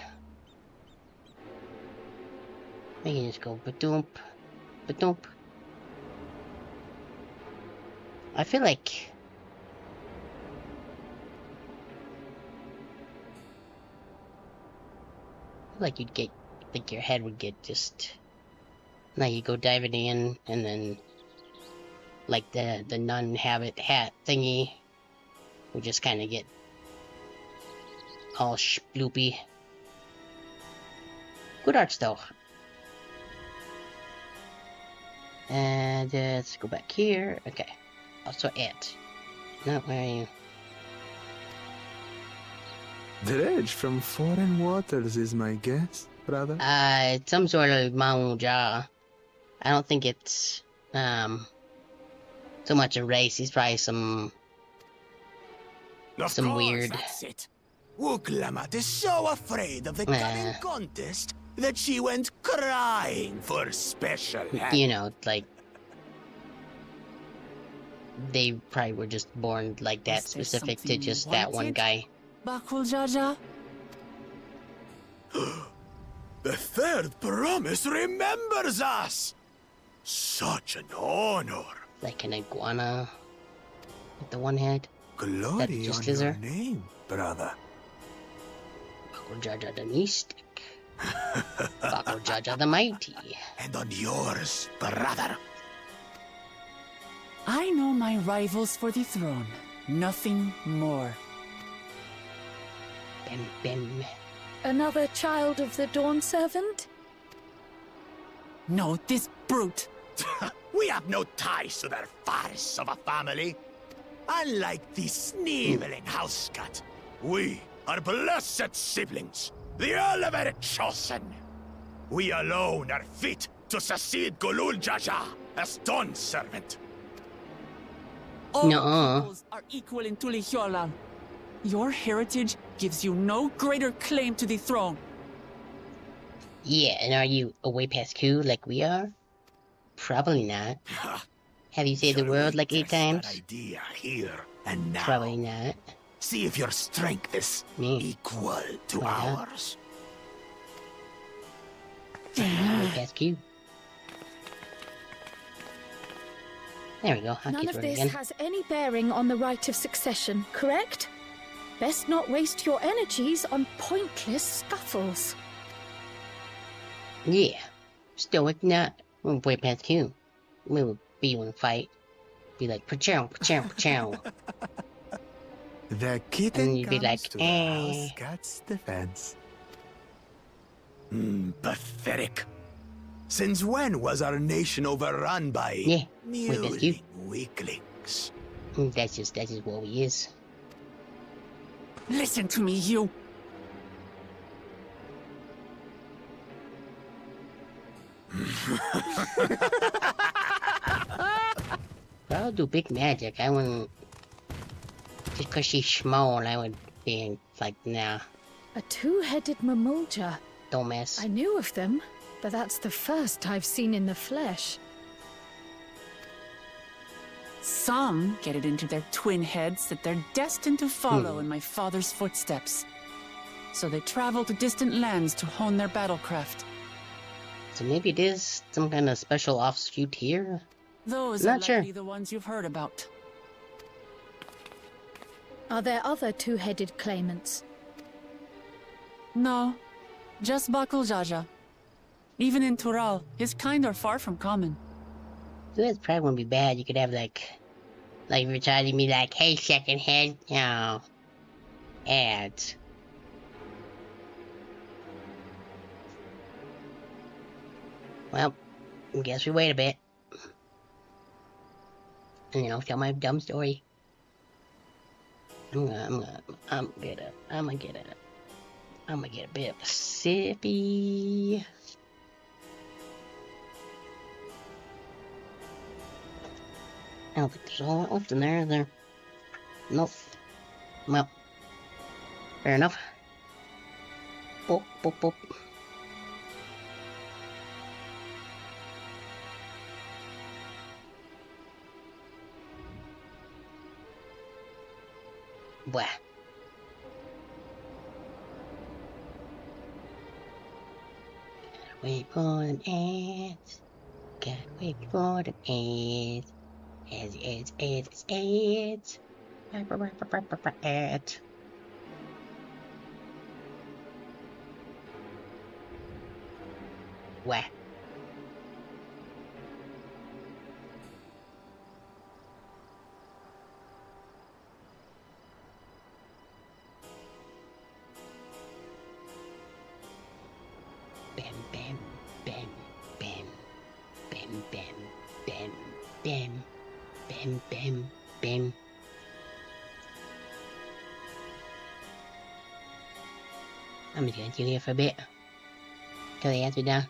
We can just go ba-doomp, ba-doomp. I feel like you'd get, like your head would get just, like you go diving in and then like the nun habit hat thingy would just kind of get all sploopy. Good arts though. And let's go back here. Okay. Also ant. No, where are you? Dredge from foreign waters is my guess, brother. It's some sort of manga. I don't think it's so much a race. He's probably some weird. That's it. Wooglamat is so afraid of the cunning contest that she went crying for special help. You know, like they probably were just born like that, specific to just that one guy. Bakul Jaja? The third promise remembers us! Such an honor! Like an iguana with the one head. Glory on your name, brother. Bakul Jaja the Mystic. Bakul Jaja the Mighty. And on yours, brother. I know my rivals for the throne. Nothing more. Bim bim. Another child of the Dawn Servant? No, this brute. We have no ties to their farce of a family. Unlike the sneering house cat, we are blessed siblings, the Oliver chosen. We alone are fit to succeed Golul Jaja as Dawn Servant. All peoples are equal in Tulihiola. Your heritage gives you no greater claim to the throne. Yeah, and are you a way past cool like we are? Probably not. Have you saved the world like 8 times? Idea here and now. Probably not. See if your strength is equal to ours. Way past Q. There we go. None of this has any bearing on the right of succession, correct? Best not waste your energies on pointless scuffles. Yeah. Stoic, not. We're way past Q. We would be in a fight. Be like, pa-chow, pa-chow, pa-chow. The kitten and you'd be like, to the house cat's defense. Pathetic. Since when was our nation overrun by mewling weaklings? That's just what we is. Listen to me, you. I'll do big magic. I wouldn't. Just because she's small, I would be like, nah. A two-headed mamulja. Don't mess. I knew of them, but that's the first I've seen in the flesh. Some get it into their twin heads that they're destined to follow in my father's footsteps. So they travel to distant lands to hone their battlecraft. So maybe it is some kind of special offshoot here? Those are likely the ones you've heard about. Are there other two-headed claimants? No, just Bakul Jaja. Even in Tural, his kind are far from common. So that probably wouldn't be bad. You could have like if you're trying to be like, hey, second head, you know, ads. Well, I guess we wait a bit. And, you know, tell my dumb story. I'm gonna get a bit of a sippy. I don't think there's a whole lot left in there, is there? Nope. Well, fair enough. Boop, boop, boop. Blah. Wait for them ads. Gotta wait for them ads. Ads. Ads. What? Bam, bam, bam, bam, bam, bam, bam, bam, bam, bam, bam. I'm just gonna chill here for a bit till the ads are done.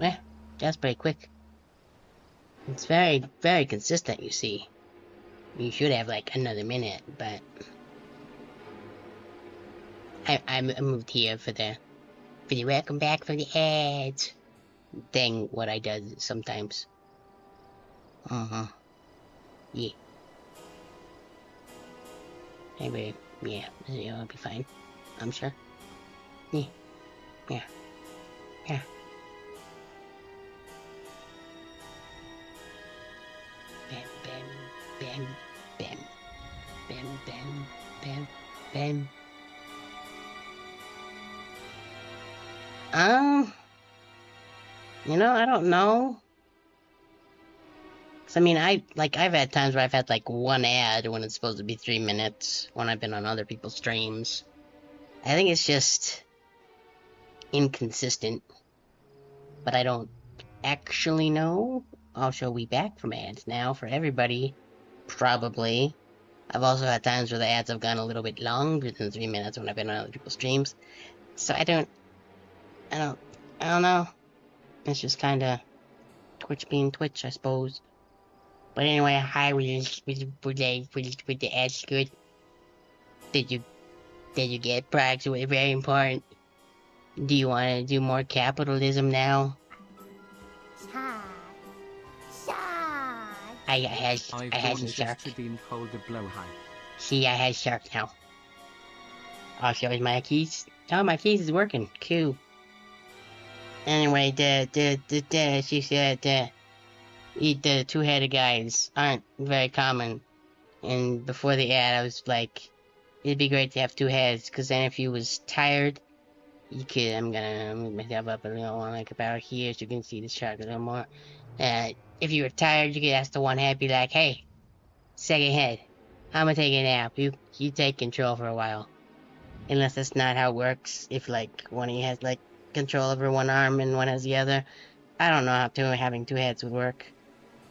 Well, that's pretty quick. It's very, very consistent, you see. You should have like another minute, but I moved here for the welcome back for the ads thing. What I does sometimes. Yeah. Anyway, yeah, it'll be fine. I'm sure. Yeah. Yeah. Yeah. Bam, bam, bam, bam. Bam. Bam. You know, I don't know. 'Cause I mean, I've had times where I've had like one ad when it's supposed to be 3 minutes when I've been on other people's streams. I think it's just inconsistent. But I don't actually know. Also, we back from ads now for everybody. Probably. I've also had times where the ads have gone a little bit longer than 3 minutes when I've been on other people's streams. So I don't know. It's just kinda Twitch being Twitch, I suppose. But anyway, hi, with the ads good. Did you get products? Very important. Do you want to do more capitalism now? I had some shark. See, I had shark now. Also, is my keys? Oh, my keys is working. Cool. Anyway, she said the two-headed guys aren't very common. And before the ad, I was like, it'd be great to have two heads, because then if you was tired, you could. I'm gonna move myself up a little, like about here, so you can see the shark a little more. If you were tired, you could ask the one head, be like, hey, second head, I'm gonna take a nap. You take control for a while. Unless that's not how it works. If like one of you has like control over one arm and one has the other. I don't know how having two heads would work.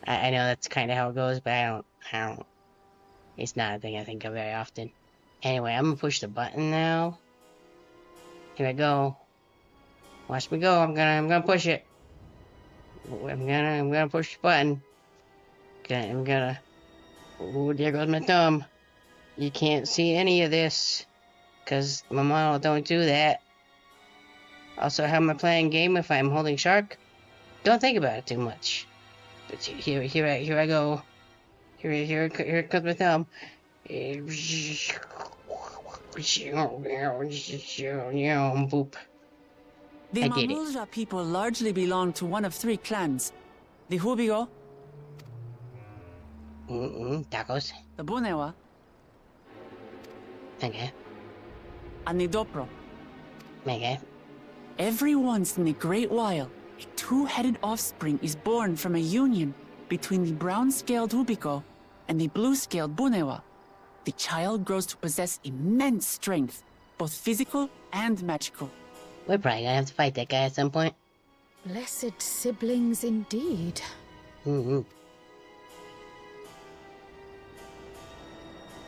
I know that's kind of how it goes, but I don't. It's not a thing I think of very often. Anyway, I'm gonna push the button now. Here I go. Watch me go. I'm gonna push it. I'm gonna push the button. Okay, oh, there goes my thumb. You can't see any of this, cause my model don't do that. Also, how am I playing game if I'm holding shark? Don't think about it too much. But here I go. Here comes my thumb. Boop. The I did it. Mamulja people largely belong to one of three clans. The Hubigo, Tacos. the Bunewa, Okay. and the Dopro. Okay. Every once in a great while, a two-headed offspring is born from a union between the brown-scaled Hubico and the blue-scaled Bunewa. The child grows to possess immense strength, both physical and magical. We're probably gonna have to fight that guy at some point. Blessed siblings indeed.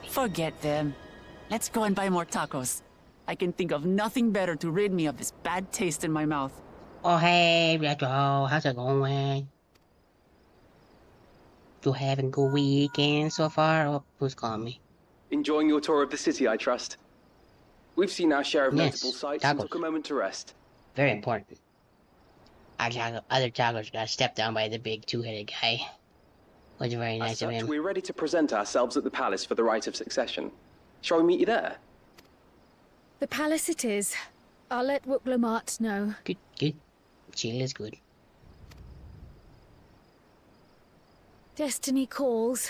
Forget them. Let's go and buy more tacos. I can think of nothing better to rid me of this bad taste in my mouth. Oh, hey, Retro, how's it going? You having a good weekend so far? Oh, who's calling me? Enjoying your tour of the city, I trust. We've seen our share of Yes, notable sights tacos. and took a moment to rest. Very important. Other tacos got stepped on by the big two-headed guy. Was very As nice of such, him. we're ready to present ourselves at the palace for the rite of succession. Shall we meet you there? The palace it is. I'll let Wooklamart know. Good. Chill is good. Destiny calls.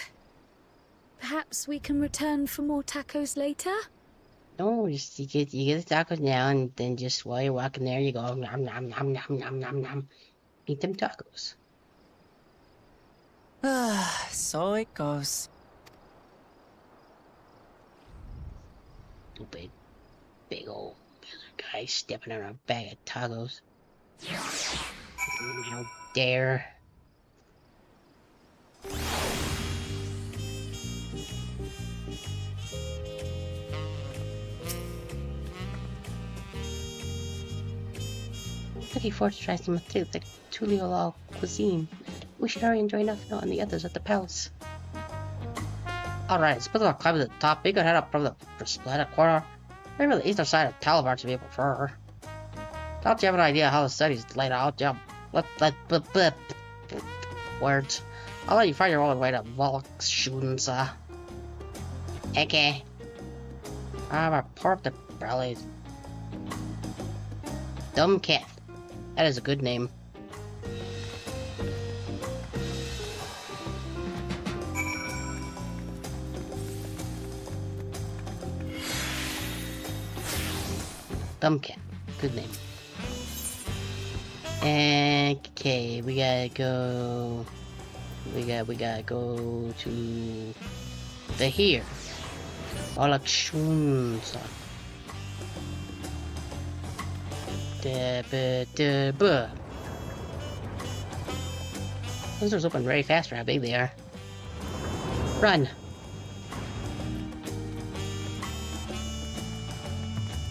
Perhaps we can return for more tacos later? No, just you get the tacos now, and then just while you're walking there, you go nom nom nom nom nom nom nom. Eat them tacos. So it goes. Stupid, big old guy stepping on a bag of tacos. How dare! Looking forward to try some of the Tuliolal cuisine. We should already enjoy Nothing and the others at the palace. Alright, suppose I'll climb to the top. We could head up from the Splatter Quarter. Maybe the eastern side of Talabar to be prefer. Don't you have an idea how the city's laid out? Yeah. Words. I'll let you find your own way to Volk's shooting, sir. Okay. I'm a port the bellies. Dumb cat. That is a good name. Thumbcat. Good name. Okay, we gotta go... We gotta go to... the here. Elections. Those doors open very fast for how big they are. Run!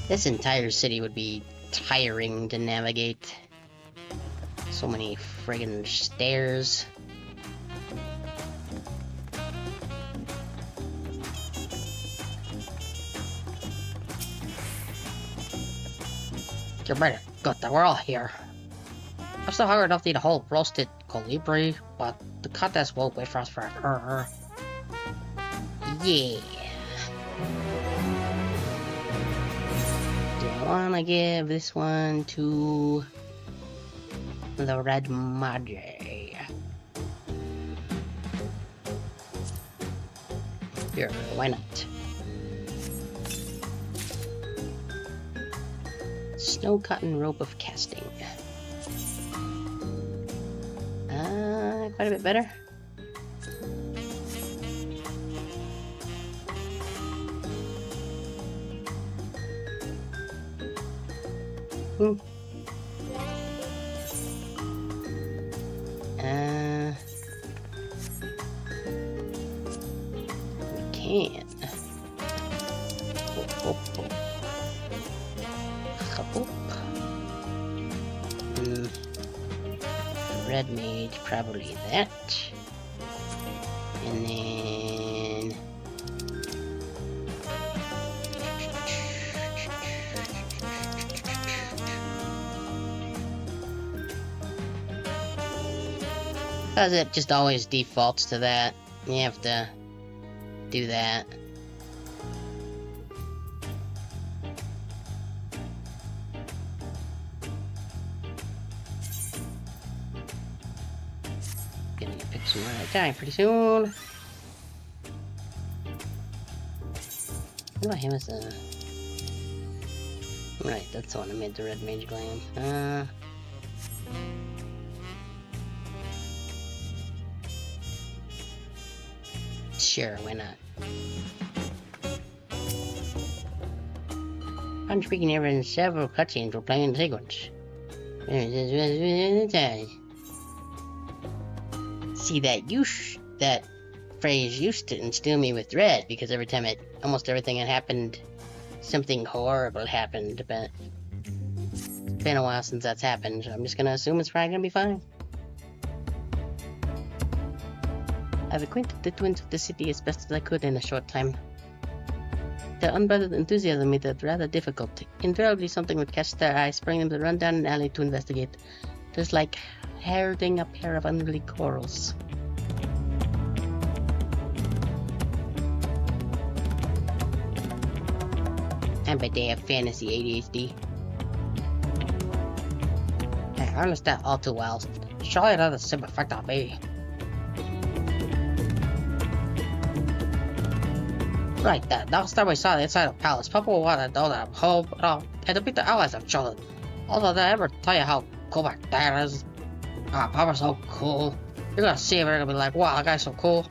This entire city would be tiring to navigate. So many friggin' stairs. You better got that, we're all here. I'm still hungry enough to eat a whole roasted colibri, but the contest won't wait for us forever. Yeah. Do I wanna give this one to the Red Madre? Sure, why not? Snow cotton rope of casting. Quite a bit better. We can. Red mage, probably that. And then... Because it just always defaults to that. You have to do that. Gonna pick some right time pretty soon. What about him as a... Right, that's the one that made the red mage glam. Sure, why not? I'm speaking here in several cutscenes will play in sequence. See, that phrase used to instill me with dread, because every time almost everything had happened, something horrible happened, but it's been a while since that's happened, so I'm just gonna assume it's probably gonna be fine. I've acquainted the twins with the city as best as I could in a short time. Their unbridled enthusiasm made it rather difficult. Invariably something would catch their eye, spurring them to run down an alley to investigate. It was like herding a pair of unruly corals. I bet they have fantasy ADHD. I understand all too well. Surely not the same effect on me. Right then, last time we saw the inside of the palace, Papa wanted to know that I'm home and to meet the allies I've chosen. Although did I ever tell you how cool my dad is? Papa's so cool. You're gonna see him and you're gonna be like, wow, that guy's so cool.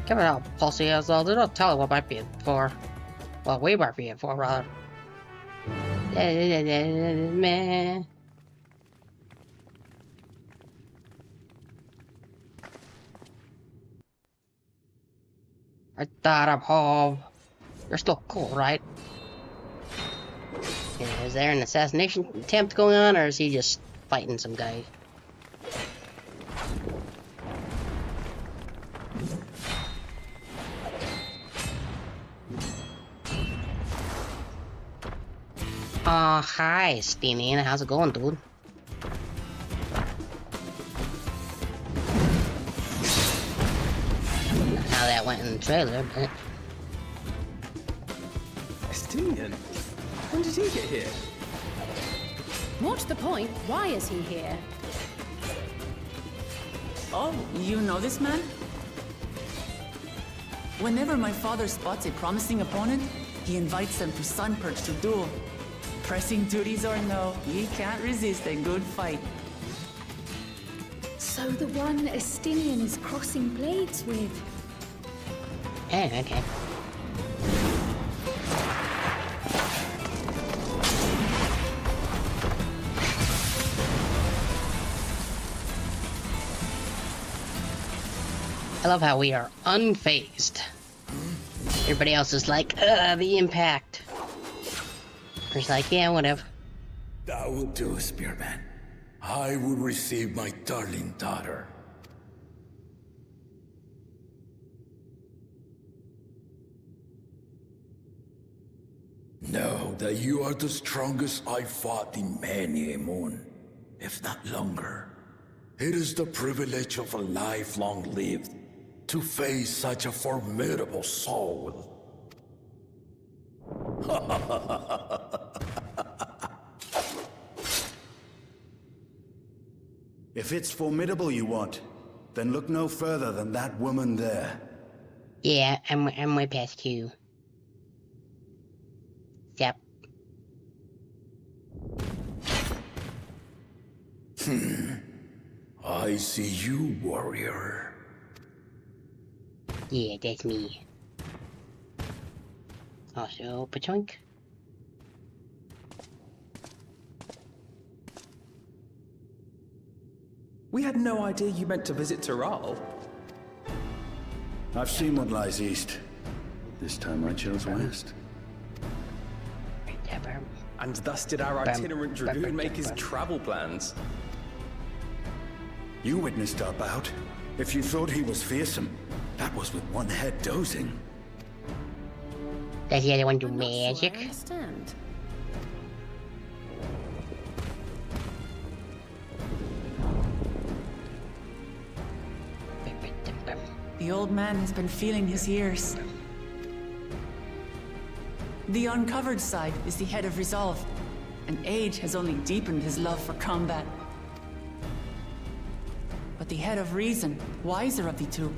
Give it out, Pulsey, as though they don't tell him what might be in for. Well, we might be in for, rather. Man. I thought I'm home. You're still cool, right? Yeah, is there an assassination attempt going on, or is he just fighting some guy? Hi, Steamy. How's it going, dude? How that went in the trailer, but... Estinian? When did he get here? What's the point? Why is he here? Oh, you know this man? Whenever my father spots a promising opponent, he invites them to Sunperch to duel. Pressing duties or no, ye can't resist a good fight. So the one Estinian is crossing blades with. Oh, okay. I love how we are unfazed. Everybody else is like, the impact. It's like, yeah, whatever. That will do, Spearman. I will receive my darling daughter. Know that you are the strongest I fought in many a moon, if not longer. It is the privilege of a life long lived to face such a formidable soul. If it's formidable you want, then look no further than that woman there. Yeah, I'm way past you. Yep. I see you, warrior. Yeah, that's me. Also, Pachoink. We had no idea you meant to visit Tyrrell. I've seen what lies east. This time I chose west. And thus did our itinerant dragoon make his travel plans. You witnessed our bout. If you thought he was fearsome, that was with one head dozing. Does the other one do magic? I understand. The old man has been feeling his years. The uncovered side is the head of resolve, and age has only deepened his love for combat. But the head of reason, wiser of the two,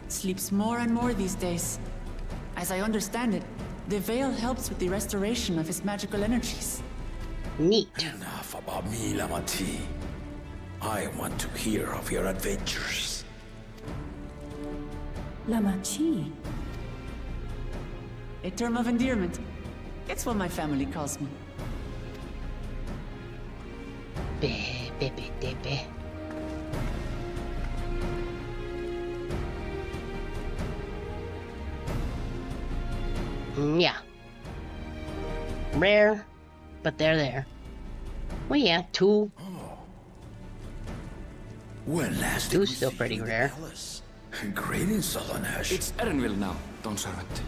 sleeps more and more these days. As I understand it, the veil helps with the restoration of his magical energies. Neat. Enough about me, Lamati. I want to hear of your adventures. Lamachi. A term of endearment. It's what my family calls me. Yeah. Rare, but they're there. Well, yeah, two. When last two's still pretty rare. Greetings, Solonesh. It's Erenville now, Dawn Servant.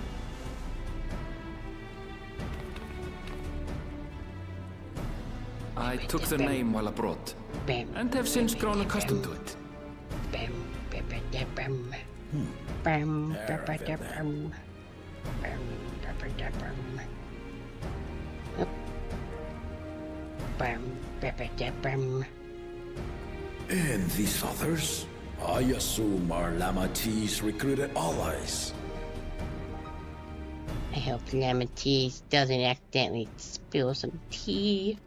I took the name while abroad, and have since grown accustomed to it. And these others? I assume are Lamati's recruited allies. I hope Lamati doesn't accidentally spill some tea.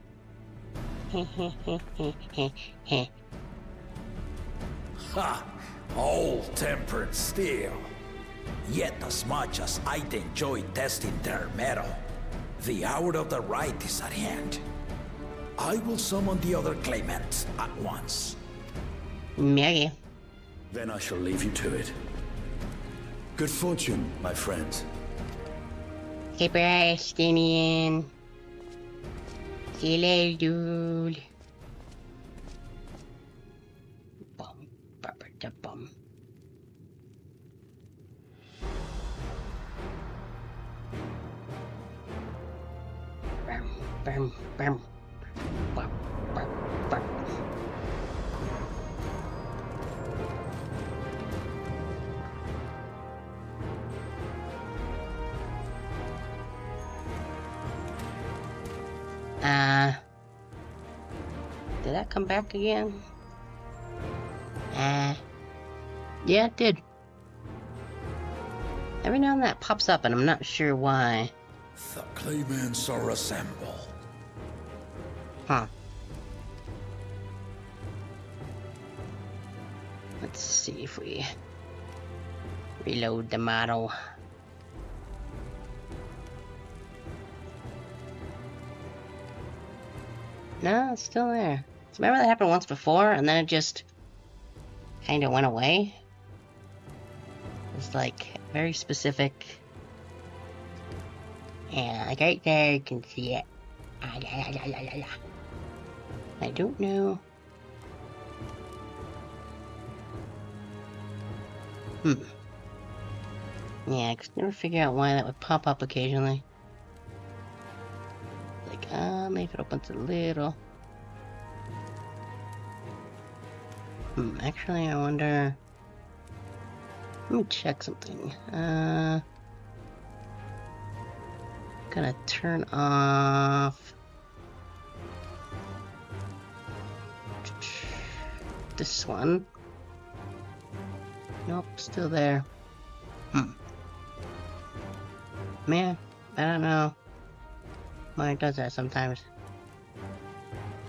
Ha! All-tempered steel. Yet as much as I'd enjoy testing their metal, the hour of the right is at hand. I will summon the other claimants at once. Mary. Then I shall leave you to it. Good fortune, my friends. Surprise, Damien. See you later, dude. Bum, bum. Bum. Bum. Did that come back again? Yeah, it did. Every now and then that pops up and I'm not sure why. The claimants are assembled. Huh. Let's see if we reload the model. No, it's still there. So remember that happened once before, and then it just kind of went away? It's like very specific. Yeah, like right there, you can see it. I don't know. Yeah, I could never figure out why that would pop up occasionally. Like, maybe it opens a little. Actually, I wonder... Let me check something. Gonna turn off... this one. Nope, still there. Man, I don't know why it does that sometimes.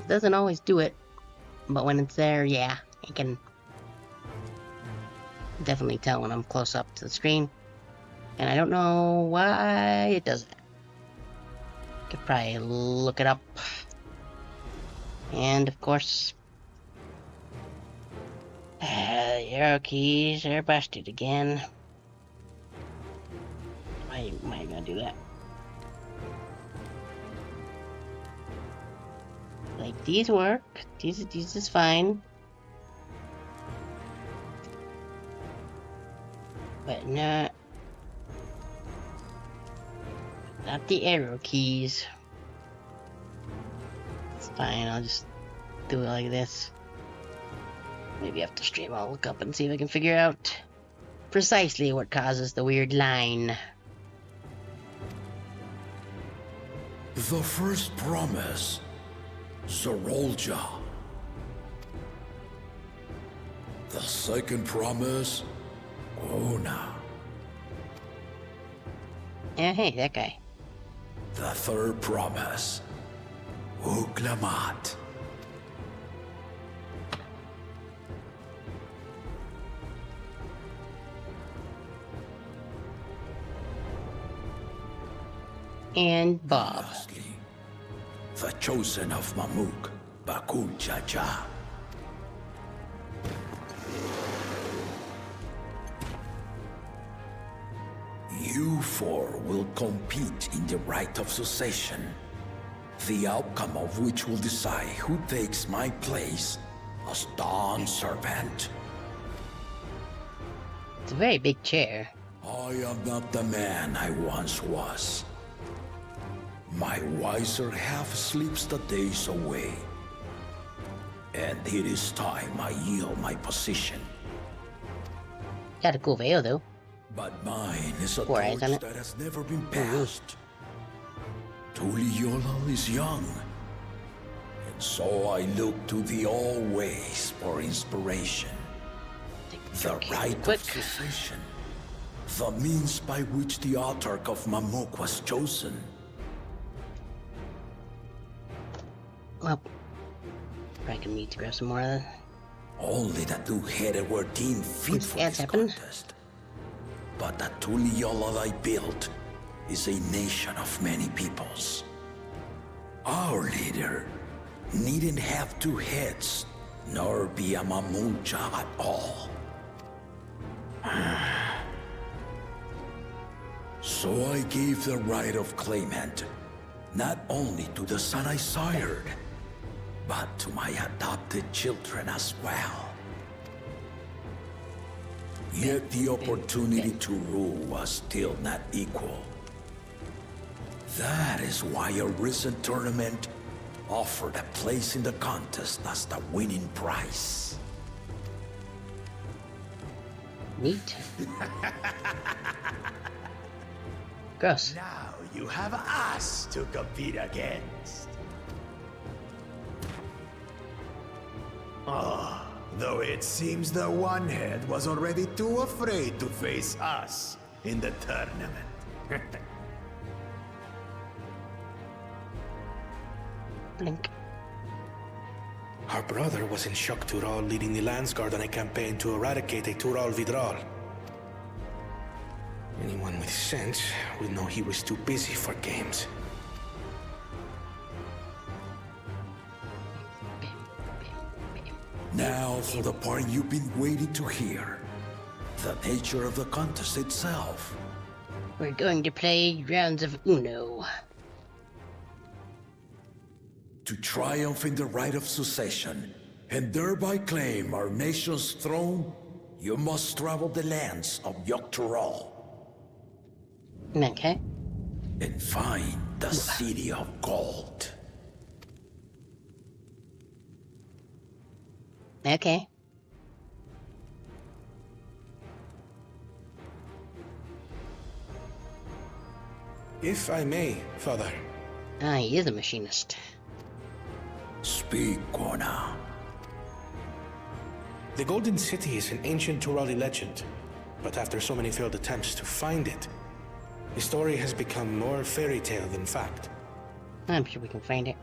It doesn't always do it, but when it's there, yeah, I can definitely tell when I'm close up to the screen. And I don't know why it does that. Could probably look it up. And of course, the arrow keys are busted again. Why am I gonna do that? Like, these work. These is fine. But not the arrow keys. It's fine, I'll just do it like this. Maybe after stream I'll look up and see if I can figure out precisely what causes the weird line. The first promise, Zorolja. The second promise, Ona. Yeah, hey, that guy. The third promise, Uklamat. And Bob. Lastly, the chosen of Mamuk, Bakul Jaja. You four will compete in the rite of succession, the outcome of which will decide who takes my place as Dawn Servant. It's a very big chair. I am not the man I once was. My wiser half sleeps the days away. And it is time I yield my position. Got a cool veil, though. But mine is a torch that has never been passed. Tuliola is young. And so I look to the always for inspiration. The rite of succession. The means by which the autarch of Mamuk was chosen. Well, I can need to grab some more of that. Only the two-headed were deemed fit for this contest. But the Tuliola I built is a nation of many peoples. Our leader needn't have two heads, nor be a Mamulja at all. So I gave the right of claimant, not only to the son I sired, but to my adopted children as well. Yet the opportunity to rule was still not equal. That is why a recent tournament offered a place in the contest as the winning prize. Neat. Gross. Now you have us to compete against. Though it seems the one-head was already too afraid to face us in the tournament. Blink. Our brother was in Shok Tural leading the Landsguard on a campaign to eradicate a Tural Vidral. Anyone with sense would know he was too busy for games. Now for the part you've been waiting to hear. The nature of the contest itself. We're going to play rounds of Uno. To triumph in the right of succession, and thereby claim our nation's throne, you must travel the lands of Yogg-Tural. Okay. And find the City of Gold. Okay. If I may, Father. Ah, he is a machinist. Speak, Kona. The Golden City is an ancient Turali legend, but after so many failed attempts to find it, the story has become more fairy tale than fact. I'm sure we can find it.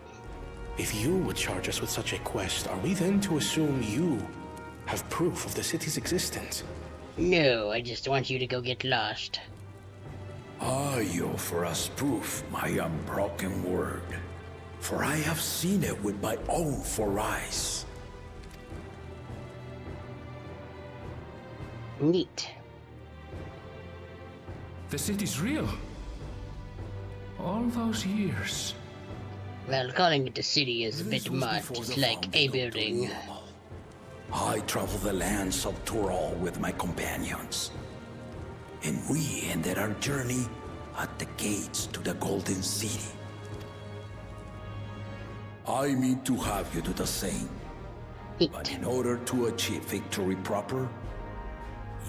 If you would charge us with such a quest, are we then to assume you have proof of the city's existence? No, I just want you to go get lost. You offer us proof, my unbroken word. For I have seen it with my own 4 eyes. Neat. The city's real. All those years. Well, calling it a city is a bit much. It's like a building. I travel the lands of Tural with my companions. And we ended our journey at the gates to the Golden City. I mean to have you do the same. But in order to achieve victory proper,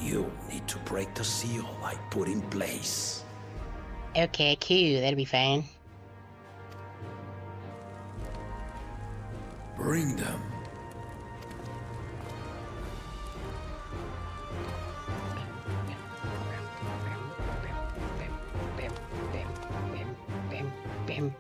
you need to break the seal I put in place. Okay, cool. That'll be fine. Bring them. Bam.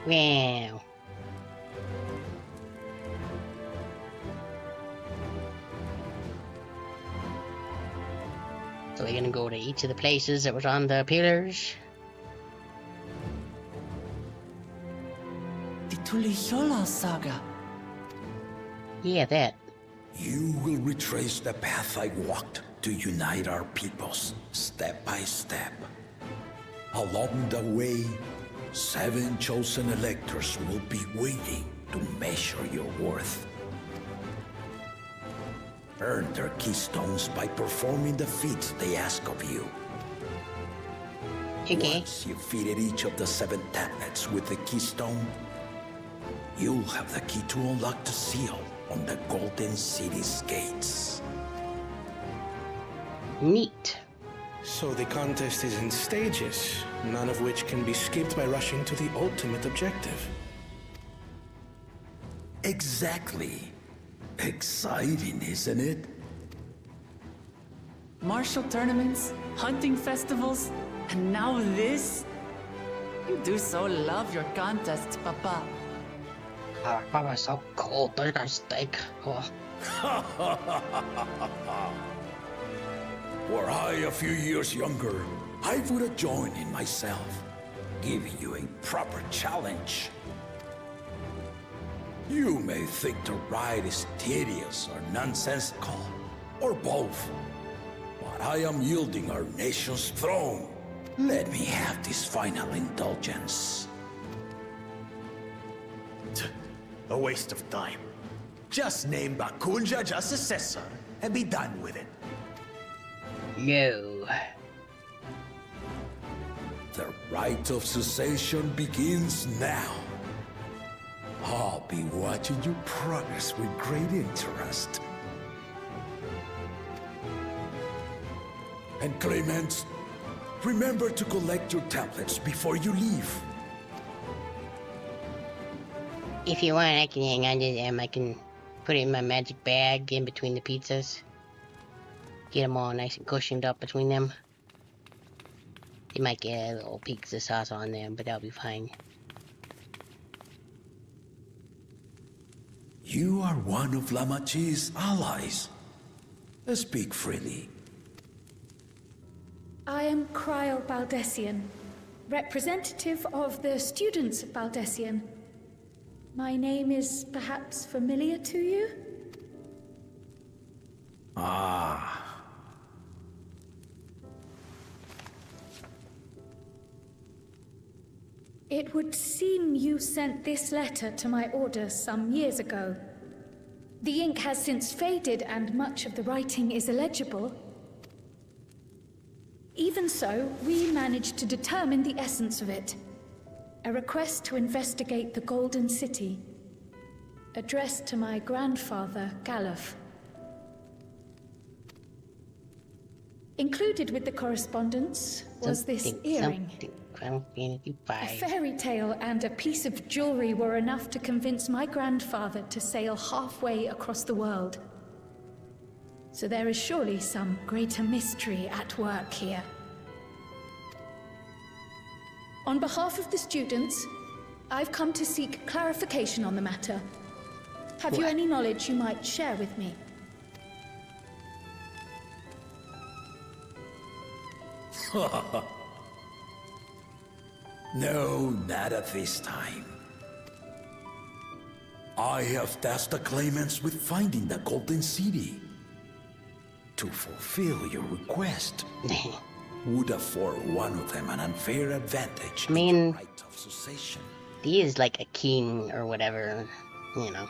Wow. So we're gonna go to each of the places that was on the pillars. The Tuliyola saga. Yeah, that. You will retrace the path I walked to unite our peoples, step by step. Along the way, 7 chosen electors will be waiting to measure your worth. Earn their keystones by performing the feats they ask of you. Okay. Once you've fitted each of the 7 tablets with the keystone, you'll have the key to unlock the seal on the Golden City's gates. Neat. So the contest is in stages, none of which can be skipped by rushing to the ultimate objective. Exactly. Exciting, isn't it? Martial tournaments, hunting festivals, and now this? You do so love your contests, Papa. Papa's so cold. There's got steak. Oh. Were I a few years younger, I would have joined in myself, giving you a proper challenge. You may think the ride is tedious or nonsensical, or both, but I am yielding our nation's throne. Let me have this final indulgence. A waste of time. Just name Bakunja just successor and be done with it. No. The rite of cessation begins now. I'll be watching your progress with great interest. And Clemens, remember to collect your tablets before you leave. If you want, I can hang on to them. I can put it in my magic bag in between the pizzas. Get them all nice and cushioned up between them. They might get a little pizza sauce on them, but that'll be fine. You are one of Lamachi's allies. Speak freely. I am Cryle Baldessian, representative of the students of Baldessian. My name is perhaps familiar to you? Ah. It would seem you sent this letter to my order some years ago. The ink has since faded and much of the writing is illegible. Even so, we managed to determine the essence of it. A request to investigate the Golden City, addressed to my grandfather, Galuf. Included with the correspondence was this earring. A fairy tale and a piece of jewelry were enough to convince my grandfather to sail halfway across the world. So there is surely some greater mystery at work here. On behalf of the students, I've come to seek clarification on the matter. Have you any knowledge you might share with me? No, not at this time. I have tasked the claimants with finding the Golden City. To fulfill your request would afford one of them an unfair advantage. I mean, in the right of succession. He is like a king or whatever, you know.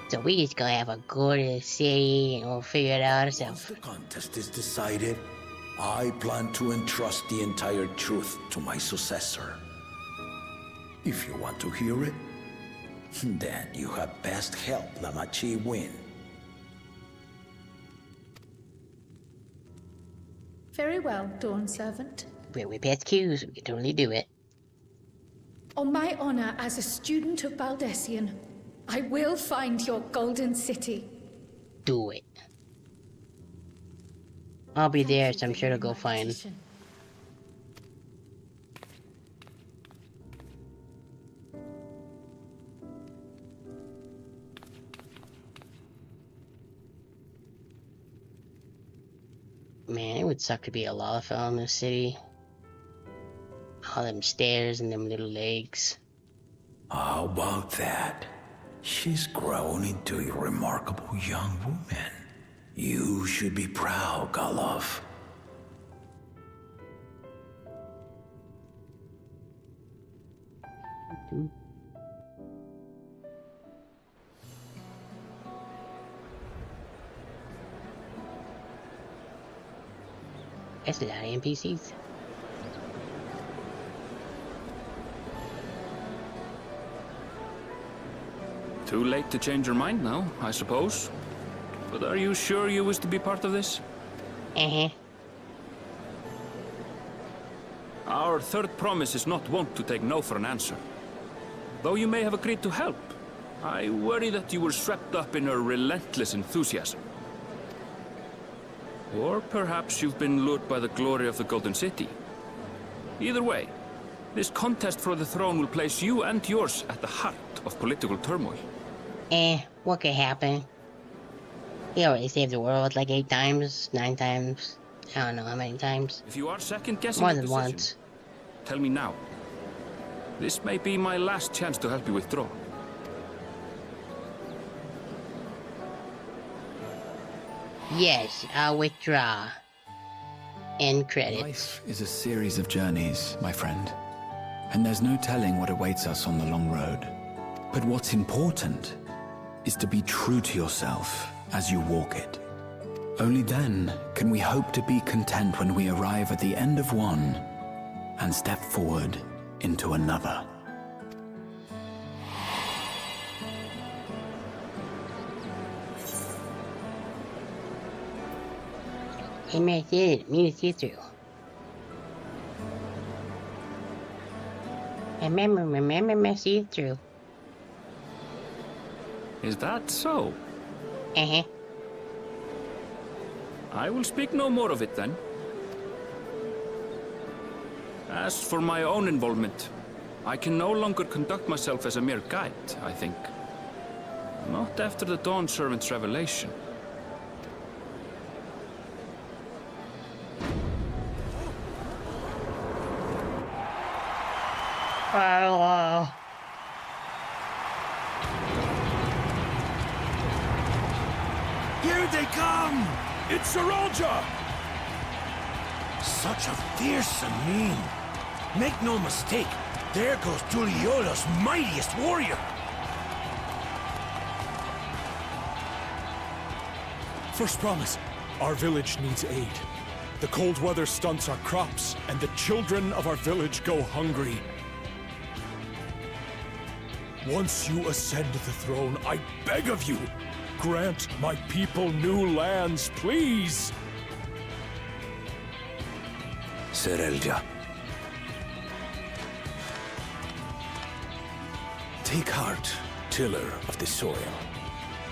So we just gonna have a go to the city and we'll figure it out ourselves. Once the contest is decided, I plan to entrust the entire truth to my successor. If you want to hear it, then you had best help Lamachi win. Very well, Dawn Servant. We pass cues, we can totally do it. On my honor as a student of Baldessian, I will find your Golden City. Do it. I'll be there, so I'm sure to go find. Man, it would suck to be a Lalafell in this city. All them stairs and them little legs. How about that? She's grown into a remarkable young woman. You should be proud, Galuf. That's a lot of NPCs. Too late to change your mind now, I suppose. But are you sure you wish to be part of this? Our third promise is not wont to take no for an answer. Though you may have agreed to help, I worry that you were swept up in her relentless enthusiasm. Or perhaps you've been lured by the glory of the Golden City. Either way, this contest for the throne will place you and yours at the heart of political turmoil. What could happen? He already saved the world like 8 times, 9 times. I don't know how many times. If you are second-guessing more than once, tell me now. This may be my last chance to help you withdraw. Yes, I'll withdraw. End credits. Life is a series of journeys, my friend. And there's no telling what awaits us on the long road. But what's important is to be true to yourself as you walk it. Only then can we hope to be content when we arrive at the end of one and step forward into another. Hey man, me to see through. Remember, see through. Is that so? Uh-huh. I will speak no more of it then. As for my own involvement, I can no longer conduct myself as a mere guide, I think. Not after the Dawn Servant's revelation. Here they come! It's Saralja! Such a fearsome mien. Make no mistake, there goes Tuliola's mightiest warrior. First promise, our village needs aid. The cold weather stunts our crops, and the children of our village go hungry. Once you ascend the throne, I beg of you, grant my people new lands, please! Saralja. Take heart, tiller of the soil.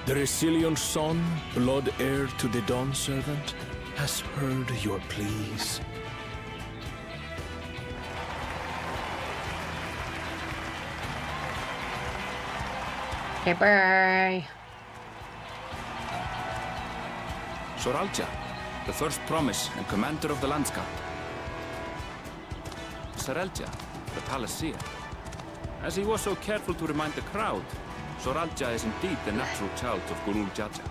The resilient son, blood heir to the Dawn Servant, has heard your pleas. Bye-bye. Saralja, the first promise and commander of the Landscape. Saralja, the Palaceer. As he was so careful to remind the crowd, Saralja is indeed the natural child of Gurul Jaja.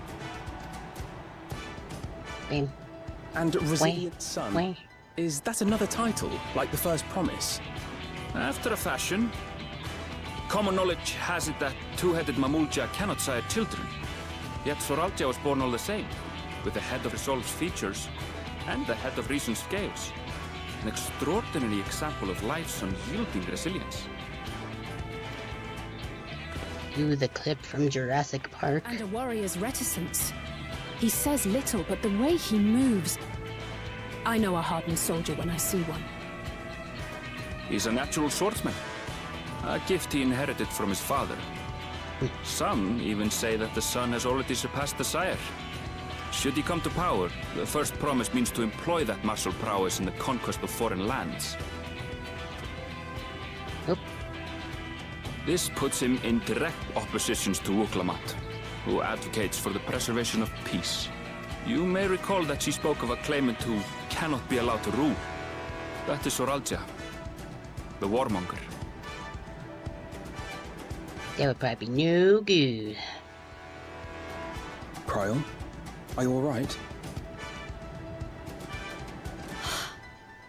And Resilient Son, is that another title, like the first promise? After a fashion. Common knowledge has it that two-headed Mamulja cannot sire children. Yet Saralja was born all the same, with the head of Resolve's features and the head of Reason's scales. An extraordinary example of life's unyielding resilience. Do the clip from Jurassic Park. And a warrior's reticence. He says little, but the way he moves... I know a hardened soldier when I see one. He's a natural swordsman. A gift he inherited from his father. Some even say that the son has already surpassed the sire. Should he come to power, the first promise means to employ that martial prowess in the conquest of foreign lands. This puts him in direct opposition to Wuklamat, who advocates for the preservation of peace. You may recall that she spoke of a claimant who cannot be allowed to rule. That is Saralja, the warmonger. That would probably be no good. Kryl, are you alright?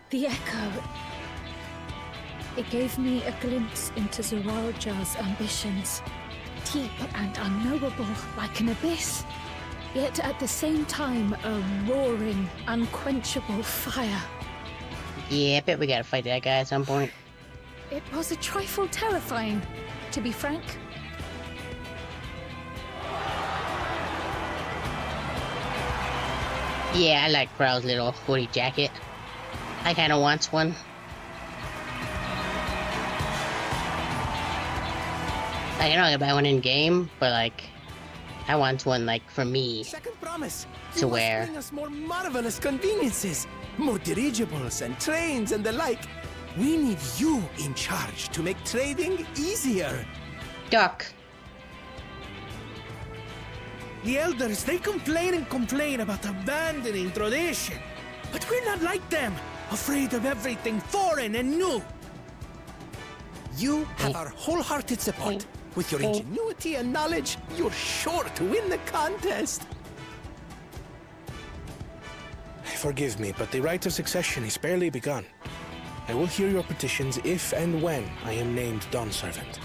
The echo. It gave me a glimpse into Saralja's ambitions. Deep and unknowable, like an abyss. Yet at the same time, a roaring, unquenchable fire. Yeah, I bet we gotta fight that guy at some point. It was a trifle terrifying, to be frank. Yeah, I like Kryl's little hoodie jacket. I kinda want one. Like, I know I can buy one in game, but like, I want one like for me. Second promise. To wear. Bring us more marvelous conveniences, more dirigibles and trains and the like. We need you in charge to make trading easier. Duck. The elders, they complain and complain about abandoning tradition. But we're not like them, afraid of everything foreign and new. You have our wholehearted support. With your ingenuity and knowledge, you're sure to win the contest. Forgive me, but the right of succession is barely begun. I will hear your petitions if and when I am named Dawn Servant.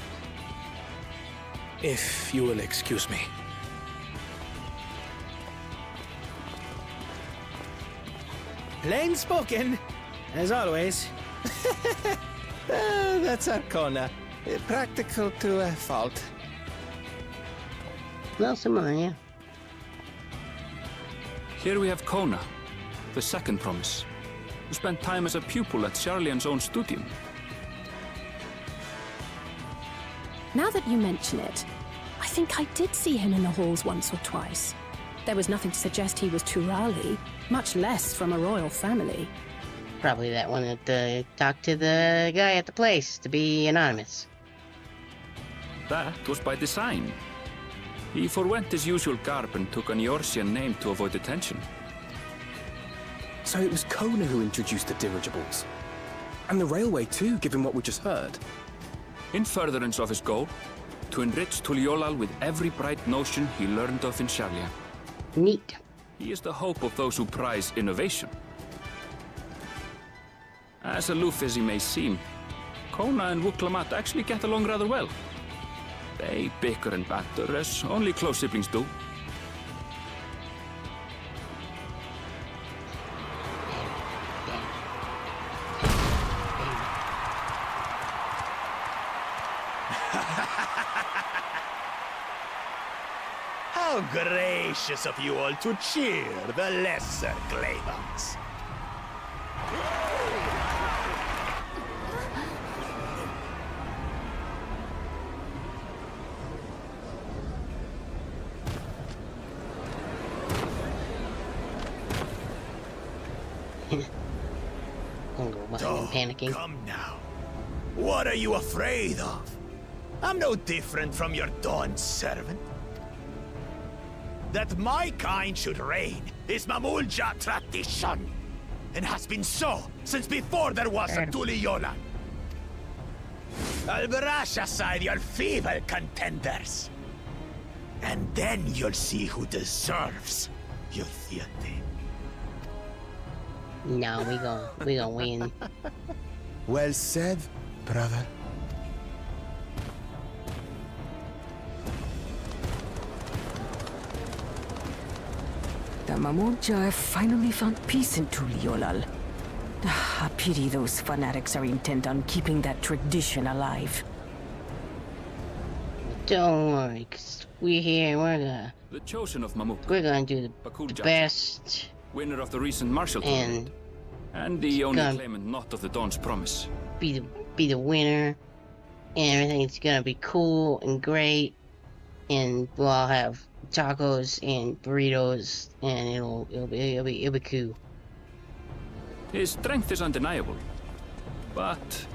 If you will excuse me. Plain spoken, as always. That's Arcona. Practical to a fault. Well, similar, yeah. Here we have Kona, the second promise, who spent time as a pupil at Sharlayan's own studio. Now that you mention it, I think I did see him in the halls once or twice. There was nothing to suggest he was Turali, much less from a royal family. Probably that one that talked to the guy at the place to be anonymous. That was by design. He forwent his usual garb and took an Eorzean name to avoid attention. So it was Kona who introduced the dirigibles. And the railway too, given what we just heard. In furtherance of his goal, to enrich Tuliolal with every bright notion he learned of in Sharlayan. Neat. He is the hope of those who prize innovation. As aloof as he may seem, Kona and Wuklamat actually get along rather well. They bicker and banter as only close siblings do. How gracious of you all to cheer the lesser Claymans. Panicking. Come now. What are you afraid of? I'm no different from your Dawn servant. That my kind should reign is Mamulja tradition, and has been so since before there was a Tuliyolan. I'll brush aside your feeble contenders, and then you'll see who deserves your theater. No, we gon' win. Well said, brother. The Mamulja have finally found peace in Tuliolal. A pity those fanatics are intent on keeping that tradition alive. Don't worry, 'cause we're here, the chosen of Mamuk. We're gonna do the best. Winner of the recent martial tournament. And the only claimant not of the Dawn's promise. Be the winner, and everything's gonna be cool and great, and we'll all have tacos and burritos, and it'll be cool. His strength is undeniable, but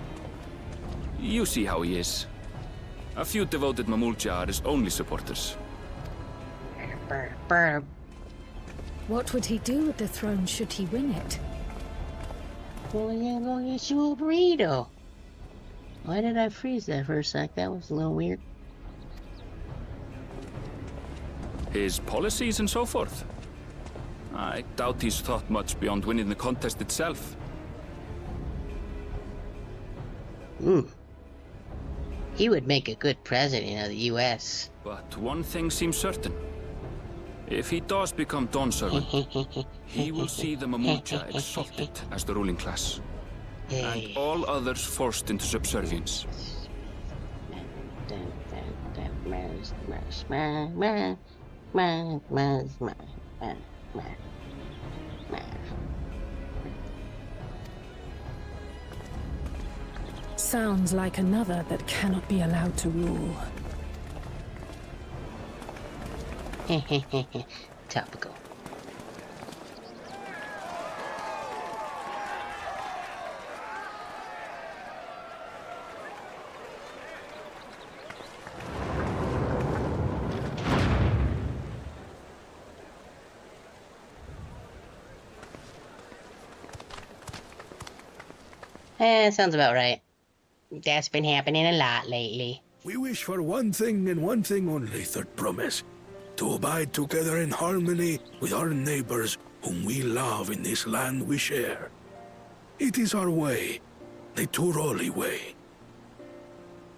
you see how he is. A few devoted Mamulja are his only supporters. What would he do with the throne should he win it? Well, you're gonna get you a burrito. Why did I freeze that for a sec? That was a little weird. His policies and so forth. I doubt he's thought much beyond winning the contest itself. He would make a good president of the U.S. But one thing seems certain. If he does become Dawn servant, he will see the Mamulja exalted as the ruling class, and all others forced into subservience. Sounds like another that cannot be allowed to rule. Topical. Sounds about right. That's been happening a lot lately. We wish for one thing and one thing only, third promise. To abide together in harmony with our neighbors whom we love in this land we share. It is our way, the Turoli way.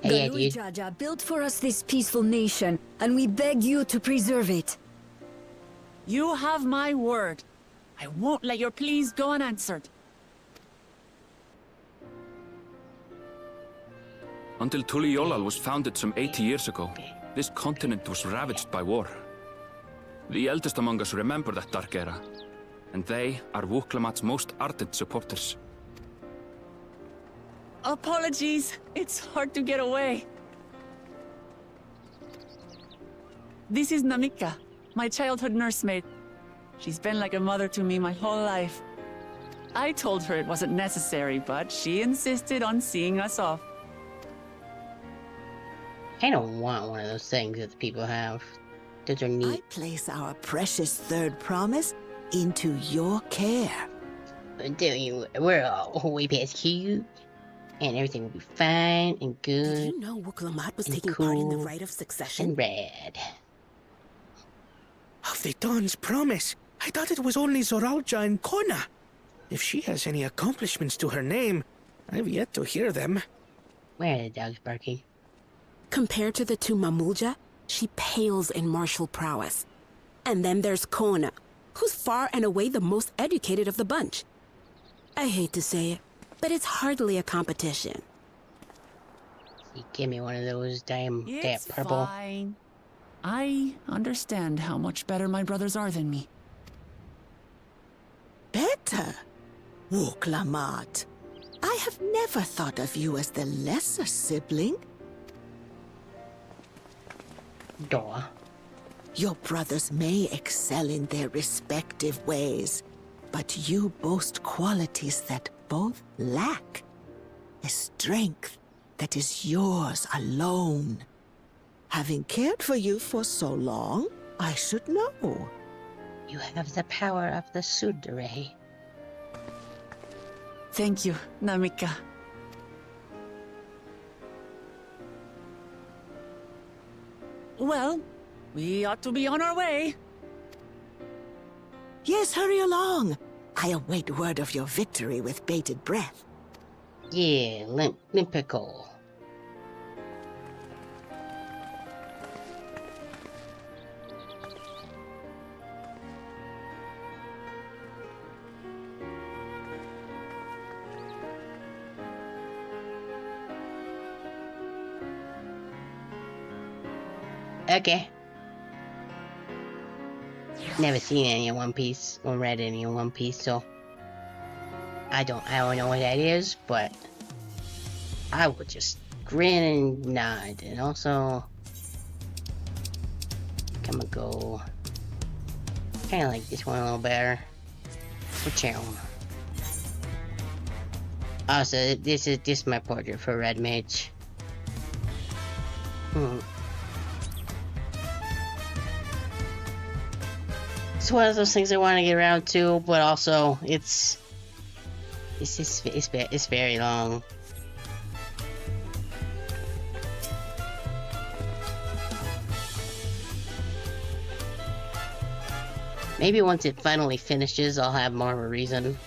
Galui Jaja built for us this peaceful nation, and we beg you to preserve it. You have my word. I won't let your pleas go unanswered. Until Tuliolal was founded some 80 years ago, this continent was ravaged by war. The eldest among us remember that dark era, and they are Wuklamat's most ardent supporters. Apologies. It's hard to get away. This is Namika, my childhood nursemaid. She's been like a mother to me my whole life. I told her it wasn't necessary, but she insisted on seeing us off. I don't want one of those things that the people have. Those are neat. I place our precious third promise into your care. We're all way past here, and everything will be fine and good. Did you know Wuklamat was taking cool part in the rite of succession? and rad. Of the Dawn's promise? I thought it was only Zoralja and Kona. If she has any accomplishments to her name, I've yet to hear them. Where are the dogs barking? Compared to the two Mamulja, she pales in martial prowess. And then there's Kona, who's far and away the most educated of the bunch. I hate to say it, but it's hardly a competition. Give me one of those damn It's purple. fine. I understand how much better my brothers are than me. Better? Wuklamat. I have never thought of you as the lesser sibling. Door. Your brothers may excel in their respective ways, but you boast qualities that both lack. A strength that is yours alone. Having cared for you for so long, I should know. You have the power of the Sudre. Thank you, Namika. Well, we ought to be on our way. Yes, hurry along. I await word of your victory with bated breath. Yeah, limpical. Okay. Never seen any of One Piece or read any of One Piece, so I don't know what that is, but I would just grin and nod, and also I'm gonna go kind of like this one a little better. Cha-chow. Also, this is my portrait for Red Mage. It's one of those things I want to get around to, but also it's very long. Maybe once it finally finishes, I'll have more of a reason.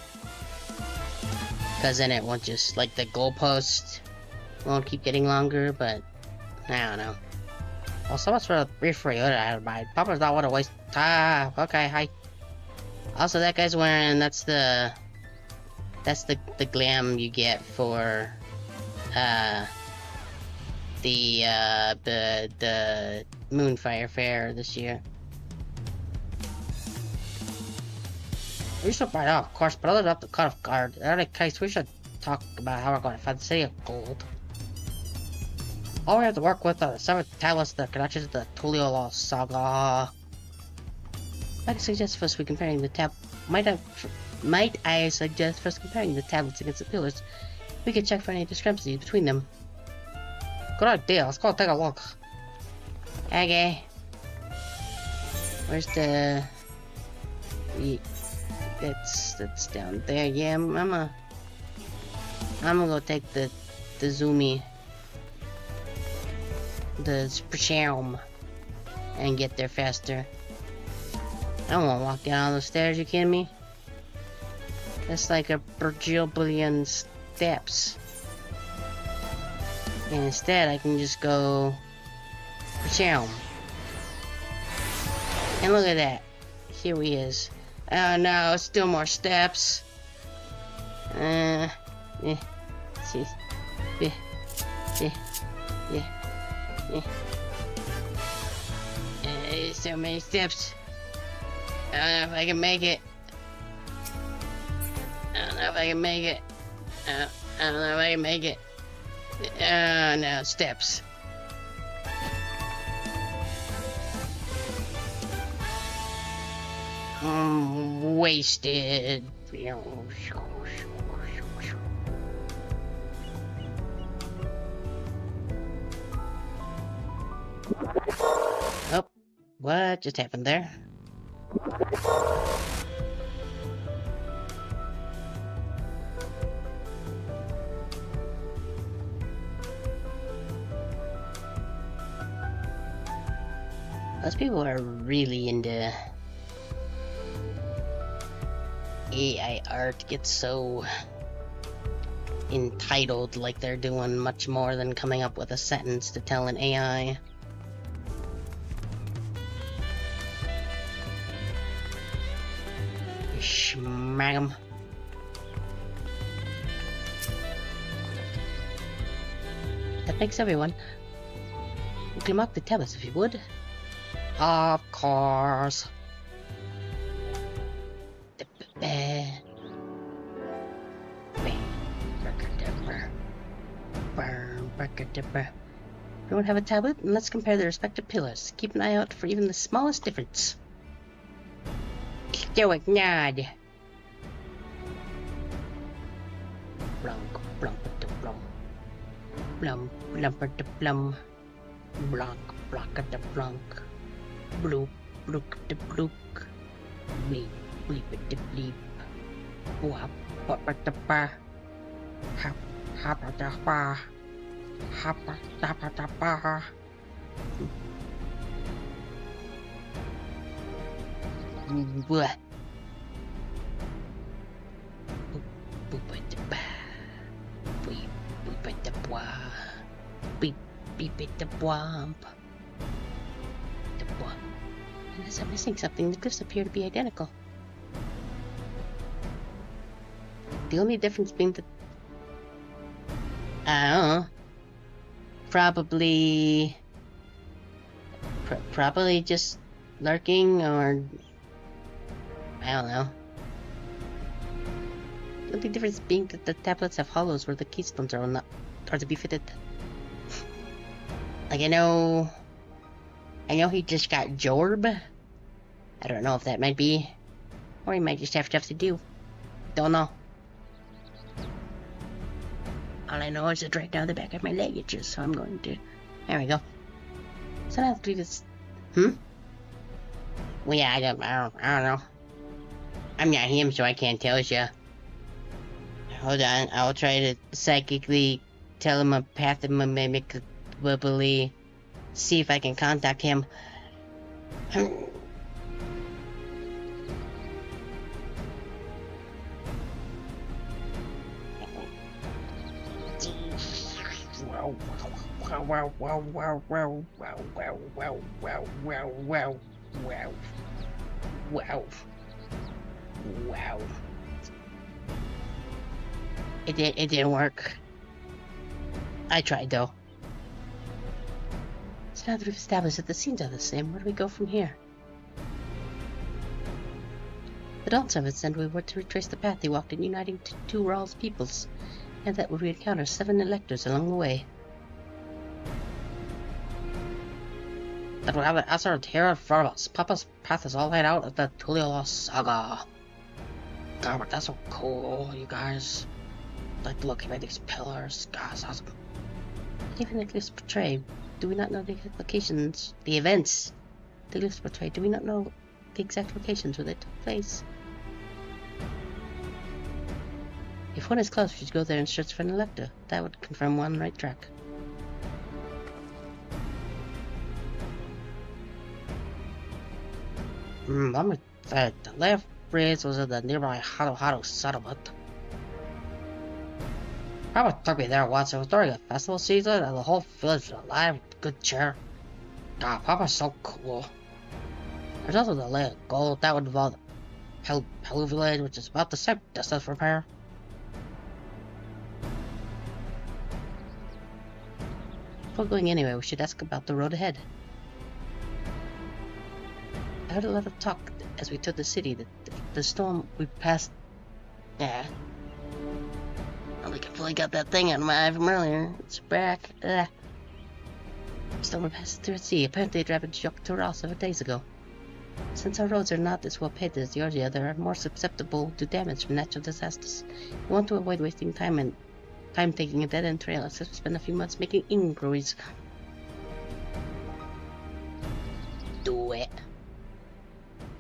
Because then it won't just, like, the goalpost won't keep getting longer, but I don't know. Well, so much for the brief for you. Papa's not want to waste. Okay, hi. Also, that guy's wearing. That's the glam you get for the Moonfire Fair this year. We should find out, of course, but other than the cut off guard, in any case, we should talk about how we're going to find the City of Gold. All we have to work with are the 7 tablets that connections to the Tuliolal saga. Might I suggest first comparing the Might I suggest first comparing the tablets against the pillars? We can check for any discrepancies between them. Good idea. Let's go take a look. Okay. Where's the? That's down there. Yeah, I'm gonna go take the zoomy. The Sperm and get there faster. I don't want to walk down all those stairs, you kidding me? That's like a bajillion steps. And instead I can just go Sperm. And look at that. Here he is. Oh no, still more steps. So many steps. I don't know if I can make it. I don't know if I can make it. I don't know if I can make it. Oh no, steps. Wasted. Oh, what just happened there? Those people are really into AI art, get so entitled, like they're doing much more than coming up with a sentence to tell an AI. Smack 'em. That makes everyone. Climb up the tablets if you would. Of course. Everyone have a tablet, and let's compare their respective pillars. Keep an eye out for even the smallest difference. Stoic nod. Blunk, blunk, blum. Blum, blumper de blum. Blunk, block at the blunk. Bloop, blook de blook. Bleep, bleep at the bleep. Wap, wap at the bar. Hop, hop at the bar. Hop at the bar. What? Boop at the bar. Beep, beep at the bois. Beep, beep at the bomb. The bomb. Unless I'm missing something, the glyphs appear to be identical. The only difference being that I don't know. Probably just lurking, or I don't know. The only difference being that the tablets have hollows where the keystones are to be fitted. Like I know he just got Jorb. I don't know if that might be, or he might just have stuff to do. Don't know. All I know is it's right down the back of my leg itches, so I'm going to. There we go. So now let's leave this. Well, yeah, I don't know. I'm not him, so I can't tell you. Hold on, I'll try to psychically telepathically see if I can contact him. Wow. It didn't work. I tried though. So now that we've established that the scenes are the same, where do we go from here? The Dawn servants said we were to retrace the path they walked in, uniting two Ral's peoples, and that we would encounter 7 electors along the way. That we have an Asar here in front of us. Papa's path is all laid out at the Tuliyola saga. God, but that's so cool, you guys. Like looking at these pillars. God, it's awesome. Even the glyphs portray, do we not know the exact locations, the events the glyphs portray, do we not know the exact locations where they took place? If one is close, we should go there and search for an elector. That would confirm one right track. Let me think. The left bridge was in the nearby Hado settlement. Papa took me there once. It was during a festival season, and the whole village was alive with good cheer. God, Papa's so cool. There's also the Lake of Gold. That would involve the Pelu Village, which is about the same distance from here. Before going anywhere, we should ask about the road ahead. I heard a lot of talk as we took the city that the storm we passed. Yeah. I don't think I fully got that thing out of my eye from earlier. It's back. Storm we passed through the sea. Apparently it ravaged Yogg-Toral several days ago. Since our roads are not as well paved as the Orgia, they are more susceptible to damage from natural disasters. We want to avoid wasting time taking a dead-end trail, except we spend a few months making inquiries. Do it.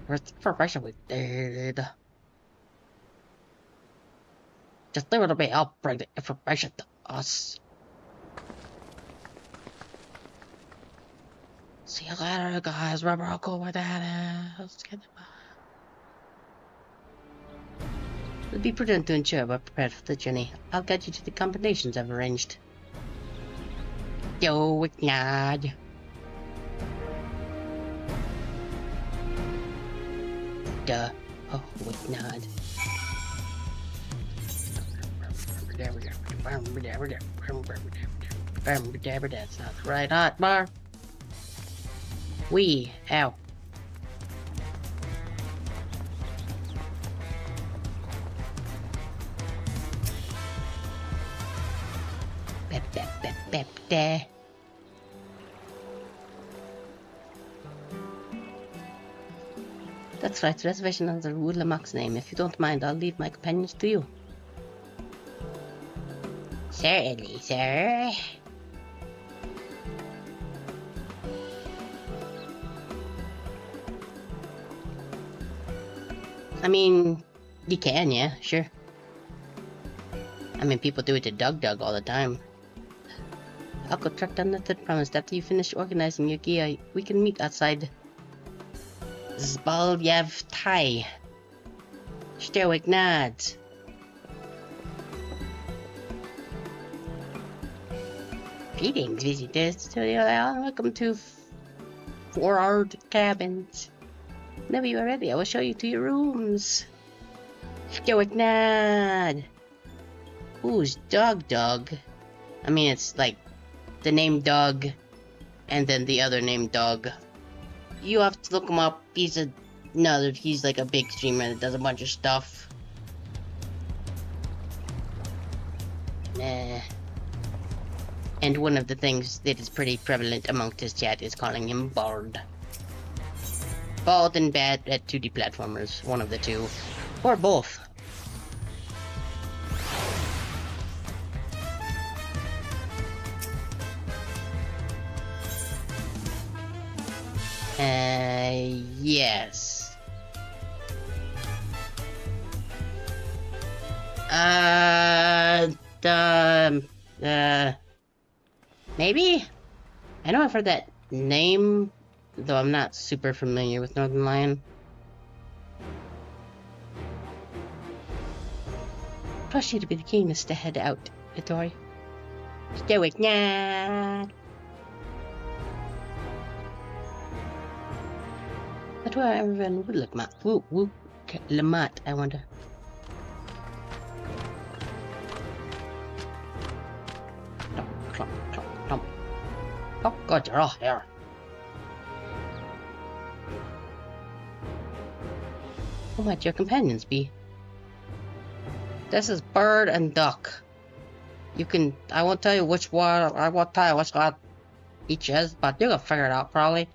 Where's the information we did? Just leave it to me, I'll bring the information to us. See you later, guys. Remember how cool my dad is. Let's get them. It'll be prudent to ensure we're prepared for the journey. I'll guide you to the combinations I've arranged. Yo, Wicknard. Duh. Oh, Wicknard. That's not the right hot bar. Ow. That's right, reservation under Woodlamak's name. If you don't mind, I'll leave my companions to you. Certainly, sir. I mean, you can, yeah, sure. I mean, people do it to Doug all the time. I'll go track down the third promise. After you finish organizing your gear, we can meet outside Zbalyav Tai. Sterwick nods. Greetings, visitors to the welcome to Four-Art Cabins. Whenever you are ready, I will show you to your rooms. Stoic nod. Who's Dog? I mean, it's like the name Doug, and then the other name Dog. You have to look him up. He's like a big streamer that does a bunch of stuff. And one of the things that is pretty prevalent amongst his chat is calling him Bald. Bald and bad at 2D platformers, one of the two. Or both. Yes. Maybe? I know I've heard that name, though I'm not super familiar with Northern Lion. Trust you to be the keenest to head out, Vittori. Stoic, nah. That's where everyone would look, Matt. Woo, Lamont, I wonder. Clomp. Oh, God, you're all here. Who might your companions be? This is Bird and Duck. I won't tell you which one, I won't tell you which one each is, but you can figure it out probably.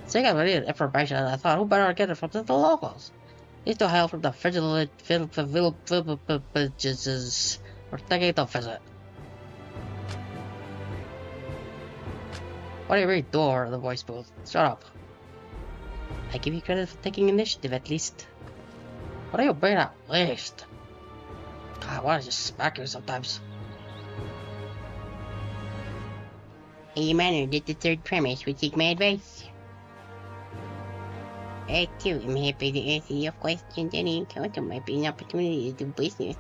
So you got really information, and I thought, who better get it from the locals? These two hail from the vigilant villages we're thinking to visit. What do you read, door? The voice booth. Shut up. I give you credit for taking initiative, at least. What are you being at least? God, why does you smack you sometimes? A manner did the third premise would seek my advice. I too am happy to answer your questions. Any encounter might be an opportunity to do business.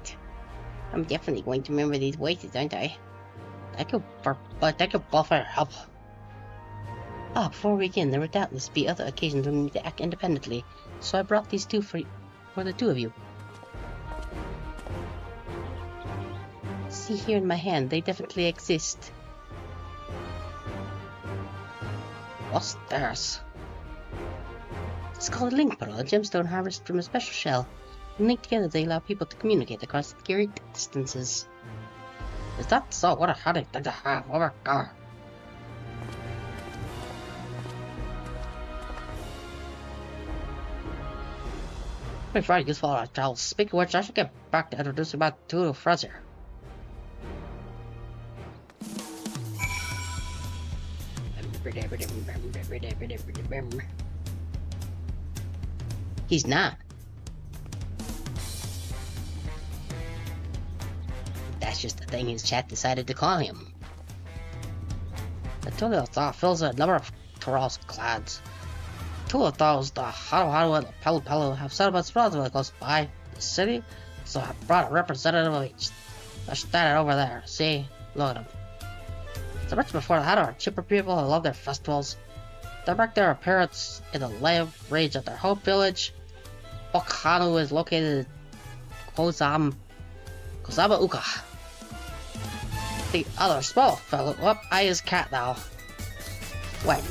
I'm definitely going to remember these voices, aren't I? Thank you both for your help. Before we begin, there will doubtless be other occasions when we need to act independently, so I brought these two for the two of you. See here in my hand, they definitely exist. What's this? It's called a link pearl, a gemstone harvested from a special shell. When linked together, they allow people to communicate across great distances. Is that so? What a handy thing to have. Oh my god. Pretty very useful, I'll speak of which, I should get back to introducing my two friends here. He's not. That's just the thing his chat decided to call him. The Tulio Thaw fills a number of Toral's clans. Two of those, the Haru and the Pelu Pelu, have settlements relatively close by the city, so I brought a representative of each. They're standing over there. See? Look at them. So much before the Haru are chipper people who love their festivals. They mark their appearance in the live rage at their home village. Okhanu is located in Kozama Uka. The other small fellow, I is cat now. Wait.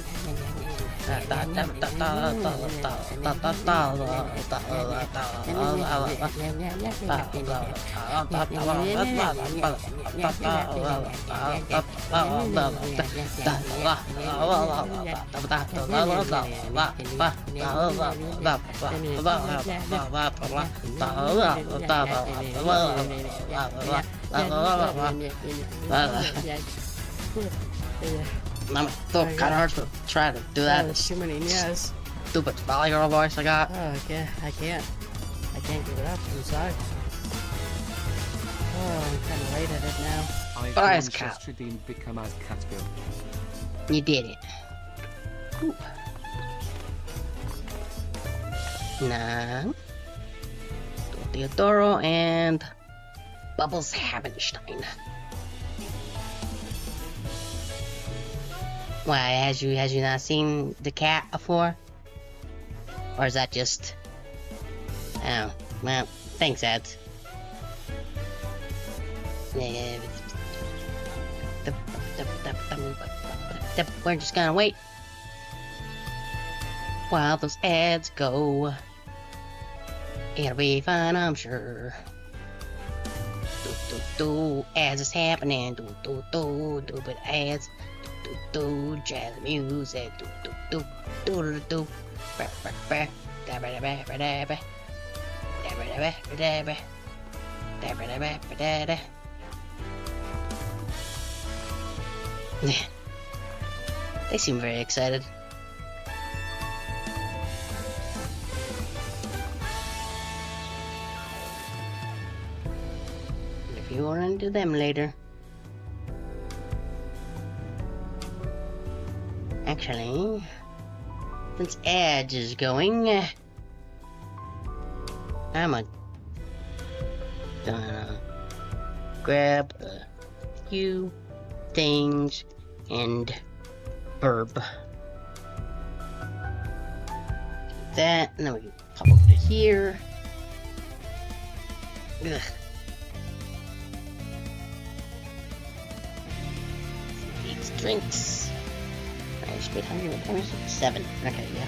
I'm still kind of hard to try to do that. Too many yes. Stupid Valley Girl voice I got. Oh, I can't give it up. I'm sorry. Oh, I'm kind of late at it now. But I was cat. You did it. Ooh. Now, Theodoro and Bubbles Habenstein. Why, has you not seen the cat before? Or is that just... Oh, well, thanks, ads. We're just gonna wait while those ads go. It'll be fine, I'm sure. Ads is happening. But ads. Jazz music. They seem very excited. If you run into them later. Actually, since Edge is going, I'm gonna grab a few things and burb. That, and then we can pop over to here. Ugh. These drinks. Speed 127. Okay, yeah.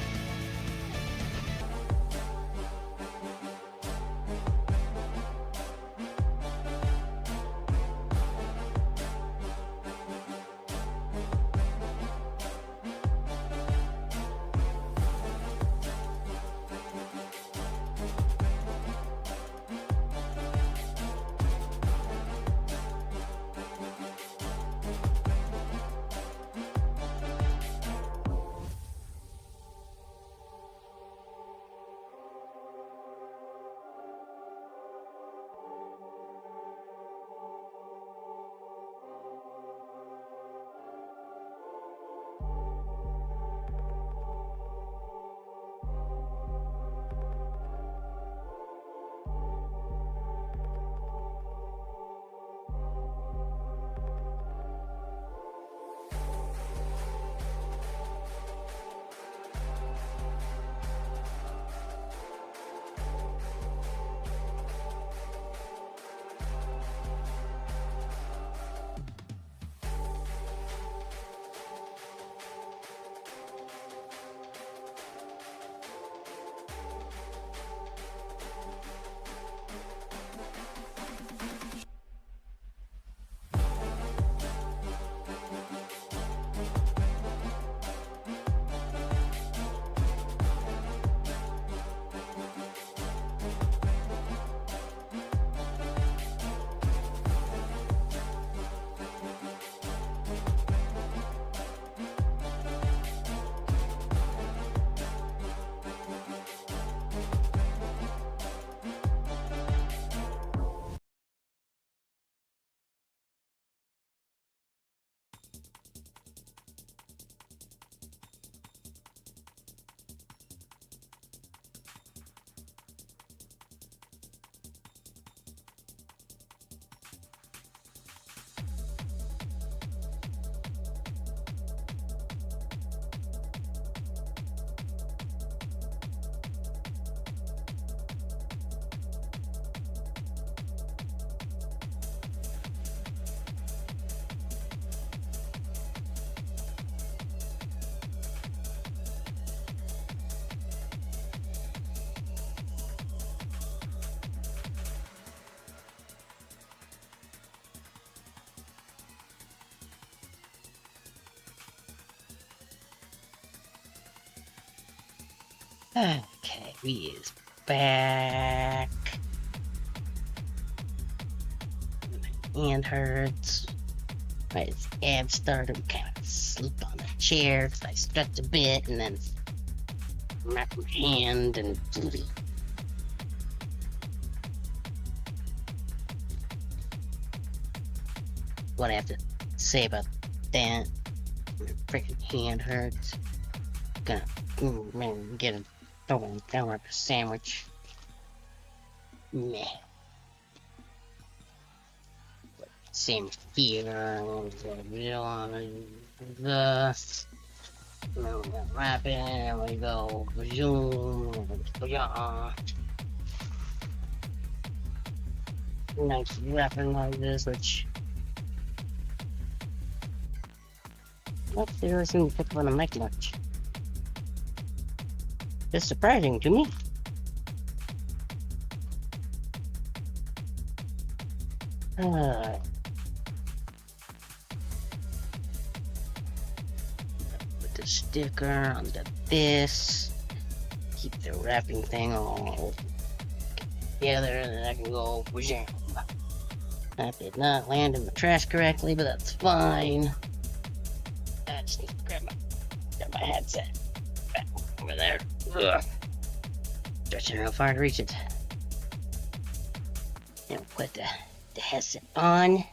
Okay, we is back. My hand hurts. My abs started to kind of slip on the chair because I stretched a bit and then wrapped my hand and. What I have to say about that? My freaking hand hurts. Gonna get a down like a sandwich. Meh. Same here. Wrap it, and we go zoom. Nice wrapping like this, which. What there isn't pick up on the mic much. It's surprising to me. Put the sticker on this. Keep the wrapping thing all together, and then I can go. That did not land in the trash correctly, but that's fine. I just need to grab my headset back over there. Ugh. Stretching how far to reach it. And put the headset on,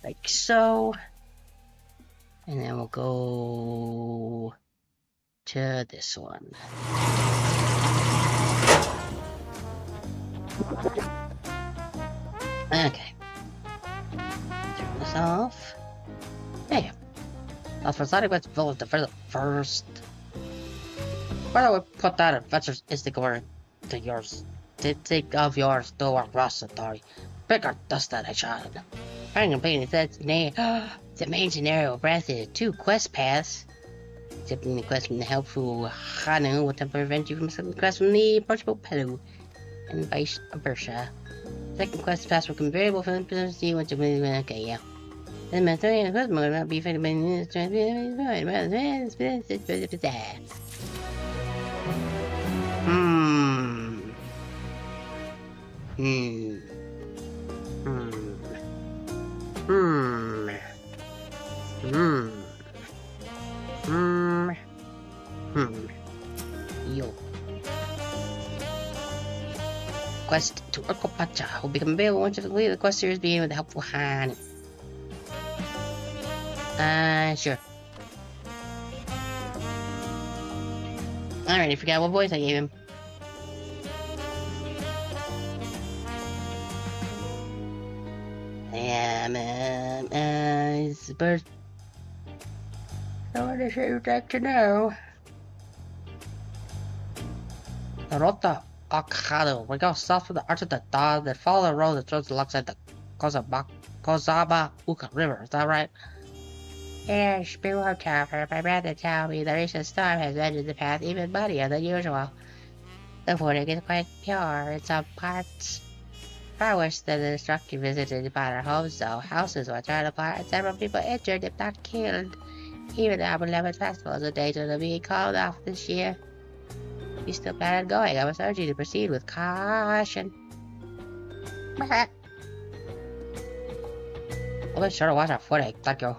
like so. And then we'll go to this one. Okay. Turn this off. Hey. For starting with the first. Why don't we put that adventure's instinct over to yours? To think of yours to our repository. Bigger dust that I shot. I'm completing the main scenario breathed 2 quest paths. Accepting the quest from the helpful Hanu will prevent you from accepting the quest from the approachable Pelu, and vice versa. Second quest pass will become variable for the see what you okay, yeah. Then my third quest will not be affected by Yo. Quest to Urkopacha will become available once you complete the quest series beginning with the helpful hand. Sure. I already forgot what voice I gave him. It's the bird. What is it you'd like to know? Rota Akado. We go south of the arch of the dog that follow the road that throws alongside the Kozaba Uka River. Is that right? Yes, beware, Topper. My brother tell me the recent storm has rendered the path even muddier than usual. The footing is quite pure in some parts. Far worse than the destruction visited by our homes, though. Houses were torn apart and several people injured, if not killed. Even the beloved festival is a danger to being called off this year. If you still plan on going, I must urge you to proceed with caution. I'll be sure to watch our footing. Thank you.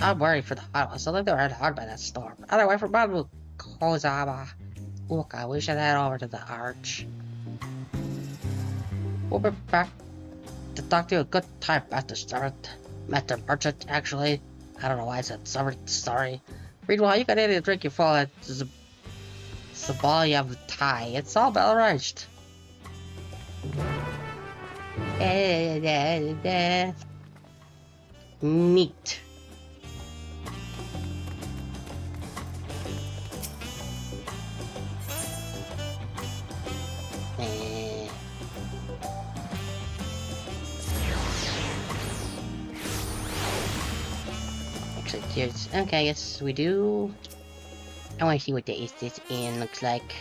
I'm worried for the Ottawa, so they were hit hard by that storm. Otherwise, from Mamu Kozaba Uka, we should head over to the arch. We'll be back to talk to you a good time, Master Servant. Master Merchant, actually. I don't know why I said servant, sorry. Read while you got any drink you fall at Zabalya Thai. It's all well arranged. Neat. Okay, yes, we do. I want to see what day is this in. Looks like.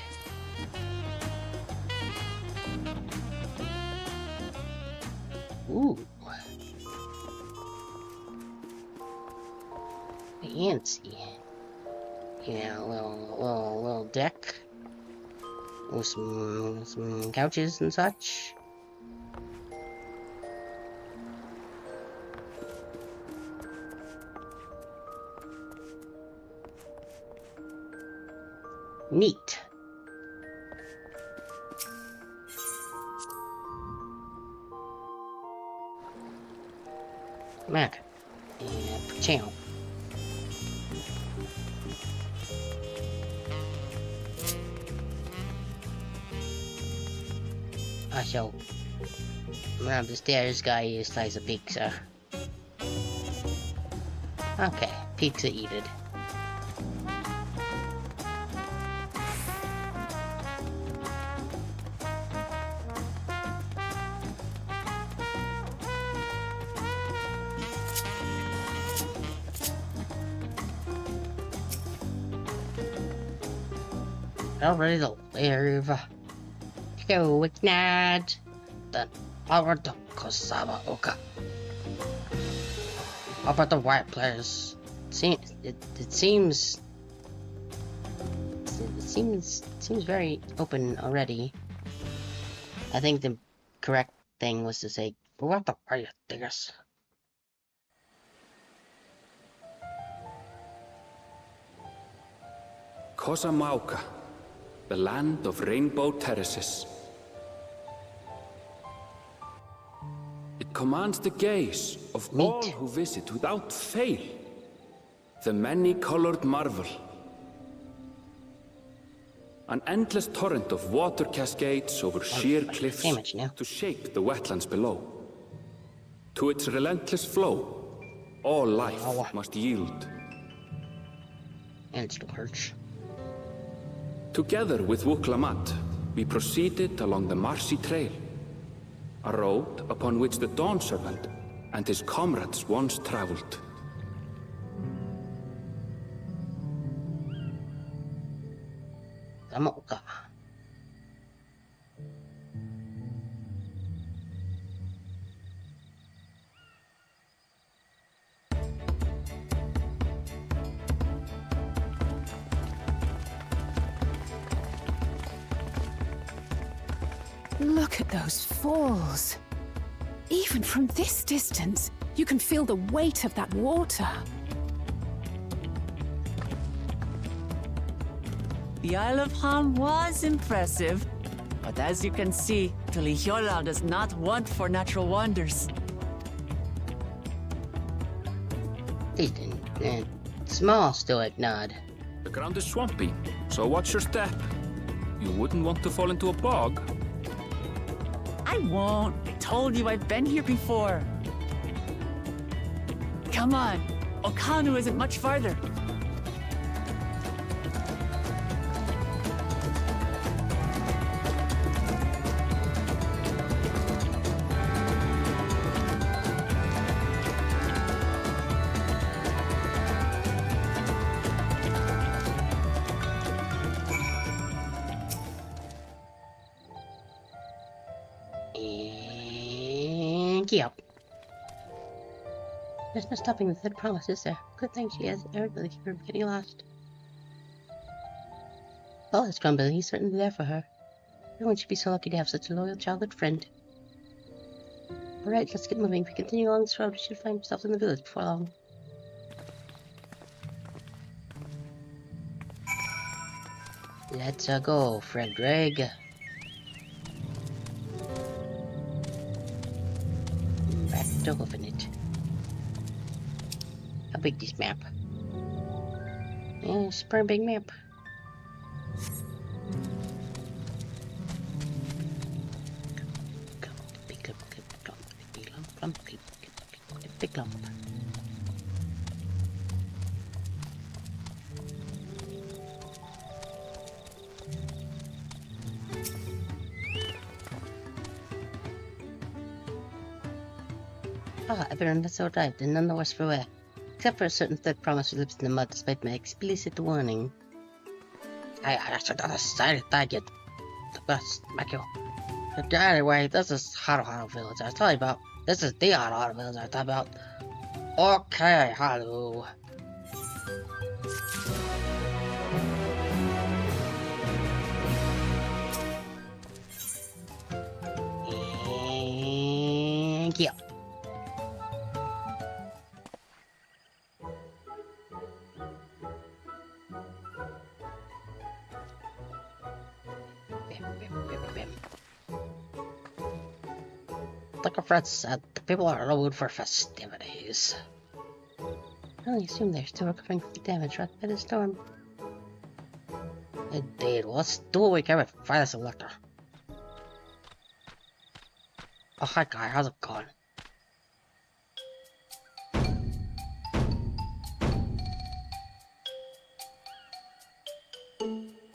Ooh. Fancy. Yeah, a little deck with some couches and such. Neat. Mac. And channel. Also, one of the stairs guy is slice of pizza. Okay, pizza eated. Already the live. So it's not the over the Kosaba Oka. Over the white players. It seems very open already. I think the correct thing was to say, what the are you diggers? Kosamauka, the land of rainbow terraces. It commands the gaze of all who visit without fail. The many-colored marvel. An endless torrent of water cascades over sheer cliffs to shape the wetlands below. To its relentless flow, all life must yield. And it still hurts. Together with Wuklamat, we proceeded along the marshy trail, a road upon which the Dawn Servant and his comrades once traveled. Look at those falls. Even from this distance, you can feel the weight of that water. The Isle of Ham was impressive, but as you can see, Tulihiola does not want for natural wonders. Small stoic nod. The ground is swampy, so watch your step. You wouldn't want to fall into a bog. I won't. I told you I've been here before. Come on. Okanu isn't much farther. Yep. There's no stopping the third promise, is there? Good thing she has Eric to keep her from getting lost. Well, it's Grumble. He's certainly there for her. Everyone should be so lucky to have such a loyal childhood friend. Alright, let's get moving. If we continue along this road, we should find ourselves in the village before long. Let's go, Frederick. To open it. How big this map? Yeah, it's a pretty big map. Big lump. Ah, everyone has arrived, and none the worse for wear. Except for a certain third promise who lives in the mud despite my explicit warning. I should have decided to get the best, Michael. But anyway, this is Haru Village I was telling you about. This is the Haru Village I was talking about. Okay, Haru. like our friend said, the people are in the mood for festivities. I only assume they're still recovering from the damage wrought by the storm. Indeed, well, let's do what we can with find this elector. Oh, hi guy, how's it going?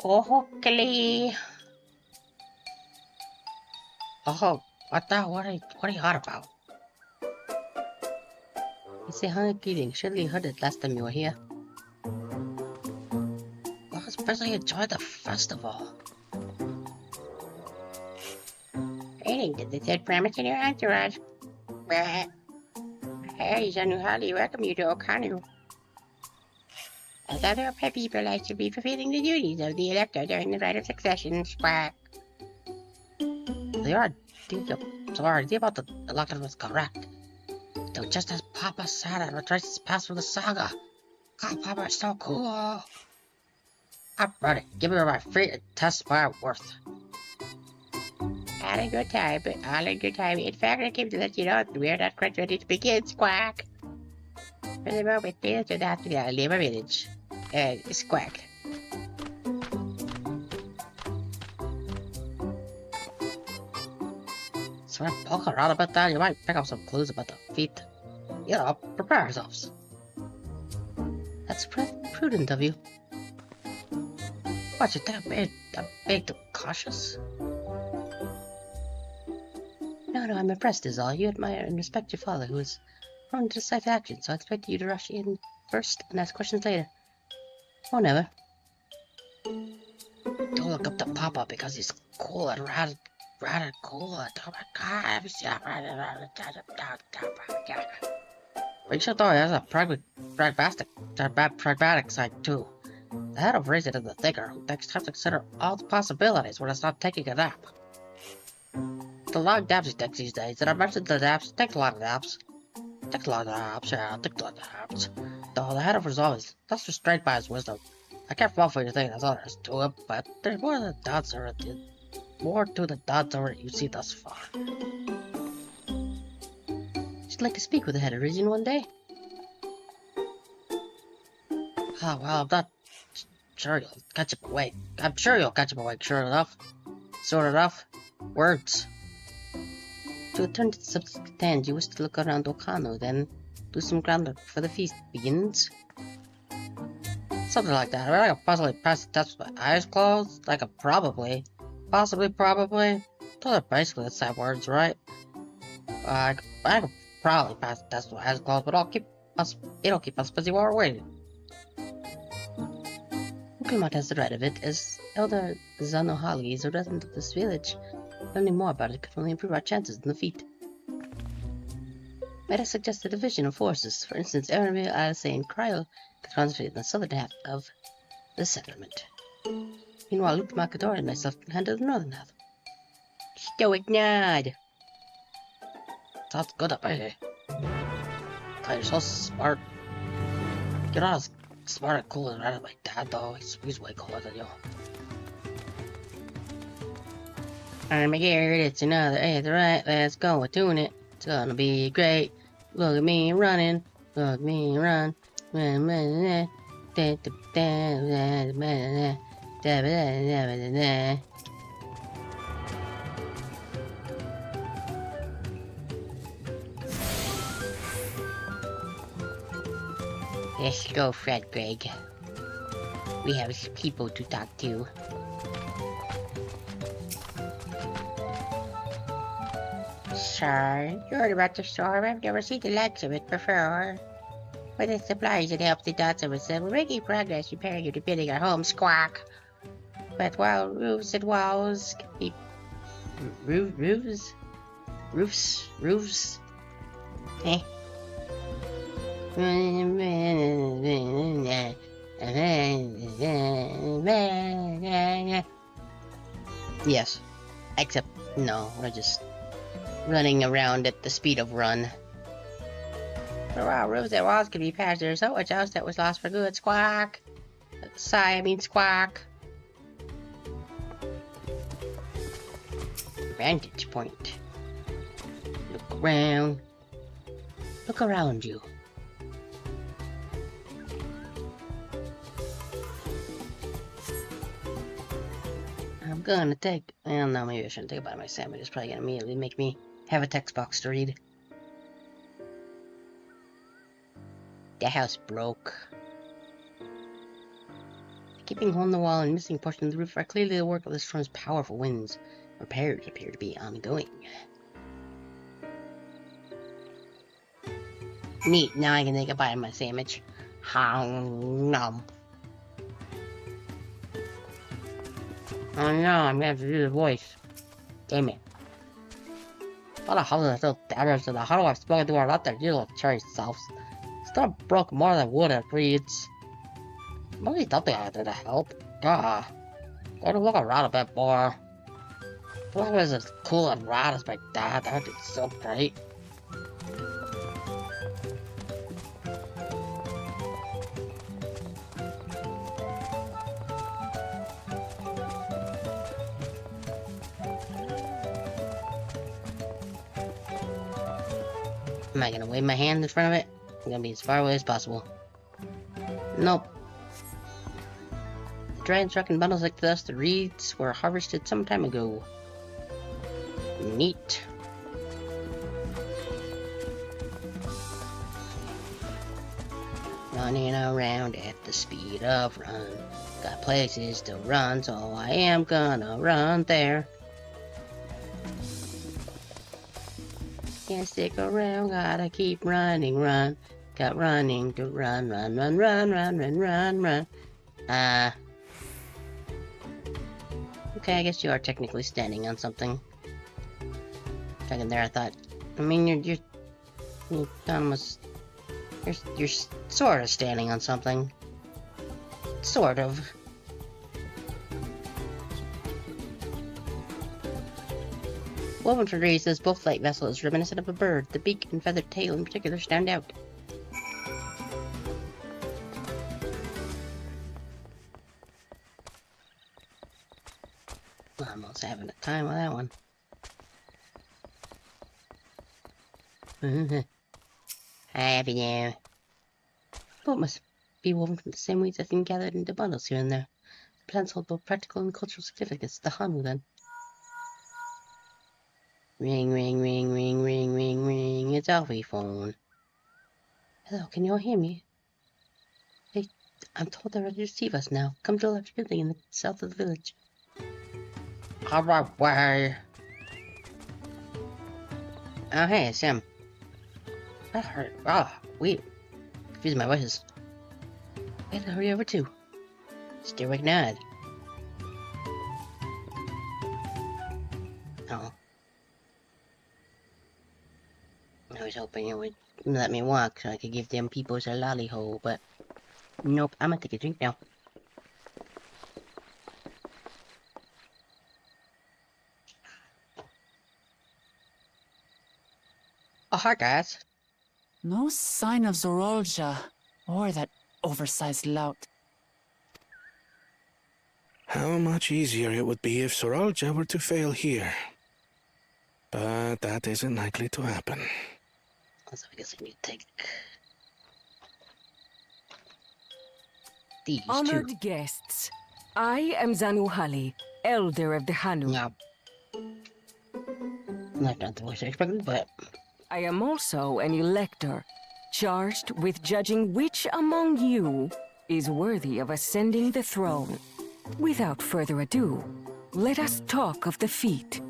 Oh, Kelly. Oh, what the hell? What are you hot about? You say hunky-dink. Surely you heard it last time you were here. Well, especially enjoyed the festival. Rating, did the dead promise in your entourage? Hey, Zanu, highly welcome you to Okanu. As other people, I should be fulfilling the duties of the elector during the rite of succession. Squawk. The idea about the elector was correct. Though just as Papa said, it retraces his past with the saga. God, Papa is so cool. I'm ready. Give me my free test my worth. All in good time, all in good time. In fact, I came to let you know that we're not quite ready to begin, Squawk. For the moment, they do not leave a village. Squawk. So we're poking around about that, you might pick up some clues about the feat. You know, prepare ourselves. That's prudent of you. What, you think I'm being too cautious? No, I'm impressed is all. You admire and respect your father, who is prone to decisive action, so I expect you to rush in first and ask questions later. Or never. Don't look up to Papa because he's cool and rather cool. Oh my god, have you seen Big Shot Dory has a pragmatic side too. The head of reason is the thinker who takes time to consider all the possibilities when it's not taking a nap. The long naps he takes these days, and I mentioned the naps, takes a lot of naps. Takes a lot of naps, yeah, takes a lot of naps. Though the head of resolve is thus restrained by his wisdom. I can't fall for anything that's all there is to him, but there's more to the dodge over it you see thus far. You'd like to speak with the head of reason one day? Oh, well, I'm not sure you'll catch him awake. I'm sure you'll catch him awake, sure enough. Sort enough. Words. To return to the subject at you wish to look around Okano, then do some groundwork before the feast begins? Something like that. I mean, I could possibly pass the test with my eyes closed. I could probably. Possibly, probably. Those are basically the same words, right? I could probably pass the test with my eyes closed, but it'll keep us busy while we're waiting. Ukimata has the right of it, as Elder Zanohali is a resident of this village. Learning more about it could only improve our chances in the feat. Might I suggest a division of forces? For instance, Erenville, Alcé, and Kryl could concentrate in the southern half of the settlement. Meanwhile, Luke Macador and myself can handle the northern half. Stoic nod! Sounds good up here. God, you're so smart. You're not as smart and cool as my dad, though. He's way cooler than you. I'm scared it's another eighth, right? Let's go, we're doing it. It's gonna be great. Look at me running. Look at me run. Let's go, Fred Greg. We have people to talk to. Sir, you heard about the storm? I've never seen the likes of it before. With the supplies and help the dots of us, we're making progress repairing and rebuilding our home, Squawk. But while roofs and walls can be... Roofs? Eh? Yes. Except, no, we're just running around at the speed of run. For while roofs and walls can be patched, there's so much else that was lost for good, Squawk. Sigh, I mean Squawk. Vantage point. Look around. Look around you. I'm gonna take... Well, no, maybe I shouldn't take a bite of my sandwich. It's probably gonna immediately make me have a text box to read. The house broke. The keeping hole in the wall and missing portion of the roof are clearly the work of the storm's powerful winds. Repairs appear to be ongoing. Neat, now I can take a bite of my sandwich. Nom. Oh no, I'm gonna have to do the voice. Damn it. What the hell is still damage to the how do I spoken to her not their little cherry selves? Still broke more than wood and reeds. Maybe something I did to help. Gotta look around a bit more. If I was as cool and rad as my dad, that would be so great. Am I gonna wave my hand in front of it? I'm gonna be as far away as possible. Nope. The dried struck in bundles like this, the reeds were harvested some time ago. Neat. Running around at the speed of run. Got places to run, so I am gonna run there. Can't stick around, gotta keep running, run. Got running to run. Okay, I guess you are technically standing on something. Second there, I thought. I mean, you're almost. You're sort of standing on something. Sort of. Woven for trees, this boat-like vessel is reminiscent of a bird. The beak and feathered tail in particular stand out. Almost having a time with that one. Happy now. Boat must be woven from the same weeds that have been gathered into bundles here and there. The plants hold both practical and cultural significance. The Hanu, then. Ring, ring, ring, ring, ring, ring, ring. It's Alfie phone. Hello, can you all hear me? I'm told they're ready to receive us now. Come to the large building in the south of the village. Way. Oh, hey, Sam. That hurt. Oh, wait. Confused my voices. I had to hurry over too. Still ignored. Oh. I was hoping you would let me walk so I could give them peoples a lolly-hole, but nope, I'm gonna take a drink now. Oh, hi guys. No sign of Zorolja or that oversized lout. How much easier it would be if Soralja were to fail here. But that isn't likely to happen. So I guess I need to take these Honored two. guests, I am Zanuhali, elder of the Hanu. No. Not the voice I expected, but... I am also an elector, charged with judging which among you is worthy of ascending the throne. Without further ado, let us talk of the feat.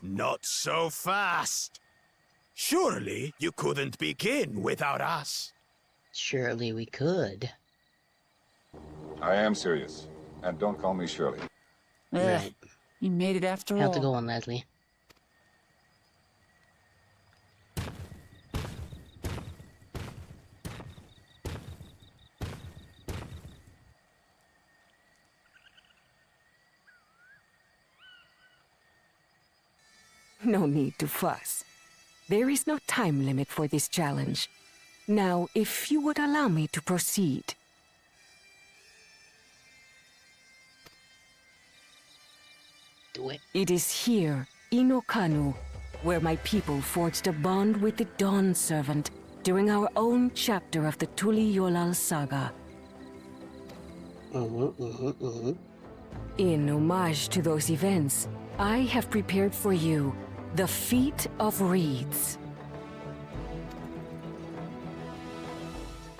Not so fast. Surely you couldn't begin without us. Surely we could. I am serious. And don't call me Shirley. Right. You made it after all. Have to go on, Leslie. No need to fuss. There is no time limit for this challenge. Now, if you would allow me to proceed. Do it. It is here, in Okanu, where my people forged a bond with the Dawn Servant during our own chapter of the Tuli Yolal saga. In homage to those events, I have prepared for you the Feat of Reeds.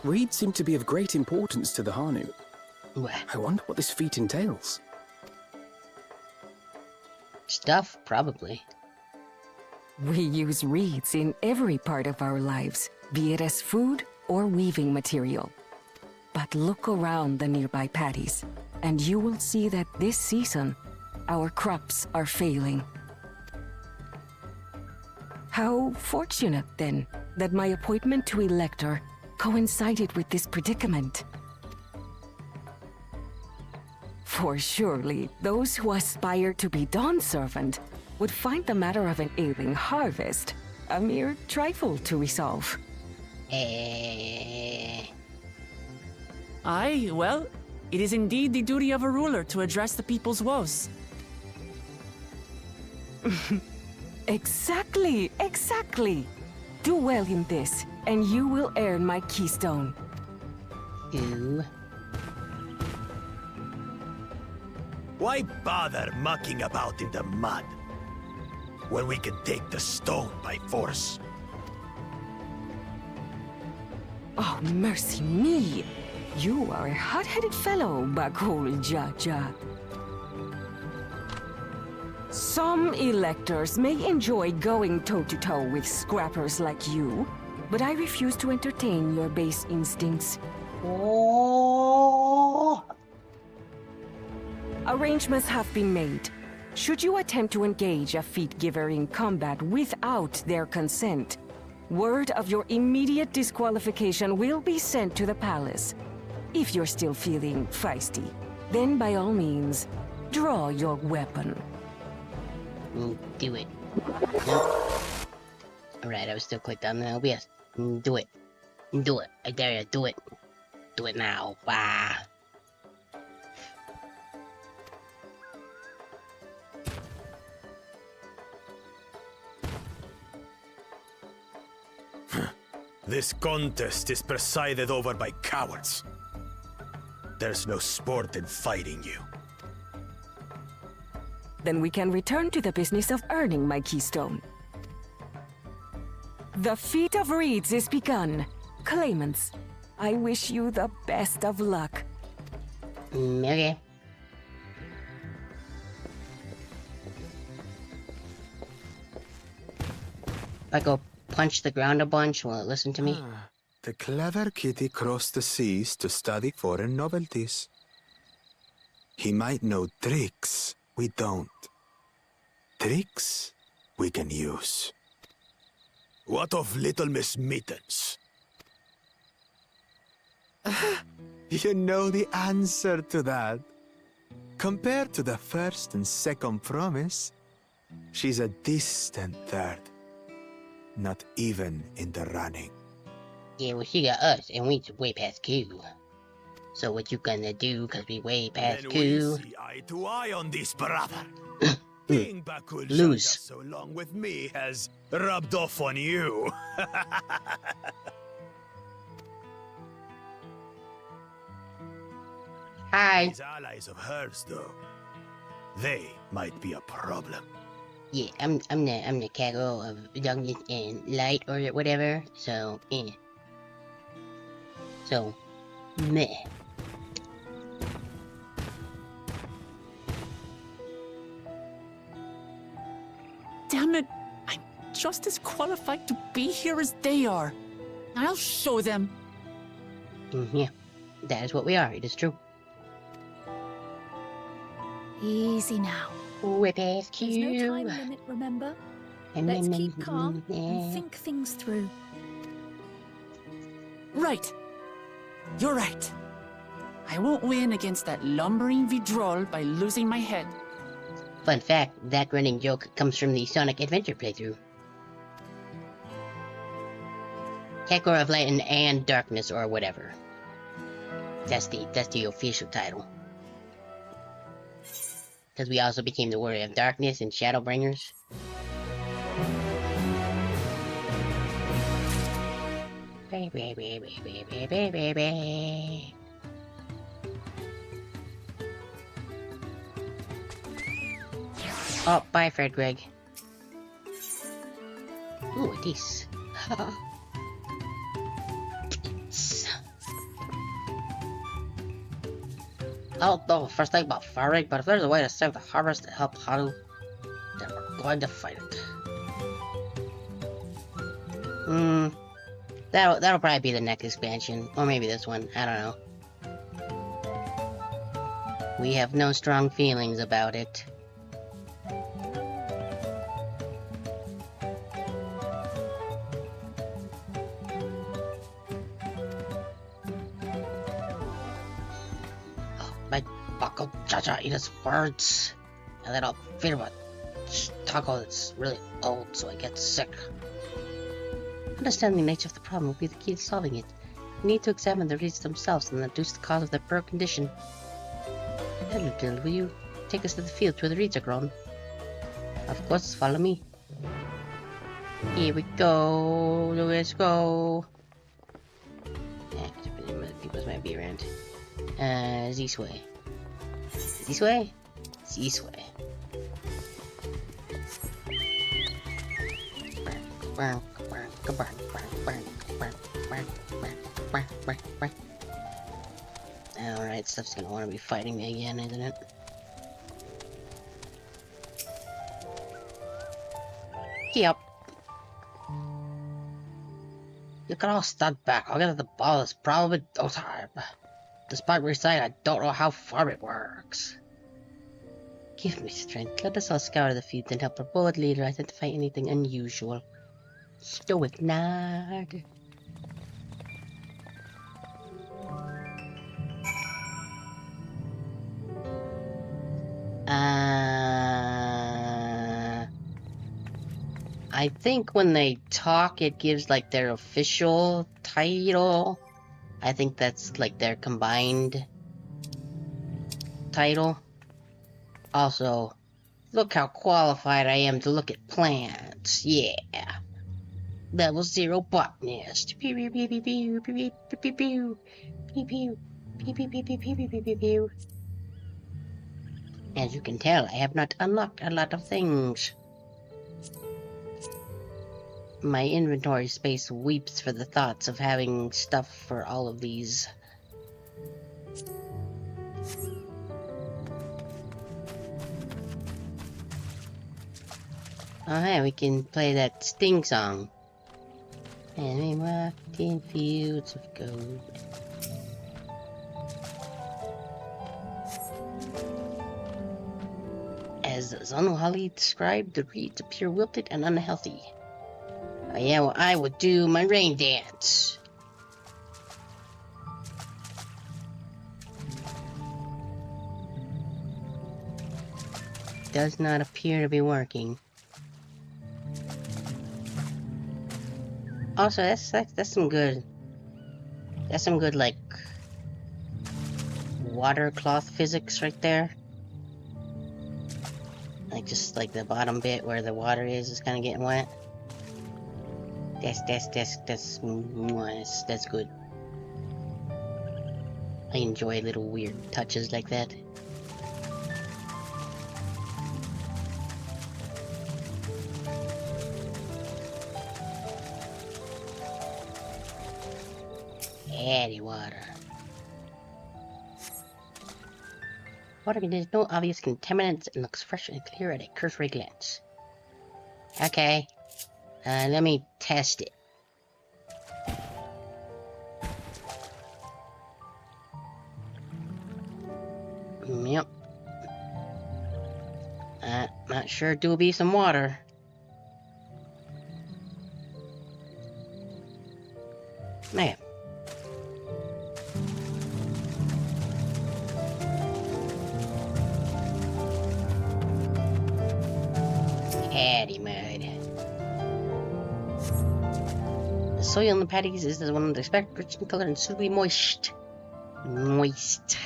Reeds seem to be of great importance to the Hanu. I wonder what this feat entails. Stuff, probably. We use reeds in every part of our lives, be it as food or weaving material. But look around the nearby paddies, and you will see that this season, our crops are failing. How fortunate, then, that my appointment to Elector coincided with this predicament. For surely, those who aspire to be Dawn Servant would find the matter of an ailing harvest a mere trifle to resolve. Aye, well, it is indeed the duty of a ruler to address the people's woes. Exactly, exactly. Do well in this, and you will earn my keystone. Ooh. Why bother mucking about in the mud when we can take the stone by force? Oh, mercy me! You are a hot-headed fellow, Bakul Jaja. Some electors may enjoy going toe-to-toe with scrappers like you, but I refuse to entertain your base instincts. Oh. Arrangements have been made. Should you attempt to engage a feat giver in combat without their consent, word of your immediate disqualification will be sent to the palace. If you're still feeling feisty, then by all means, draw your weapon. Do it. Nope. Alright, I was still clicked on the LBS. Do it. Do it. I dare you, do it. Do it now. Bah. This contest is presided over by cowards. There's no sport in fighting you. Then we can return to the business of earning my keystone. The Feat of Reeds is begun. Claimants, I wish you the best of luck. Okay. I go punch the ground a bunch, will it listen to me? The clever kitty crossed the seas to study foreign novelties. He might know tricks we don't. Tricks we can use. What of Little Miss Mittens? You know the answer to that. Compared to the first and second promise, she's a distant third. Not even in the running. Yeah, well, she got us, and we way past Q. So what you gonna do, cause we way past Then Q? we see eye to eye on this, brother. Being Bakul Lose. Jaja so long with me has rubbed off on you. Hi. These allies of hers, though, they might be a problem. Yeah, I'm the Kago of Darkness and Light or whatever. So So meh. Damn it! I'm just as qualified to be here as they are. I'll show them. Yeah, that is what we are. It is true. Easy now. Way past There's Q. no time limit, remember? Let's keep calm and think things through. Right. You're right. I won't win against that lumbering Vidrol by losing my head. Fun fact, that running joke comes from the Sonic Adventure playthrough. Kakarot of Light and Darkness or whatever. That's the official title. Because we also became the warrior of darkness and Shadowbringers. Baby, baby, baby, baby, baby. Oh, bye, Fred Greg. Ooh, this. I don't know the first thing about farming, but if there's a way to save the harvest to help Haru, then we're going to fight it. That'll probably be the next expansion, or maybe this one, I don't know. We have no strong feelings about it. Buckle Jaja eat his words, and then I'll feed him a taco that's really old so he gets sick. Understanding the nature of the problem will be the key to solving it. We need to examine the reeds themselves and deduce the cause of their poor condition. Little, will you take us to the fields where the reeds are grown? Of course, follow me. Here we go, let's go. People might be around. This way. This way? This way. Alright, stuff's gonna want to be fighting me again, isn't it? Yep. You can all stand back. I'll get at the ball. It's probably no time. Despite my sight, I don't know how far it works. Give me strength. Let us all scour the fields and help our bold leader identify anything unusual. Stoic nod. I think when they talk, it gives like their official title. I think that's like their combined title. Also, look how qualified I am to look at plants. Yeah. Level 0 botanist. Pew pew pew pew pew pew pew pew pew pew pew pew pew pew pew pew pew pew. As you can tell, I have not unlocked a lot of things. My inventory space weeps for the thoughts of having stuff for all of these. Oh hey, we can play that Sting song. And we walked in fields of gold. As Zanuhali described, the reeds appear wilted and unhealthy. Oh yeah, well, I would do my rain dance. Does not appear to be working. Also, that's some good. That's some good like water cloth physics right there. Like just like the bottom bit where the water is kind of getting wet. That's good. I enjoy little weird touches like that. Addy water. Water contains no obvious contaminants and looks fresh and clear at a cursory glance. Okay. Let me test it. Yep. Not sure it do be some water. Man. Caddy mud. The soil in the paddies is the one to expect, rich in color and suitably moist. Moist.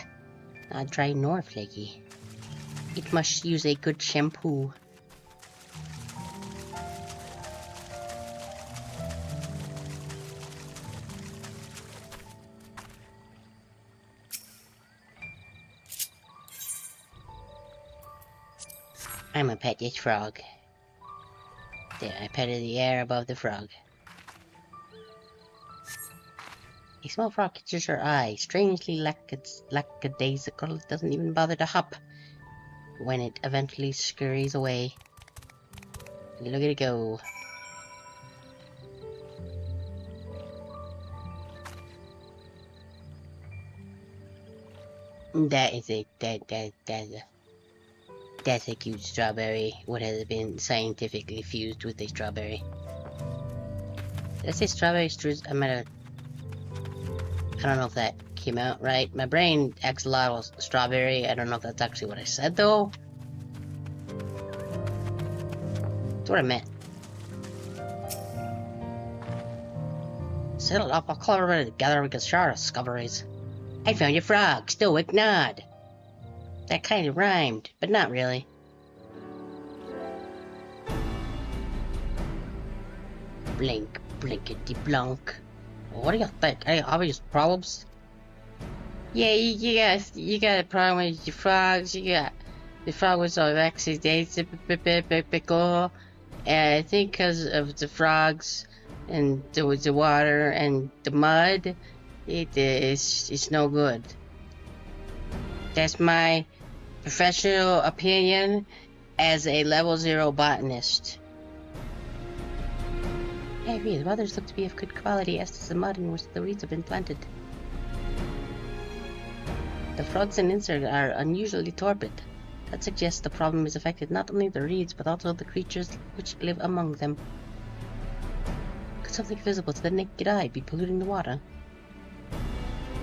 Not dry nor flaky. It must use a good shampoo. I'm gonna pet this frog. There, I petted the air above the frog. A small frog catches her eye, strangely lackadaisical. It doesn't even bother to hop when it eventually scurries away. Look at it go. That's a cute strawberry. What has been scientifically fused with a strawberry? Did I say strawberry strews? I don't know if that came out right. My brain axolotl strawberry. I don't know if that's actually what I said though. That's what I meant. Settle up, I'll call everybody together. We can share our discoveries. I found your frog, stoic nod. That kind of rhymed, but not really. Blink, blinkety blunk. What do you think? Any obvious problems? Yeah, you got a problem with your frogs. The frog was so vaccinated, and I think because of the frogs and the water and the mud, it's no good. That's my professional opinion as a level 0 botanist. I agree, the mothers look to be of good quality, as does the mud in which the weeds have been planted. The frogs and insects are unusually torpid. That suggests the problem has affected not only the reeds, but also the creatures which live among them. Could something visible to the naked eye be polluting the water?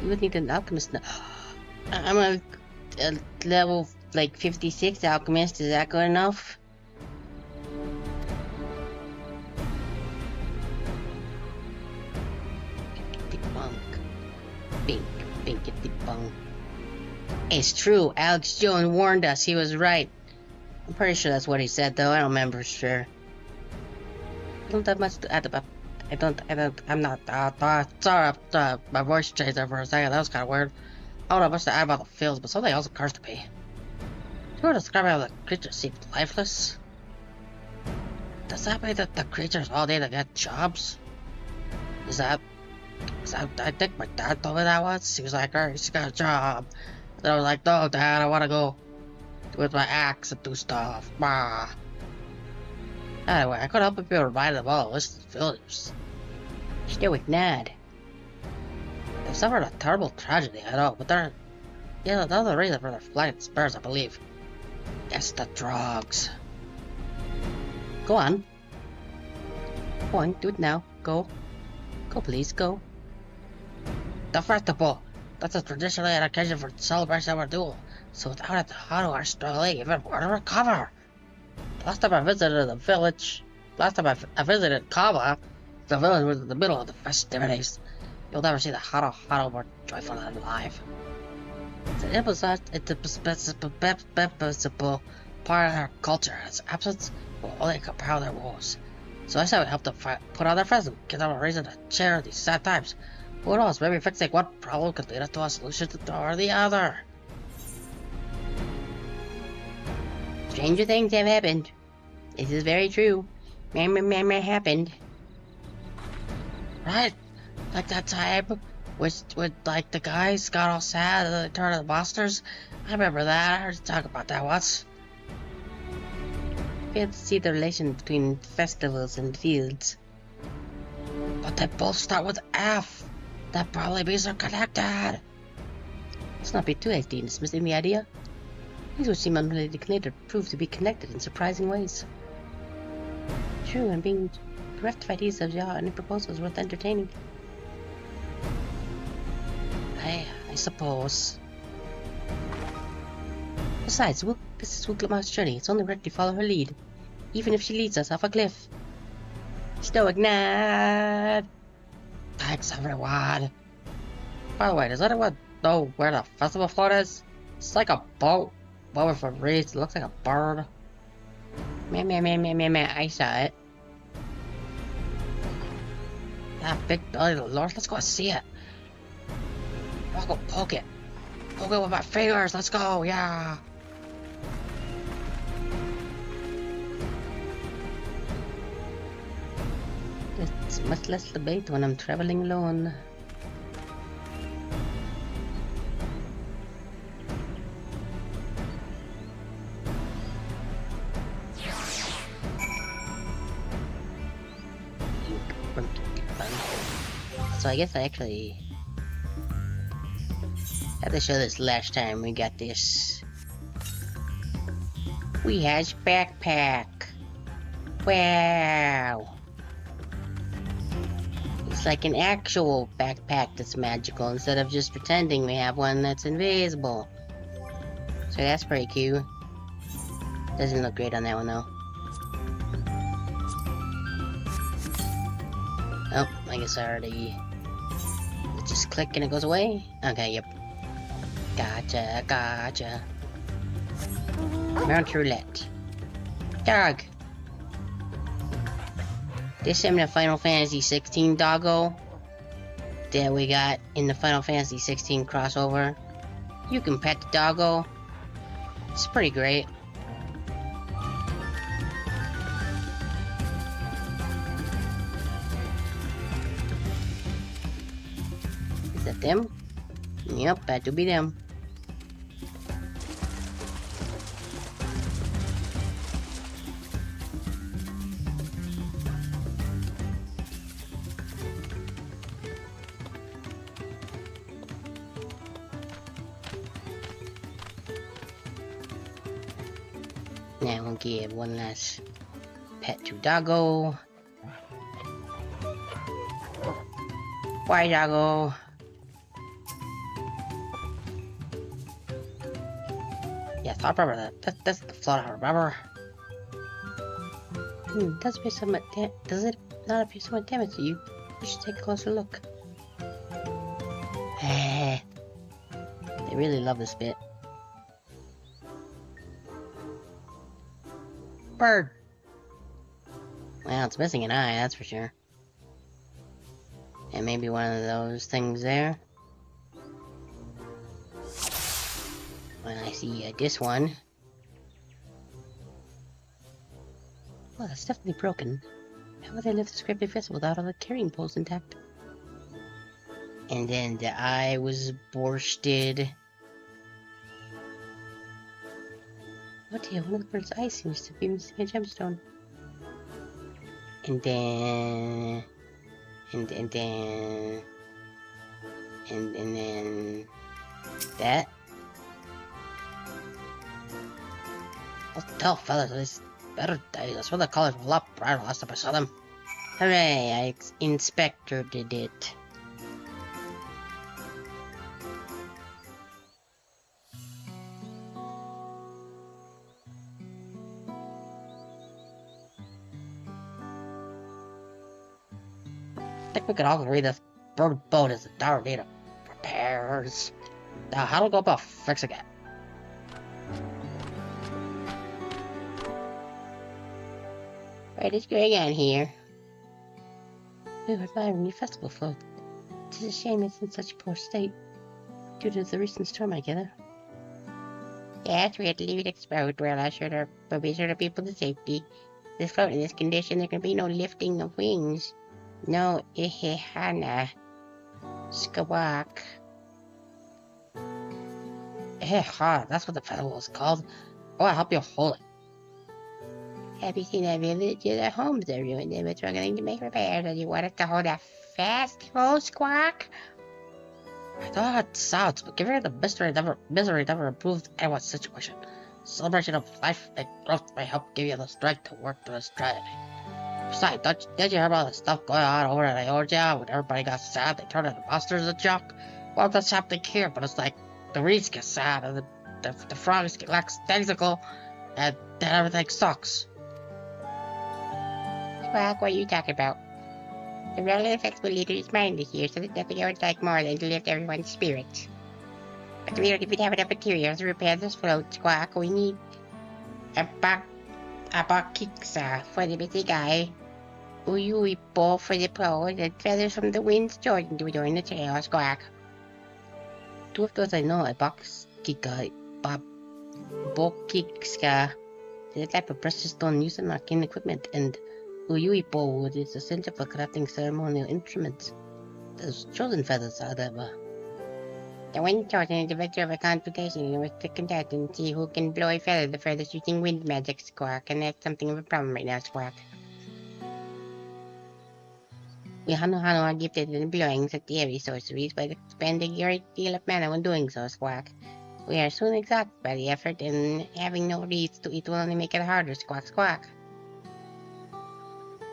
You would need an alchemist now. I'm a level, like, 56 alchemist. Is that good enough? Binkety bunk. It's true. Alex Jones warned us. He was right. I'm pretty sure that's what he said, though. I don't remember for sure. I don't have much to add about. I'm not. Sorry, my voice changed there for a second. That was kind of weird. I don't have much to add about the fields, but something else occurs to me. You were describing how the creatures seemed lifeless. Does that mean that the creatures all need to get jobs? I think my dad told me that once. He was like, alright, she got a job. And I was like, no, Dad, I want to go with my axe and do stuff. Bah. Anyway, I couldn't help but be reminded of all this villagers. Stoic nod. They've suffered a terrible tragedy, I know, but they're... Yeah, that's the reason for their flight spurs, I believe. It's the drugs. Go on. Go on, do it now. Go. Go, please, go. The festival. That's a traditional occasion for celebration of our duel. So without it, how do our struggle even more to recover? Last time I visited Kava, the village was in the middle of the festivities. You'll never see the Haro more joyful than alive. It's an indispensable part of our culture. Its absence will only compound their woes. So I said we'd help them put on their friends and give them a reason to share these sad times. Who knows, maybe fixing one problem could lead us to a solution or the other. Stranger things have happened. This is very true. Mama happened. Right? Like that time with like the guys got all sad and then they turned to the monsters. I remember that. I heard you talk about that once. I failed to see the relation between festivals and fields. But they both start with F. That probably means they're connected. Let's not be too hasty in dismissing the idea. These which seem unrelated later prove to be connected in surprising ways. True, and being bereft of ideas of any proposals worth entertaining. I suppose. Besides, this is Wooklamau's journey. It's only right to follow her lead, even if she leads us off a cliff. Stoic nod. Thanks, everyone. By the way, does anyone know where the festival float is? It's like a boat powerful race. It looks like a bird. Man, I saw it. That big belly of the Lord. Let's go see it. I'll go poke it. Poke it with my fingers. Let's go, yeah. It's much less debate when I'm traveling alone. So I guess I actually had to show this last time we got this. We has backpack. Wow. It's like an actual backpack that's magical instead of just pretending we have one that's invisible. So that's pretty cute. Doesn't look great on that one though. Oh, I guess I already... Just click and it goes away? Okay, yep. Gotcha. Mount roulette. Dog! This is the Final Fantasy 16 doggo that we got in the Final Fantasy 16 crossover. You can pet the doggo. It's pretty great. Is that them? Yep, that to be them. Now we'll give one last pet to doggo. Why doggo? Yeah, thought rubber. That's the thought rubber. Does appear somewhat does it not appear somewhat damaged to you? You should take a closer look. They really love this bit. Bird. Well, it's missing an eye, that's for sure. And maybe one of those things there. Well, I see this one. Well, that's definitely broken. How would they lift the scraped vessel without all the carrying poles intact? And then the eye was borsted. Oh dear, one of the bird's eyes seems to be missing a gemstone. And then that. I'll tell fellas, this better days. I swear the colors were a lot brighter last time I saw them. Hooray, I Inspector did it. I think we could all agree this bird boat is a dire need of repairs. Now, how do we go about fixing it? What is going on here? We were admiring your festival float. It is a shame it's in such a poor state, due to the recent storm, I gather. Yes, we had to leave it exposed where we'll be sure to people to safety. This float in this condition, there can be no lifting of wings. No Ihihana. Skawak. Ihiha, that's what the festival is called. Oh, I'll help you hold it. Have you seen our village? Their homes are ruined and we're struggling to make repairs, and you want us to hold a festival, Squawk? I thought I sounds, but given the misery never improved anyone's situation. Celebration of life and growth may help give you the strength to work through this tragedy. Besides, did you hear about the stuff going on over at Aorgia when everybody got sad? They turned into monsters and junk? Well, that's happening here, but it's like the reeds get sad and the frogs get lackadaisical and then everything sucks. Squawk, what are you talking about? The role of the festival leader is mine this year, so there's nothing I would like more than to lift everyone's spirits. But we don't even have enough materials to repair this float, Squawk. We need a buckkicksa for the busy guy. Uyu ball for the pro, and feathers from the winds Jordan during the trail, Squawk. Two of those I know, a buckkicksa, buckkicksa, is a type of precious stone used in arcane equipment, and Uyuipo wood is essential for crafting ceremonial instruments. Those chosen feathers are the wind chosen is the victor of a competition with the contestant see who can blow a feather the furthest using wind magic, Squawk, and that's something of a problem right now, Squawk. We Hanu are gifted in blowing such airy sorceries, but expending a great deal of mana when doing so, Squawk. We are soon exhausted by the effort, and having no reeds to eat will only make it harder, Squawk, Squawk.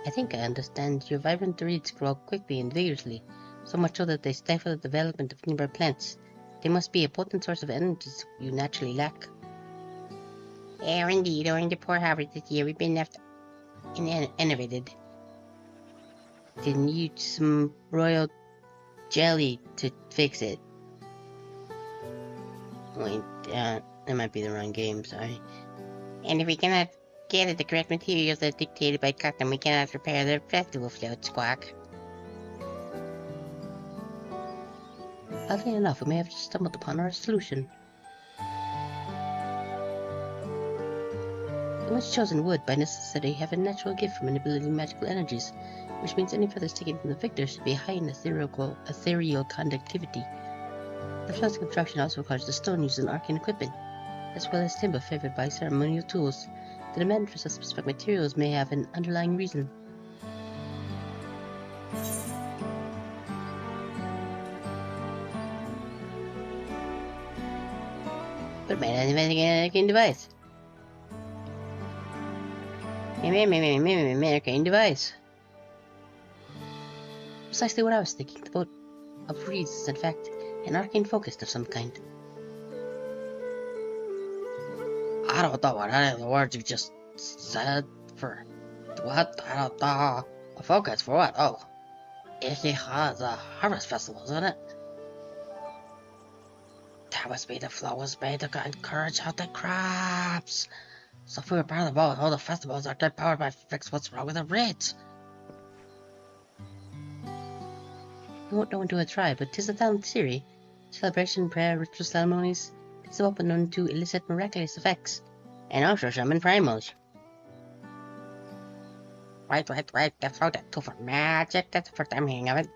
I think I understand. Your vibrant reeds grow quickly and vigorously, so much so that they stifle the development of nearby plants. They must be a potent source of energy you naturally lack. Yeah, indeed. During the poor harvest this year, we've been left innovated. Didn't use some royal jelly to fix it. Wait, that might be the wrong game, sorry. And if we cannot get the correct materials as dictated by custom, we cannot repair the festival float, Squawk. Oddly enough, we may have just stumbled upon our solution. The ones chosen would, by necessity, have a natural gift for manipulating magical energies, which means any feathers taken from the victor should be high in ethereal conductivity. The float's construction also requires the stone used in arcane equipment, as well as timber favored by ceremonial tools. The demand for such specific materials may have an underlying reason. But may not investigate an arcane device. Arcane device. Precisely what I was thinking. The boat of reeds is in fact an arcane focus of some kind. I don't know what any of the words you just said for what? I don't know. A focus for what? Oh. It has a harvest festival, isn't it? That must be the flow was made to encourage healthy crops. So if we were part of the boat, all the festivals are powered by fix what's wrong with the reeds. We won't know until we try, but 'tis a talent theory. Celebration, prayer, ritual ceremonies, it's often known to elicit miraculous effects, and also summon primals. Wait, that float is too for magic, that's the first time hearing of it.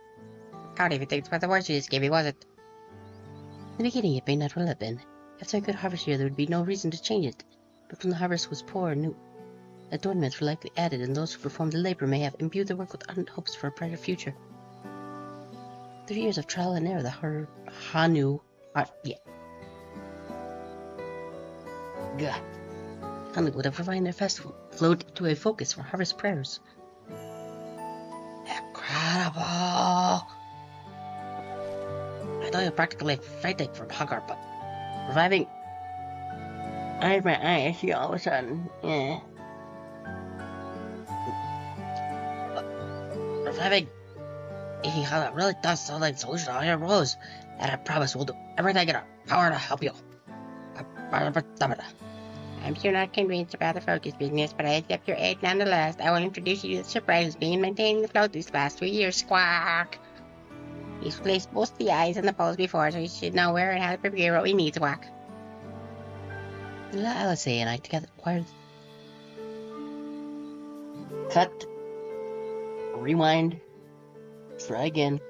How do you think it's what the words you just gave me, was it? In the beginning, it may not well have been. After a good harvest year, there would be no reason to change it. But when the harvest was poor, new adornments were likely added, and those who performed the labor may have imbued the work with ardent hopes for a brighter future. 3 years of trial and error, the Hanu would have refined their festival, flowed to a focus for harvest prayers. Incredible! I know you're practically fainting from hunger, but reviving my eyes, you all of a sudden, yeah. Reviving it really does sound like a solution to all your woes, and I promise we'll do everything in our power to help you. I'm sure not convinced about the focus business, but I accept your aid nonetheless. I will introduce you to the shipwright who's been maintaining the float these last 2 years, Squawk. He's placed both the eyes and the poles before, so he should know where and how to prepare what we need, Squawk. Alice and I together acquired... Cut. Rewind. Try again.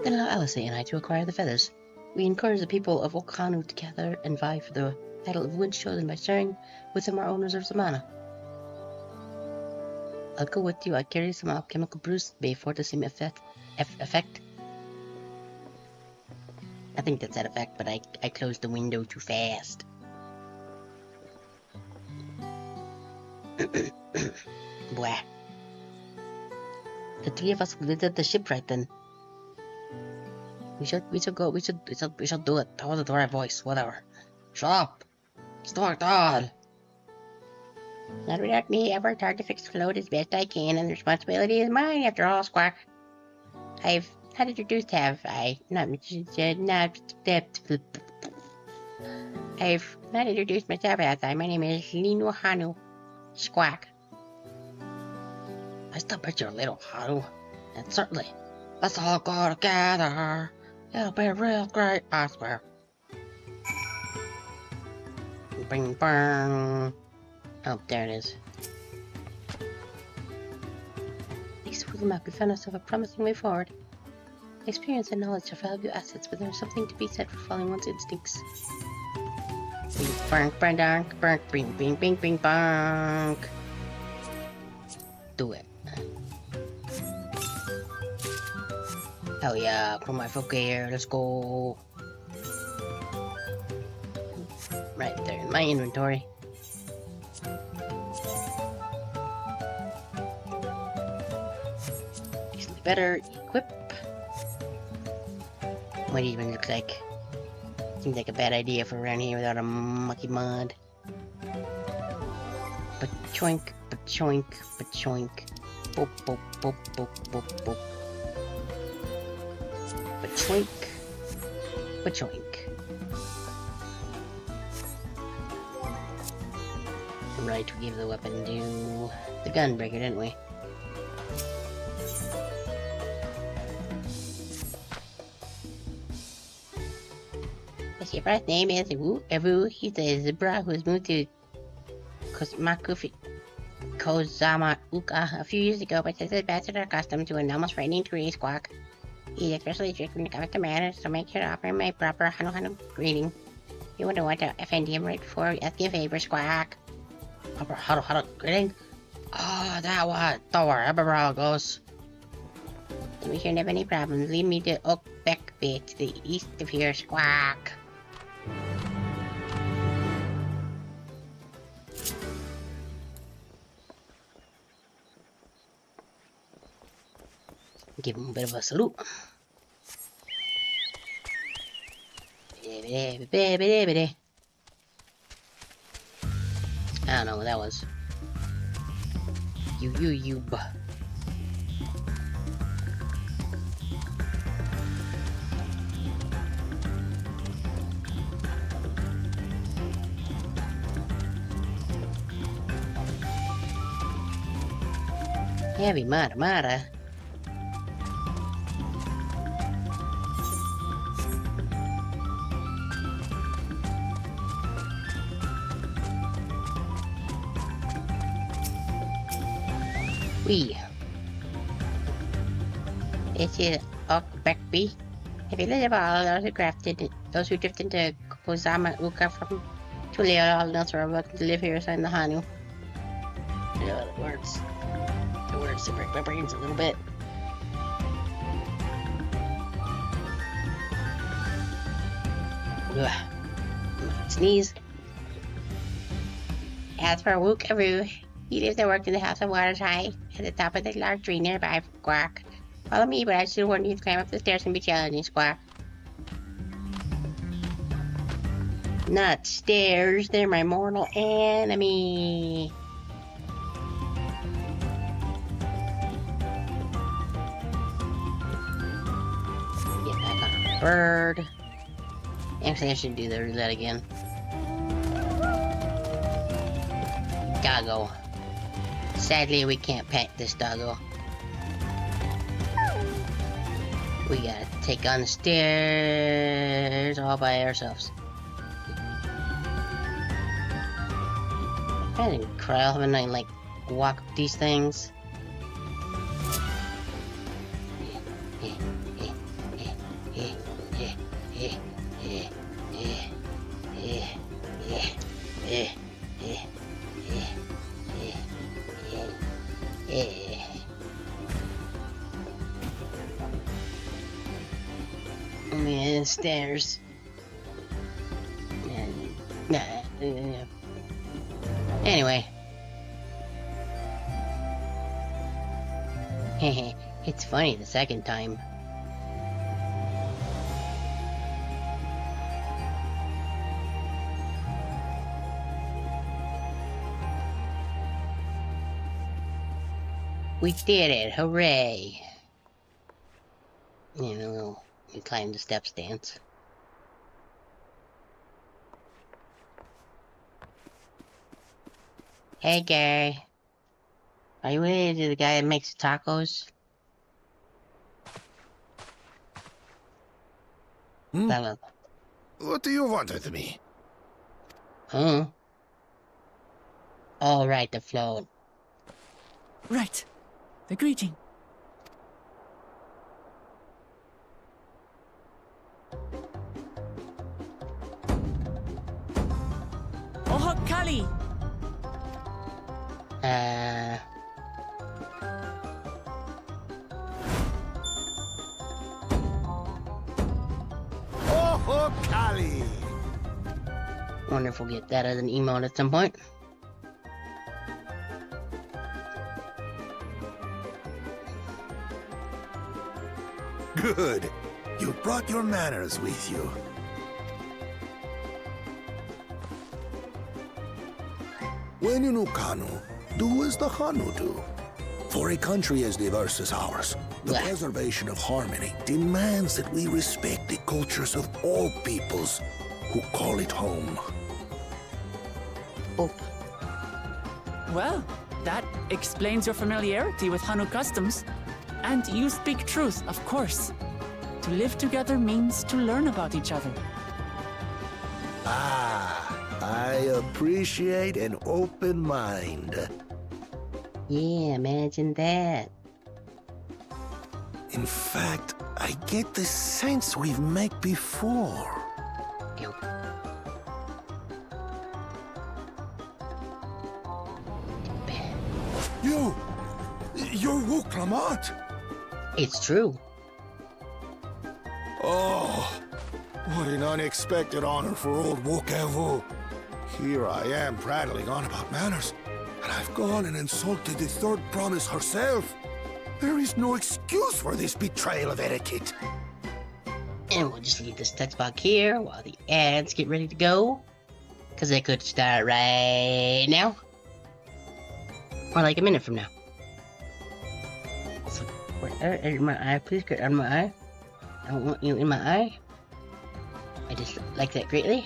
Then allow Alice and I to acquire the feathers. We encourage the people of Okanu to gather and vie for the title of Winds chosen by sharing with them our own reserves of mana. I'll go with you. I'll carry some alchemical brews before the same effect. I think that's that effect, but I closed the window too fast. Blah. The 3 of us will visit the shipwright then. We should do it. Hold it to our voice, whatever. Shut up! It's not done! Not without me, I worked hard to fix the float as best I can, and the responsibility is mine after all, Squawk. I've Not introduced have I? I've not introduced myself as I. My name is Lino Hanu. Squawk. I still picture a little Hanu. And certainly, let's all go together. It'll be real great, I swear. Bing bang. Oh, there it is. These will not be found us of a promising way forward. Experience and knowledge are valuable assets, but there's something to be said for following one's instincts. Bing bang bang bang bang bing bing bing bing bang. Do it. Hell yeah, put my folk here, let's go. Right there in my inventory. Easily better equip. What it even looks like. Seems like a bad idea for around here without a mucky mud. But choink, but choink, but choink. Boop, boop, boop, boop, boop, boop. But choink, but choink. Right, we gave the weapon to the gunbreaker, didn't we? Your first name is Evu. He's a zebra who's moved to Kozama Uka a few years ago, but his bastard are accustomed to an almost frightening tree squawk. He's especially strict when it comes to manners, so make sure to offer him a proper Hanu greeting. You wouldn't want to offend him right before asking a favor, squawk. Proper Hanu greeting? Oh, that one. Don't worry, everywhere goes. To be sure you have any problems, lead me to Oakbeck to the east of here, squawk. Give him a bit of a salute. I don't know what that was. You. Heavy Mara. This is Oakbeckby. The village of all those who drifted into Kozama Uka from Tulia, all else are welcome to live here, sign the Hanu. You know the words. The words to break my brains a little bit. Ugh. Sneeze. As for Wookaroo, he lives and works in the House of Waters High, at the top of the large tree nearby, Squawk. Follow me, but I still warn you to climb up the stairs and be challenging, Squawk. Not stairs, they're my mortal enemy. Get back on a bird. Actually, I should do the roulette again. Doggo. Sadly, we can't pet this doggo. We gotta take on the stairs all by ourselves. I didn't cry all of a night, like, walk up these things. Man, stairs. Anyway. It's funny the second time. We did it, hooray. You know, we climb the steps dance. Hey, Gary. Are you related to the guy that makes tacos? What do you want with me? Huh? Oh, right, the float. Right. The greeting. Ohok Kali! Oh, Kali! Wonder if we'll get that as an emote at some point. Good. You brought your manners with you. When you know Kanu, do as the Hanu do. For a country as diverse as ours, the preservation of harmony demands that we respect the cultures of all peoples who call it home. Well, that explains your familiarity with Hanu customs. And you speak truth, of course. To live together means to learn about each other. Ah, I appreciate an open mind. Yeah, imagine that. In fact, I get the sense we've met before. You're Wu Clement. It's true. Oh, what an unexpected honor for old Wokavu. Here I am prattling on about manners, and I've gone and insulted the third promise herself. There is no excuse for this betrayal of etiquette. And we'll just leave this text box here while the ads get ready to go. Because they could start right now. Or like a minute from now. So, out of my eye, please get out of my eye. I don't want you in my eye. I just like that greatly.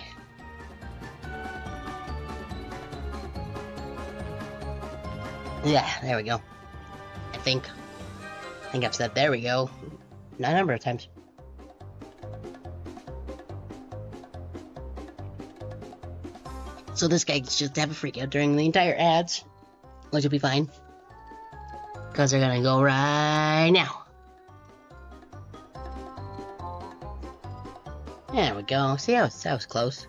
Yeah, there we go. I think I've said there we go a number of times. So this guy gets just to have a freak out during the entire ads, which will be fine. Because they're gonna go right now. There we go. See, that was close.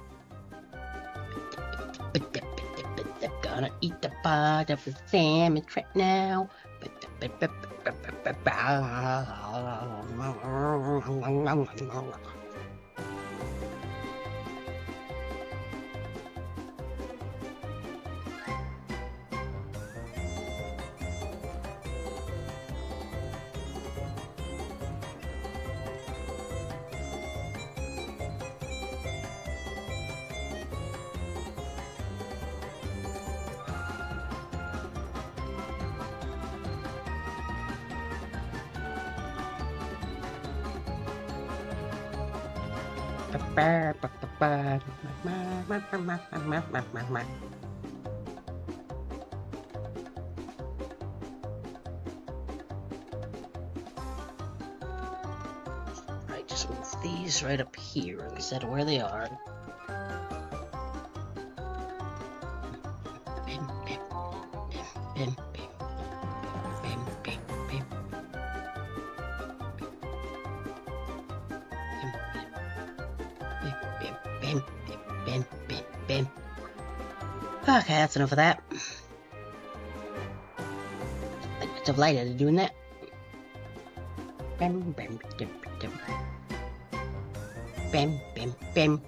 Gonna eat the part of the sandwich right now. I just move these right up here instead of where they are. Okay, that's enough of that. It's of light at doing that. Bam, bam, bam, bam. Bam, bam, bam.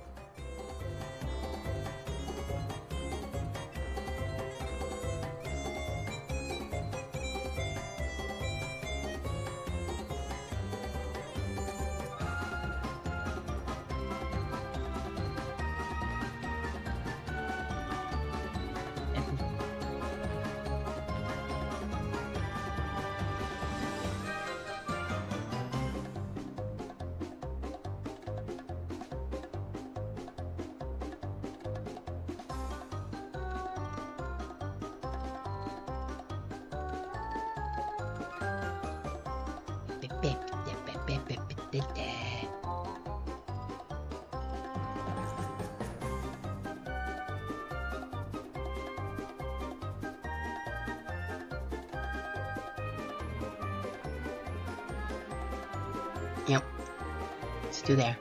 Yep. It's through there.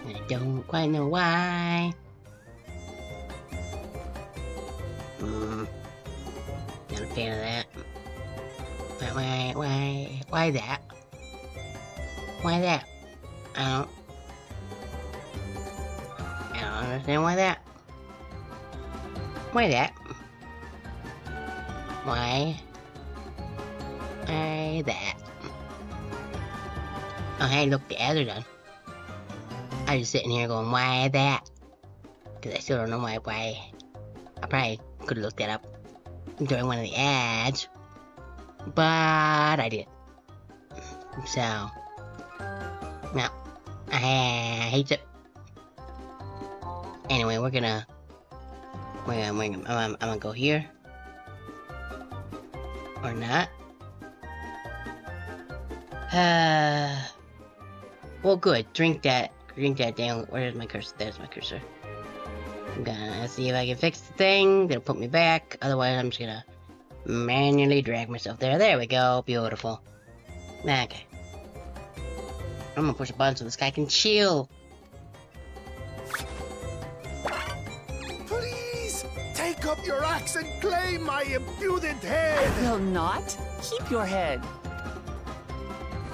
I don't quite know why. Not a fan of that. But why that? Why that? I don't understand why that. Why that? Why that? Oh hey, look, the ads are done. I was just sitting here going, why that? Because I still don't know why. I probably could have looked that up during one of the ads, but I did. So, no, I hate it. Anyway, I'm gonna go here, or not. Well, good. Drink that down. Where's my cursor? There's my cursor. I'm gonna see if I can fix the thing. That'll put me back. Otherwise, I'm just gonna manually drag myself there. There we go. Beautiful. Okay. I'm gonna push a button so this guy can chill. Please take up your axe and claim my impudent head. I will not. Keep your head.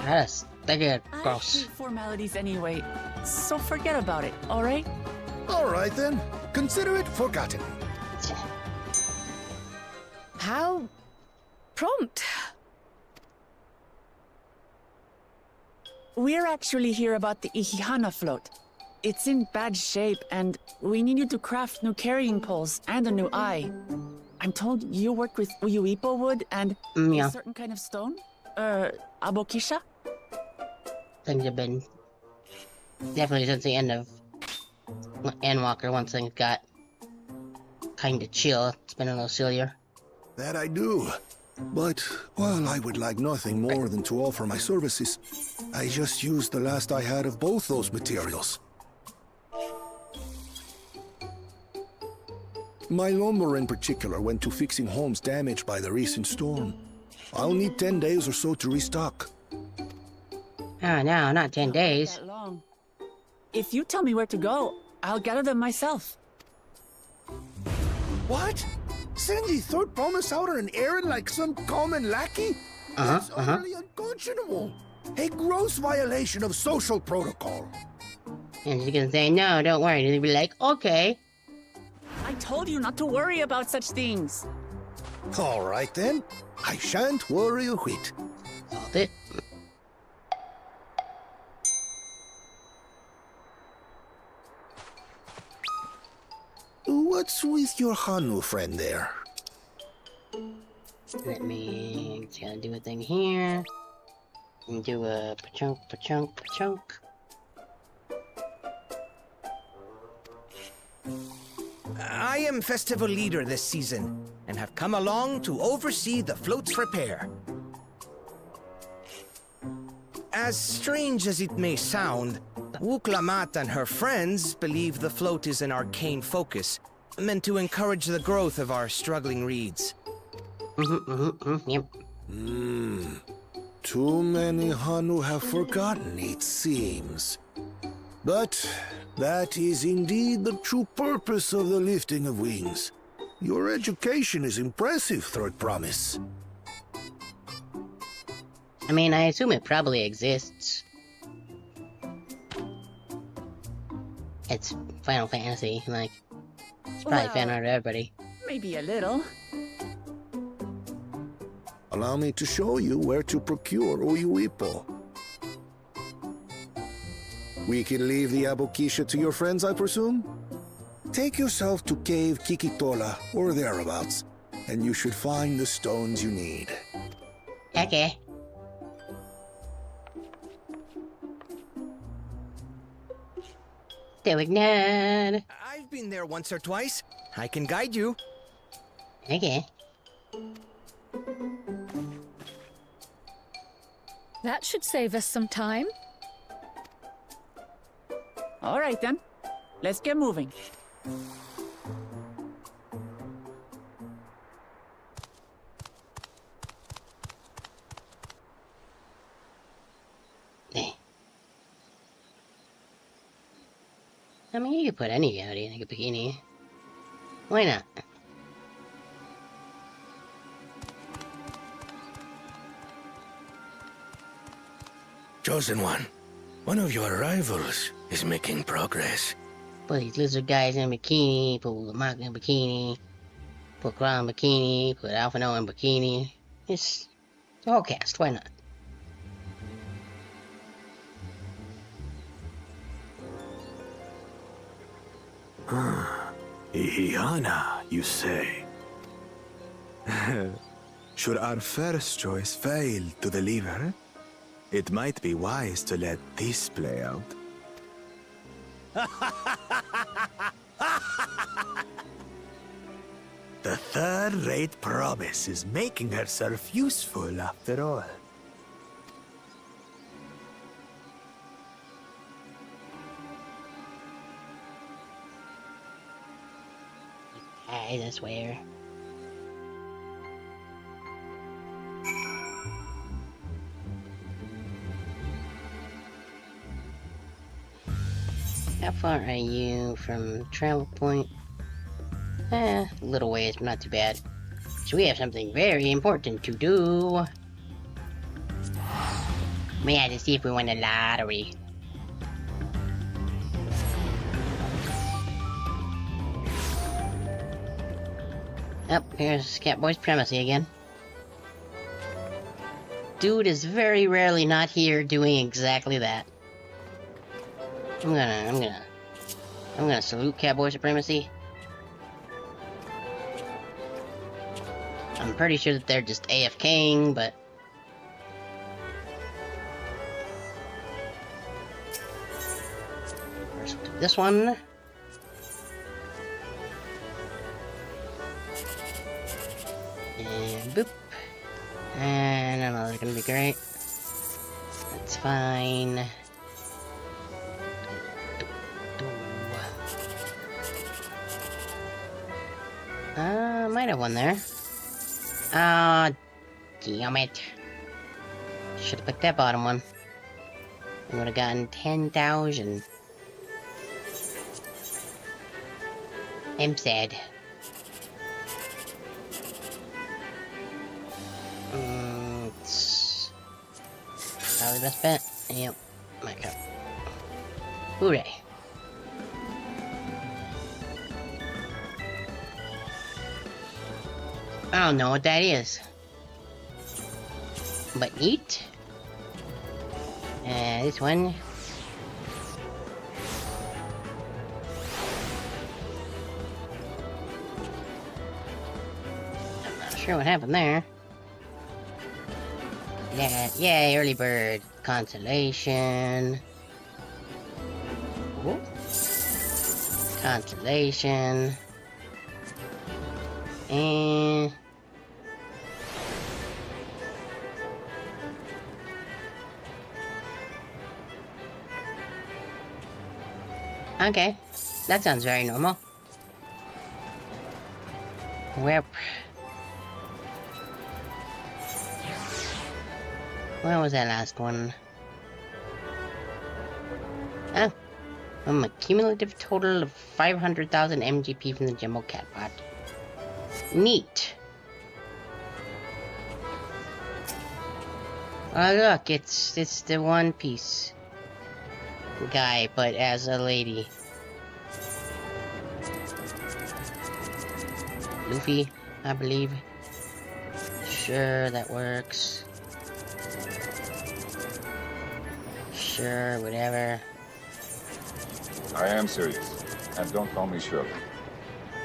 Yes, thank you. I Gross. hate formalities anyway, so forget about it. All right? All right then. Consider it forgotten. How prompt. We're actually here about the Ihihana float. It's in bad shape, and we need you to craft new carrying poles and a new eye. I'm told you worked with Uyuipo wood and yeah. a certain kind of stone? Abokisha? Things have been definitely since the end of Endwalker, once things got kind of chill, it's been a little sillier. That I do. But while I would like nothing more than to offer my services, I just used the last I had of both those materials. My lumber in particular went to fixing homes damaged by the recent storm. I'll need 10 days or so to restock. Oh no, not 10 days. That long. If you tell me where to go, I'll gather them myself. What? Send the third promise out on an errand like some common lackey? That's utterly unconscionable. A gross violation of social protocol. And she's gonna say, no, don't worry. And they'll be like, okay. I told you not to worry about such things. All right then. I shan't worry a whit. Solved it. What's with your Hanu friend there? Let me just gotta do a thing here. And do a pa-chunk, pa-chunk, pa-chunk. I am festival leader this season, and have come along to oversee the float's repair. As strange as it may sound, Wuklamat and her friends believe the float is an arcane focus, meant to encourage the growth of our struggling reeds. Yep. Too many Hanu have forgotten, it seems. But that is indeed the true purpose of the lifting of wings. Your education is impressive, Third Promise. I mean, I assume it probably exists. It's Final Fantasy, like, it's probably fan art to everybody. Maybe a little. Allow me to show you where to procure Uyuipo. We can leave the Abokisha to your friends, I presume? Take yourself to Cave Kikitola, or thereabouts, and you should find the stones you need. Okay. Nerd. I've been there once or twice. I can guide you. Okay. That should save us some time. All right, then. Let's get moving. I mean, you could put anybody in a bikini. Why not? Chosen one of your rivals is making progress. Put these lizard guys in a bikini, put Lamont in a bikini, put Crown in a bikini, put Alphino in a bikini. It's the whole cast, why not? Ihiana, you say? Should our first choice fail to deliver, it might be wise to let this play out. The third-rate promise is making herself useful after all. I swear. How far are you from travel point? A little ways, but not too bad. So we have something very important to do. We had to see if we won the lottery. Oh, here's Catboy's Primacy again. Dude is very rarely not here doing exactly that. I'm gonna salute Catboy Supremacy. I'm pretty sure that they're just AFKing, but first we'll do this one. And boop. And another's gonna be great. That's fine. Might have one there. Ah, damn it. Should have picked that bottom one. We would have gotten 10,000. I'm sad. It's probably the best bet. Yep. My cup. Hooray. I don't know what that is. But neat. And this one. I'm not sure what happened there. Yeah, yay, early bird. Consolation. Ooh. Consolation. And okay, that sounds very normal. Well, where was that last one? Oh, a cumulative total of 500,000 MGP from the Jumbo Catbot. Neat. Oh look, it's the One Piece guy, but as a lady. Luffy, I believe. Sure, that works. Sure, whatever. I am serious, and don't call me Shirley.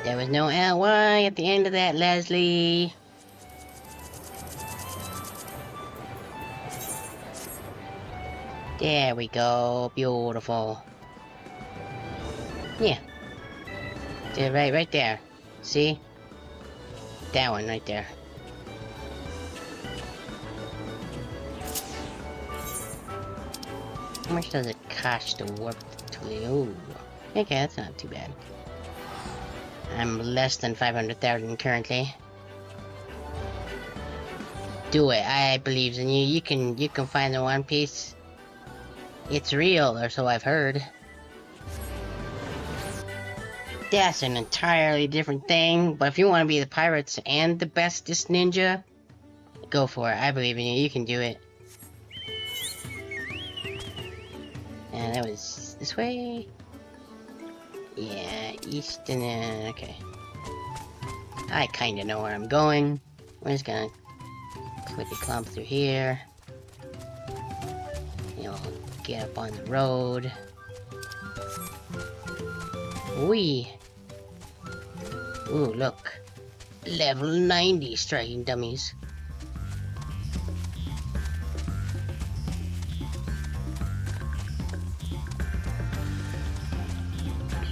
There was no LY at the end of that, Leslie. There we go. Beautiful. Yeah. Right there. See? That one right there. How much does it cost to warp to the... Ooh. Okay, that's not too bad. I'm less than 500,000 currently. Do it. I believe in you. You can find the One Piece. It's real, or so I've heard. That's an entirely different thing. But if you want to be the pirates and the bestest ninja, go for it. I believe in you. You can do it. And that was this way. Yeah, east and then okay. I kind of know where I'm going. We're just gonna quickly climb through here. You know, get up on the road. Wee. Ooh, look. Level 90 striking dummies.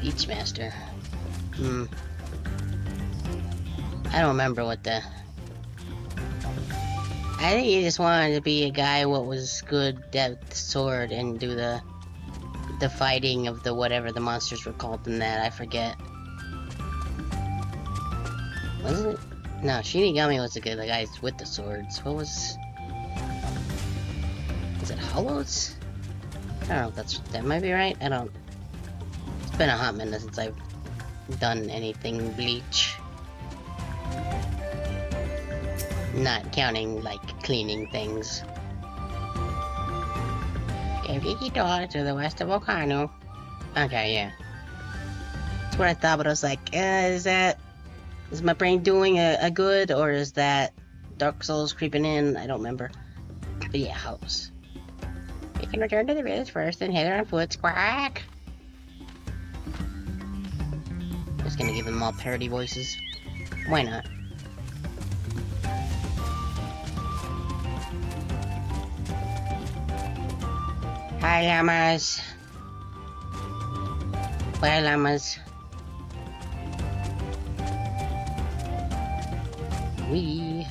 Leech Master. I don't remember what the... I think he just wanted to be a guy what was good at the sword and do the fighting of the whatever the monsters were called in that, I forget. Wasn't it? No, Shinigami was the guys with the swords. What was... Is it Hollows? I don't know if that might be right. I don't... It's been a hot minute since I've done anything Bleach. Not counting, like, cleaning things. Kiki daughter to the west of Volcano. Okay, yeah. That's what I thought, but I was like, is my brain doing a good, or is that Dark Souls creeping in? I don't remember. But yeah, house. You can return to the village first and head on foot, squawk. Just gonna give them all parody voices. Why not? Hi, llamas. Bye, llamas. Wee.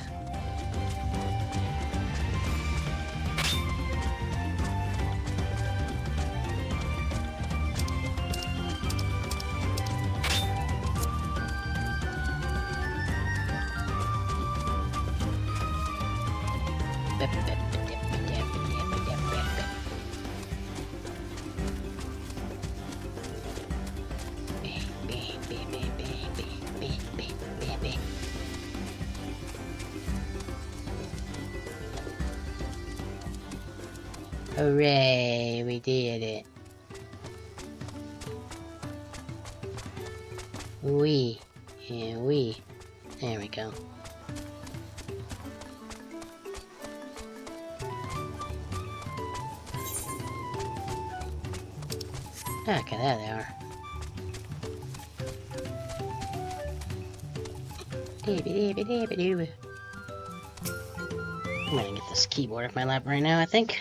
Hooray, we did it. Yeah, there we go. Okay, there they are. I'm gonna get this keyboard off my lap right now, I think.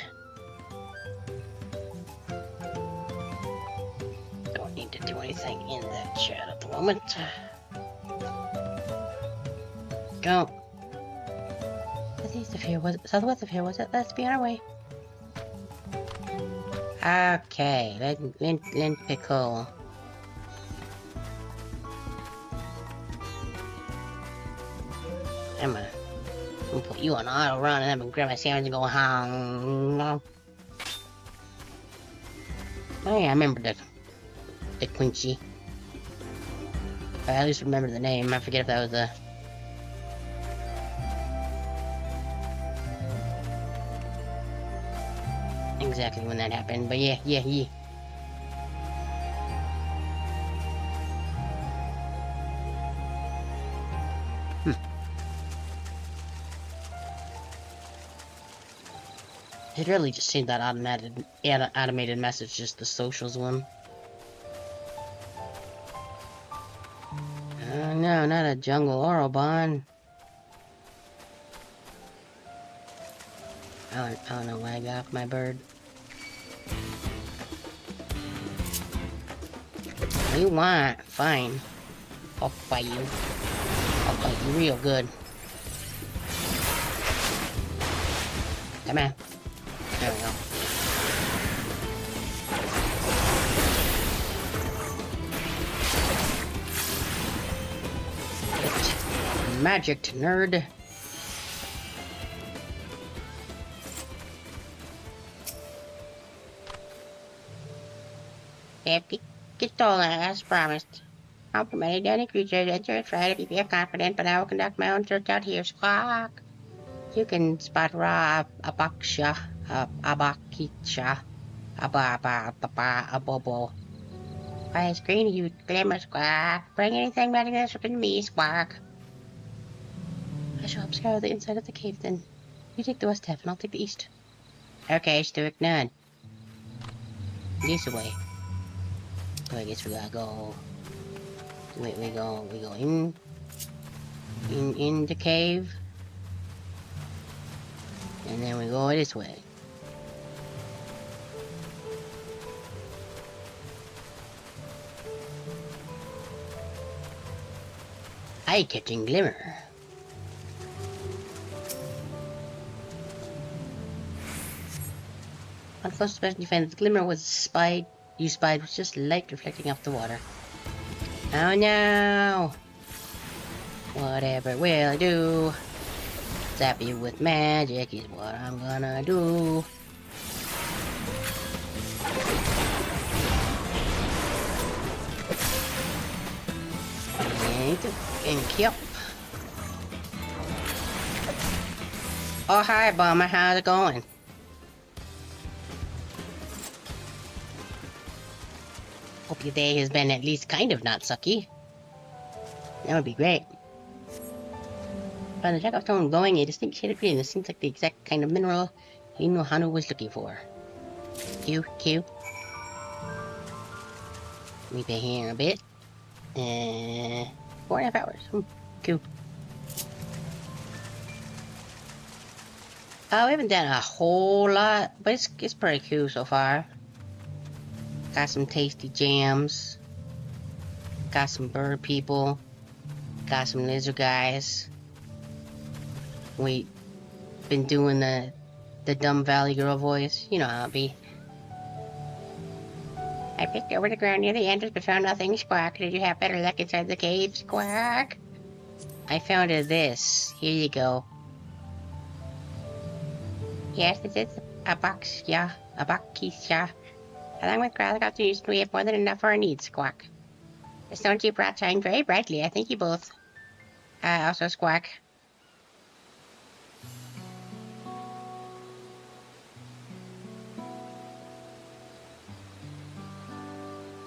Don't need to do anything in that chat at the moment. Go. Southeast of here, was it? Southwest of here, was it? Let's be on our way. Okay, Lint Pickle. I'm gonna put you on auto run and I'm gonna grab my sandwich and go home. Oh yeah, I remember the Quincy. I at least remember the name. I forget if that was the... exactly when that happened, but yeah. It really just seemed that automated message, just the socials one. No, not a jungle Orobon. I don't know why I got off my bird. What do you want? Fine. I'll fight you. I'll fight you real good. Come on. There we go. Magic, nerd. Get all that as promised. Complimented any creature enter try to be confident, but I will conduct my own search out here. Squawk. You can spot Ra Abaksha, Abakicha, Abobo. By screen you glimmer, Squawk. Bring anything better than this to me, Squawk. I shall obscure the inside of the cave then. You take the west half and I'll take the east. Okay, Stuart, none. This way. So I guess we gotta go. Wait, we go in the cave. And then we go this way. Eye-catching glimmer. On close inspection, you find that the glimmer was spied was just light reflecting off the water. Oh no! Whatever will do. Zap you with magic is what I'm gonna do. And kill. Oh hi, Bummer, how's it going? Hope your day has been at least kind of not sucky. That would be great. By the Jack of Stone glowing a distinct shade of green, this seems like the exact kind of mineral Hanu was looking for. Q. We been here a bit. 4.5 hours. Q. Oh, we haven't done a whole lot, but it's pretty cool so far. Got some tasty jams. Got some bird people. Got some lizard guys. We been doing the dumb Valley Girl voice. You know how it be. I picked over the ground near the entrance but found nothing. Squawk. Did you have better luck inside the cave? Squawk. I found this. Here you go. Yes, this is a box. Yeah, a Bakisha. Along with Growler continues, we have more than enough for our needs. Squawk. The stones you brought shine very brightly. I thank you both. Also Squawk.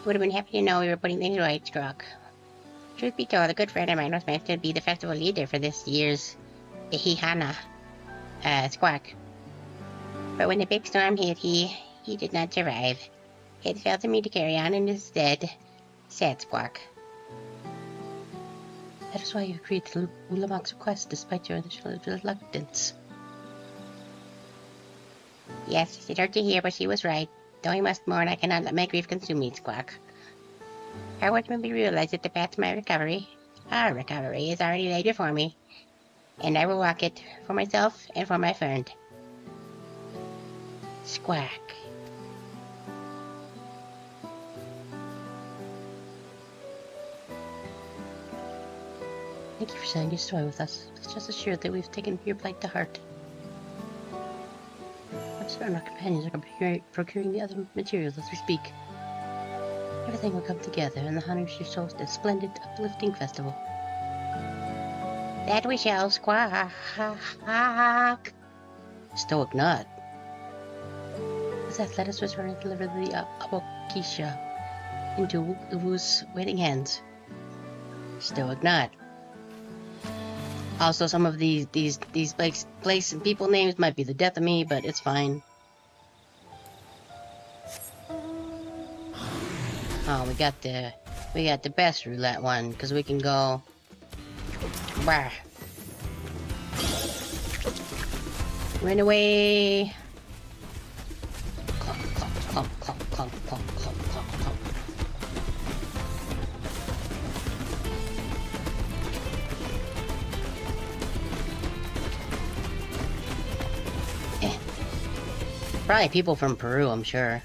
Would have been happy to know we were putting things right, Squawk. Truth be told, a good friend of mine was meant to be the festival leader for this year's Ihihana. Squawk. But when the big storm hit, he did not survive. It fell to me to carry on in his stead. Sad Squawk. That is why you agreed to Ulamak's request despite your initial reluctance. Yes, it hurt to hear, but she was right. Though I must mourn, I cannot let my grief consume me, Squawk. I want to realize that the path to my recovery, our recovery, is already laid before me. And I will walk it for myself and for my friend. Squawk. Thank you for sharing your story with us. Let's just assured that we've taken your plight to heart. I'm certain our companions are procuring the other materials as we speak. Everything will come together, and the hunters shall host a splendid, uplifting festival. That we shall, Squawk. Stoic nod. With that, let us return and deliver the Abokisha into Uvu's waiting hands. Stoic nod. Also, some of these place and people names might be the death of me, but it's fine. Oh, we got the best roulette one, because we can go. Bah. Run away. Clump, clump, clump, clump, clump, clump, clump, clump, clump. Probably people from Peru, I'm sure.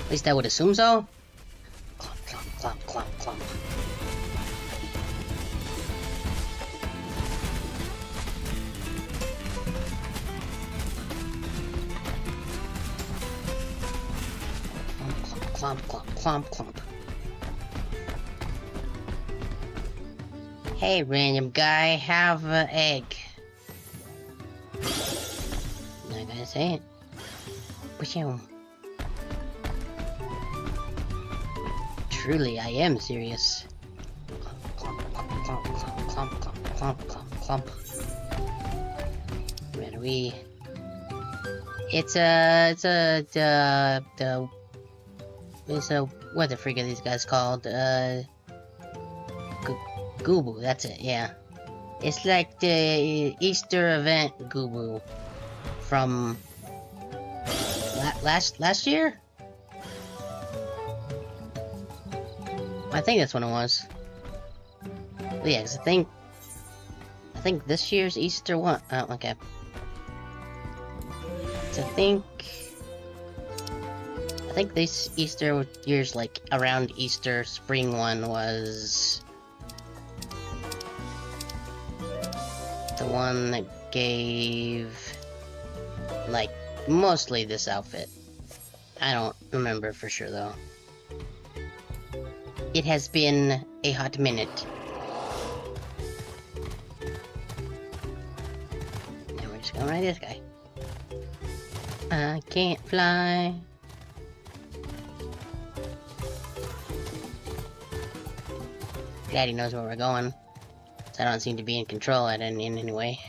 At least I would assume so. Clump, clump, clump, clump, clump. Clump, clump, clump, clump, clump. Hey, random guy, have an egg. Not gonna say it. Ba-choom. Truly, I am serious. Clump, clump, clump, clump, clump, clump, clump, clump. Where are we? It's what the freak are these guys called? Goobu, that's it, yeah. It's like the Easter event Goobu from last year? I think that's what it was. But yeah, 'cause I think this year's Easter one. Oh, okay. So I think this Easter year's like around Easter spring one was the one that gave like mostly this outfit. I don't remember for sure though. It has been a hot minute. Now we're just gonna ride this guy. I can't fly. Glad he knows where we're going. So I don't seem to be in control in any way.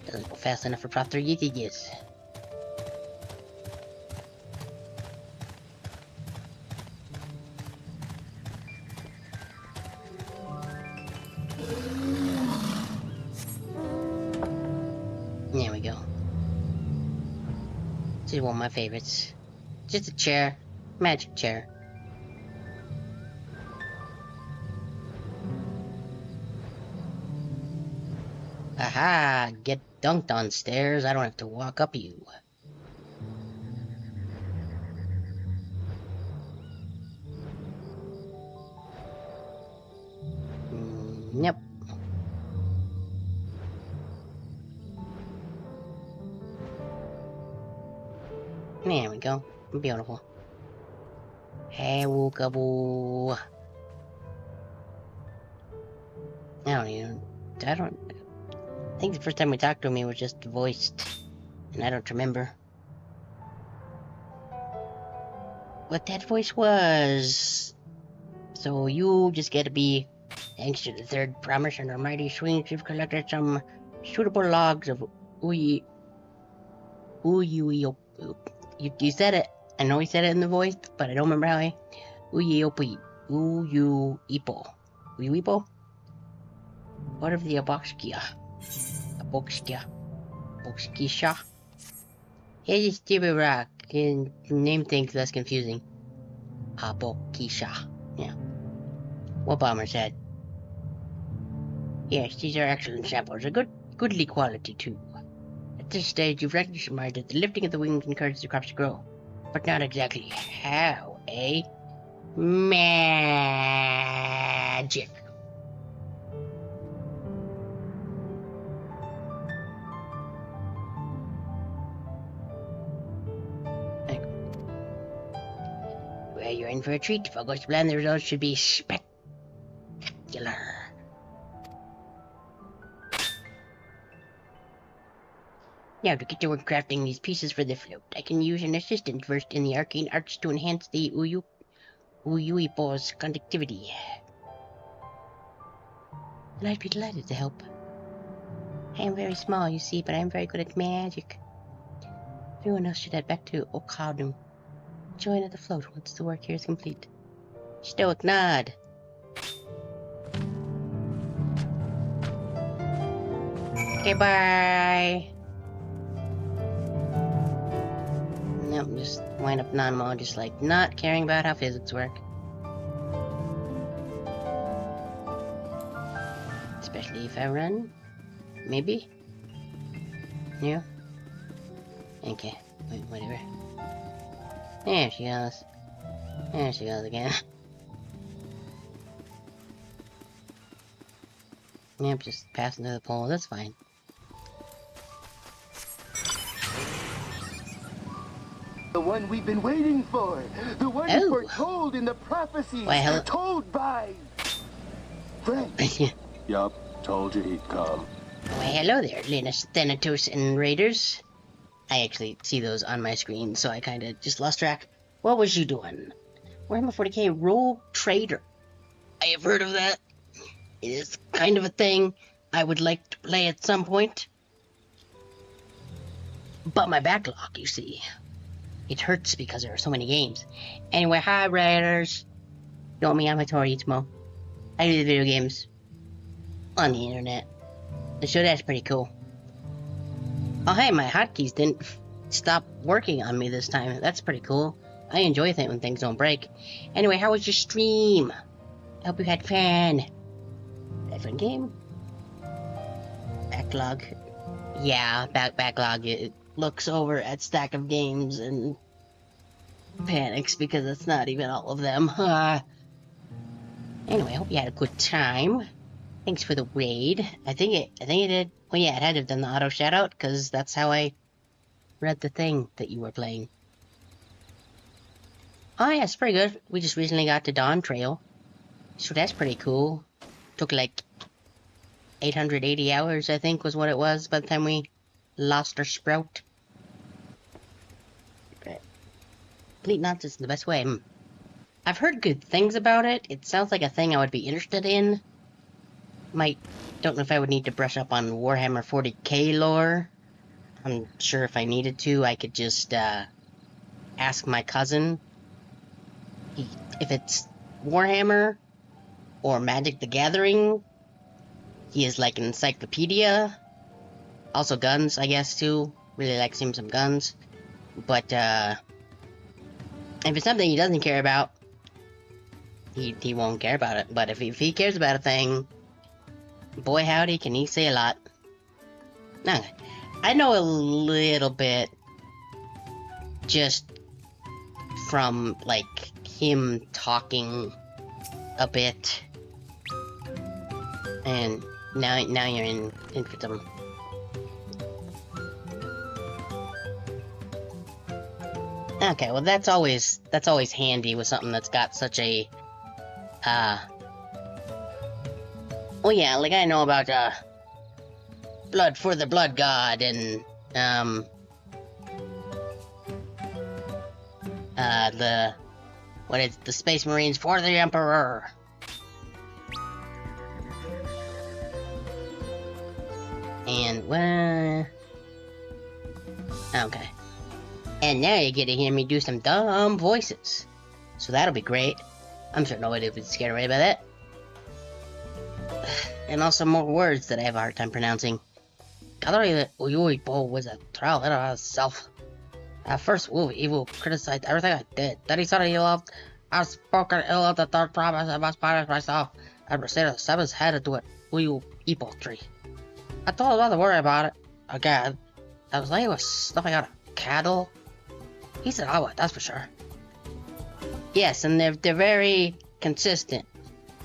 Doesn't go fast enough for Prop 3 yes. There we go. This is one of my favorites. Just a chair. Magic chair. Aha! Get dunked on stairs. I don't have to walk up you. Yep. There we go. Beautiful. Hey, wookaboo. I think the first time we talked to him, he was just voiced, and I don't remember what that voice was. So you just get to be, thanks to the third promise and our mighty swings, you've collected some suitable logs of you said it. I know he said it in the voice, but I don't remember how he. Uyuipo. What of the Aboxkia? Aboxkisha? Here's a stupid rock. And name things less confusing. Abokisha. Yeah. What Bomber said. Yes, these are excellent samples. A goodly quality too. At this stage, you've recognized that the lifting of the wings encourages the crops to grow. But not exactly how, eh? Magic. Well, you're in for a treat. If all goes to plan, the results should be spectacular. Now, to get to work crafting these pieces for the float, I can use an assistant versed in the arcane arts to enhance the Uyuipo's conductivity. And I'd be delighted to help. I am very small, you see, but I am very good at magic. Everyone else should head back to Okadum. Join at the float once the work here is complete. Stoic nod. Okay, bye. Nope, just wind up non-mode, just like not caring about how physics work. Especially if I run. Maybe? Yeah? Okay, wait, whatever. There she goes. There she goes again. Yep, just passing through the pole. That's fine. The one we've been waiting for. The one foretold in the prophecies. Told by... Frank. Yup, told you he'd come. Why, hello there, Linus, Thanatos, and Raiders. I actually see those on my screen, so I kinda just lost track. What was you doing? Warhammer 40k Rogue Trader. I have heard of that. It is kind of a thing I would like to play at some point. But my backlog, you see. It hurts because there are so many games. Anyway, hi, Raiders. You know me, I'm Toriitmo. I do the video games on the internet. So that's pretty cool. Oh hey, my hotkeys didn't stop working on me this time. That's pretty cool. I enjoy it when things don't break. Anyway, how was your stream? I hope you had fun. Different game? Backlog. Yeah, backlog. It looks over at stack of games and panics because it's not even all of them. Anyway, I hope you had a good time. Thanks for the raid. I think it did. Well, yeah, it had to have done the auto shoutout because that's how I read the thing that you were playing. Oh yeah, it's pretty good. We just recently got to Dawntrail, so that's pretty cool. Took like 880 hours, I think, was what it was by the time we lost our sprout. Complete nonsense in the best way. I've heard good things about it. It sounds like a thing I would be interested in. Don't know if I would need to brush up on Warhammer 40k lore. I'm sure if I needed to, I could just ask my cousin. If it's Warhammer or Magic the Gathering, he is like an encyclopedia. Also guns, I guess, too. Really likes him some guns. But if it's something he doesn't care about, he won't care about it. But if he cares about a thing, boy howdy, can he say a lot. Now, I know a little bit just from, like, him talking a bit. And now you're in Infantry. Okay, well that's always handy with something that's got such a well, yeah, like I know about blood for the blood god and the Space Marines for the Emperor. And well, okay. And now you get to hear me do some dumb voices. So that'll be great. I'm sure nobody would be scared away by that. And also more words that I have a hard time pronouncing. Was a trial in herself. At first, evil criticized everything I did. Then he said he loved. I've spoken ill of the third promise. I must punish myself. I proceeded the seventh headed to it. Evil tree. I told him not to worry about it. Again, I was laying with snuffing out a cattle. He said I would, that's for sure. Yes, and they're very consistent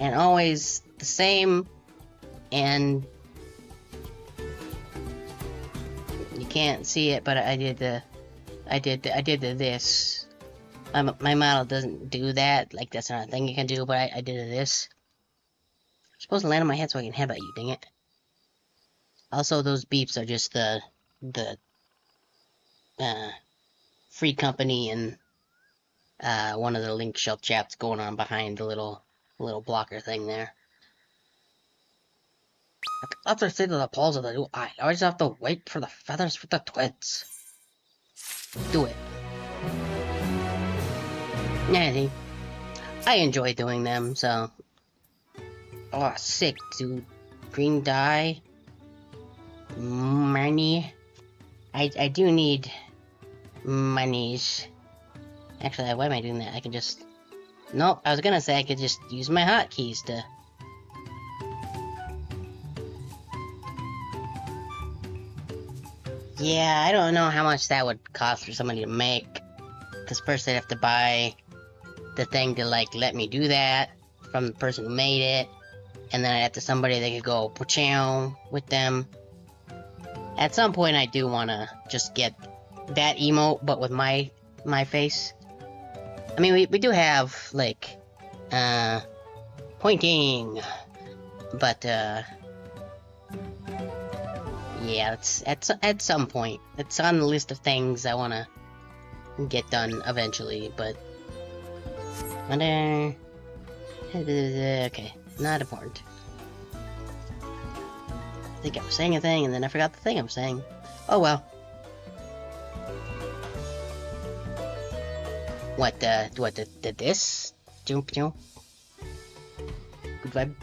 and always the same, and you can't see it, but I did this. My model doesn't do that. Like that's not a thing you can do, but I did this. I'm supposed to land on my head so I can headbutt you, dang it. Also, those beeps are just the Free Company and one of the link shelf chats going on behind the little blocker thing there. That's what I say to the poles of the new eye. I always have to wait for the feathers for the twins. Do it. Yeah, I enjoy doing them, so. Oh, sick, dude. Green dye. Money. I do need monies. Actually, why am I doing that? I can just... Nope, I was gonna say I could just use my hotkeys to... Yeah, I don't know how much that would cost for somebody to make. Because first they'd have to buy the thing to, like, let me do that from the person who made it. and then I'd have to somebody that could go pow with them. At some point, I do want to just get that emote, but with my face. I mean, we do have, like, pointing, but, yeah, it's at some point. It's on the list of things I want to get done eventually, but, okay, not important. I think I was saying a thing, and then I forgot the thing I'm saying. Oh well. What, this? Jump. Good vibe.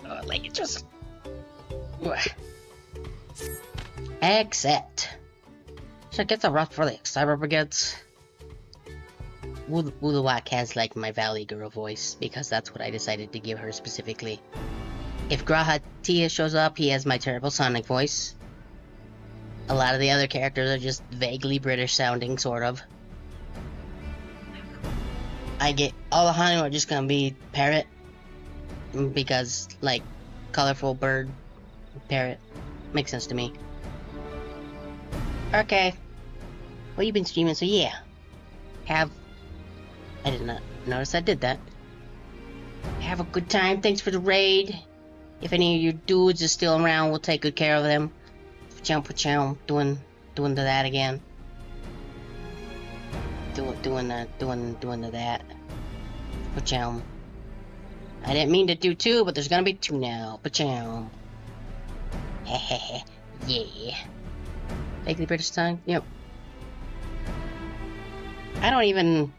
Oh, like it just... Except... Should I get the rough for the cyber brigades? Wulawak has, like, my Valley Girl voice, because that's what I decided to give her specifically. If Graha Tia shows up, he has my terrible Sonic voice. A lot of the other characters are just vaguely British sounding, sort of. I get all the honey are just gonna be parrot, because, like, colorful bird, parrot, makes sense to me. Okay. Well, you've been streaming, so yeah. I did not notice I did that. Have a good time. Thanks for the raid. If any of you dudes are still around, we'll take good care of them. Pachow, doing that again. Doing that. Pachow. I didn't mean to do 2, but there's gonna be 2 now. Pachow. Hehehe. Yeah. Vaguely British tongue? Yep. I don't even...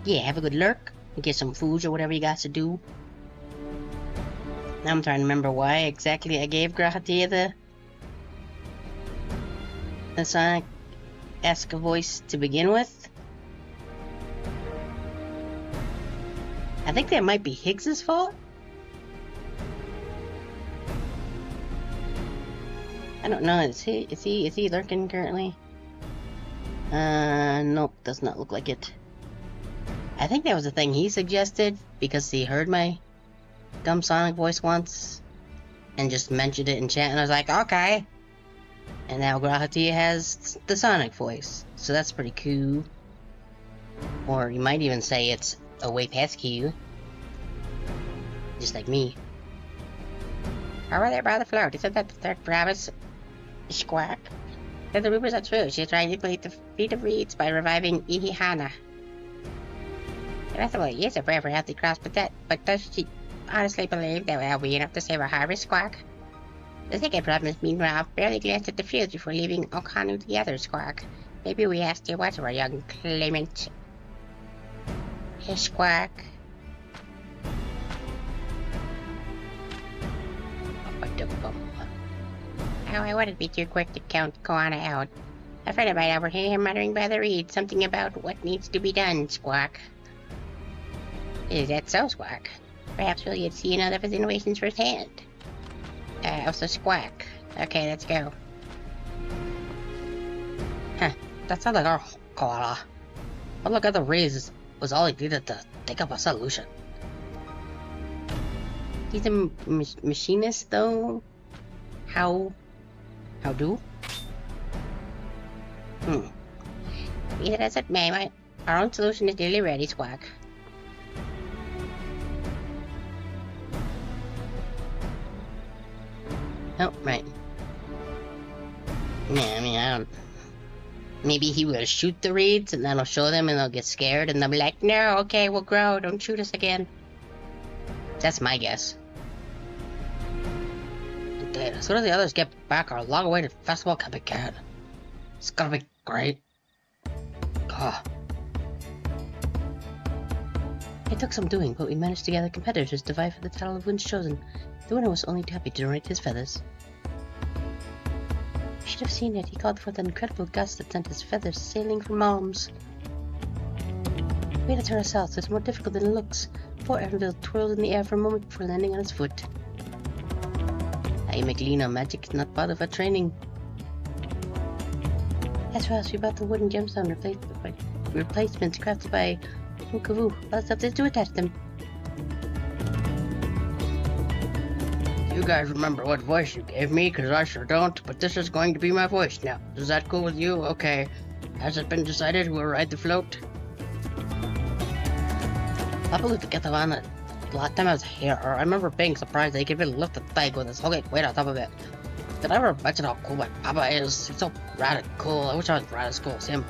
Yeah, have a good lurk. Get some food or whatever you got to do. Now I'm trying to remember why exactly I gave Grahatia the Sonic-esque voice to begin with. I think that might be Higgs's fault. I don't know. Is he lurking currently? Nope, does not look like it. I think that was the thing he suggested because he heard my dumb Sonic voice once and just mentioned it in chat, and I was like, okay. And now Grahatia has the Sonic voice, so that's pretty cool. Or you might even say it's a way past Q, just like me. Over there by the float, isn't that the third promise? Squawk. Then the rumors are true. She's trying to complete the feat of reeds by reviving Ihihana. The rest of it is a prayer for healthy cross, but does she honestly believe that we'll be enough to save a harvest, Squawk? The second promise, meanwhile, barely glanced at the fields before leaving Okanu together, Squawk. Maybe we asked you what, our young claimant. Hey, Squawk. Oh, I wouldn't be too quick to count Koana out. A friend of mine overheard him muttering by the reed something about what needs to be done, Squawk. Is that so, Squawk? Perhaps we'll get to see another of his innovations firsthand. Also Squawk. Okay, let's go. Huh, that sounds like our Koala. But look at the reeds was all he needed to think of a solution. He's a machinist, though? How do? Be it as it may, our own solution is nearly ready, Squawk. Oh, right. Yeah, I mean, I don't... Maybe he will shoot the reeds, and that'll show them, and they'll get scared, and they'll be like, no, okay, we'll grow, don't shoot us again. That's my guess. As soon as the others get back, our long-awaited festival can begin. It's gonna be great. It took some doing, but we managed to gather competitors to vie for the title of Winds Chosen. The winner was only too happy to donate his feathers. You should have seen it. He called forth an incredible gust that sent his feathers sailing from arms. We had to turn us south, so it's more difficult than it looks. Poor Arendelle twirled in the air for a moment before landing on his foot. Hey, McLeana, magic is not part of our training. As for us, we bought the wooden gemstone replacements crafted by Kavu. All that's up to attach them. guys remember what voice you gave me, because I sure don't, but this is going to be my voice now. Is that cool with you? Okay. Has it been decided who will ride the float? I believe to get them on it. Last time I was here, I remember being surprised they could even lift the thing with this whole weight on top of it. Did I ever mention how cool my papa is? He's so rad and cool. I wish I was rad as cool as him.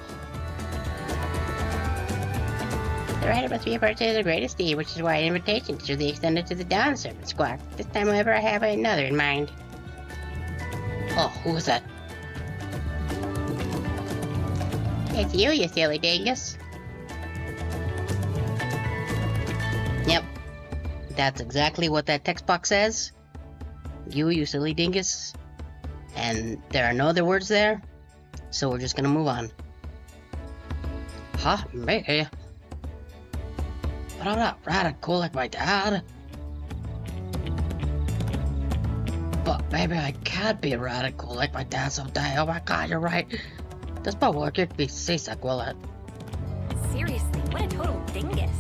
The rider must be a person of the greatest deed, which is why an invitation should be extended to the Dawn Servant Squad. This time, however, I have another in mind. Oh, who was that? It's you silly dingus. Yep. That's exactly what that text box says. You silly dingus. And there are no other words there. So we're just gonna move on. Huh? Me? But I'm not radical like my dad. But maybe I can't be radical like my dad someday. Oh my god, you're right. This won't work. It'd be seasick, will it? Seriously, what a total dingus.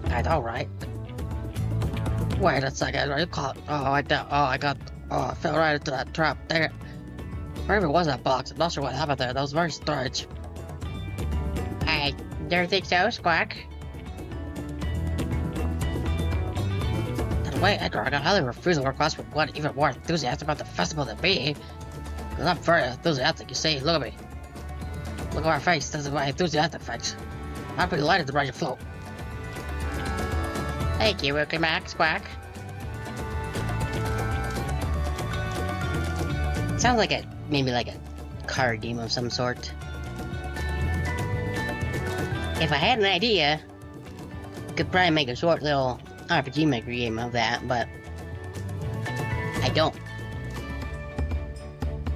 I know, right? Wait a second. What do you call it? Oh, I fell right into that trap. Dang it. Wherever was that box? I'm not sure what happened there. That was very strange. I don't think so, Squawk. Wait, Edgar, I can highly refuse a request for one even more enthusiastic about the festival than me. Because I'm very enthusiastic, you see. Look at me. Look at my face. This is my enthusiastic face. I'm pretty delighted to ride your float. Thank you, Wilkie Max, Quack. Sounds like maybe like a card game of some sort. If I had an idea, I could probably make a short little RPG Maker game of that, but I don't.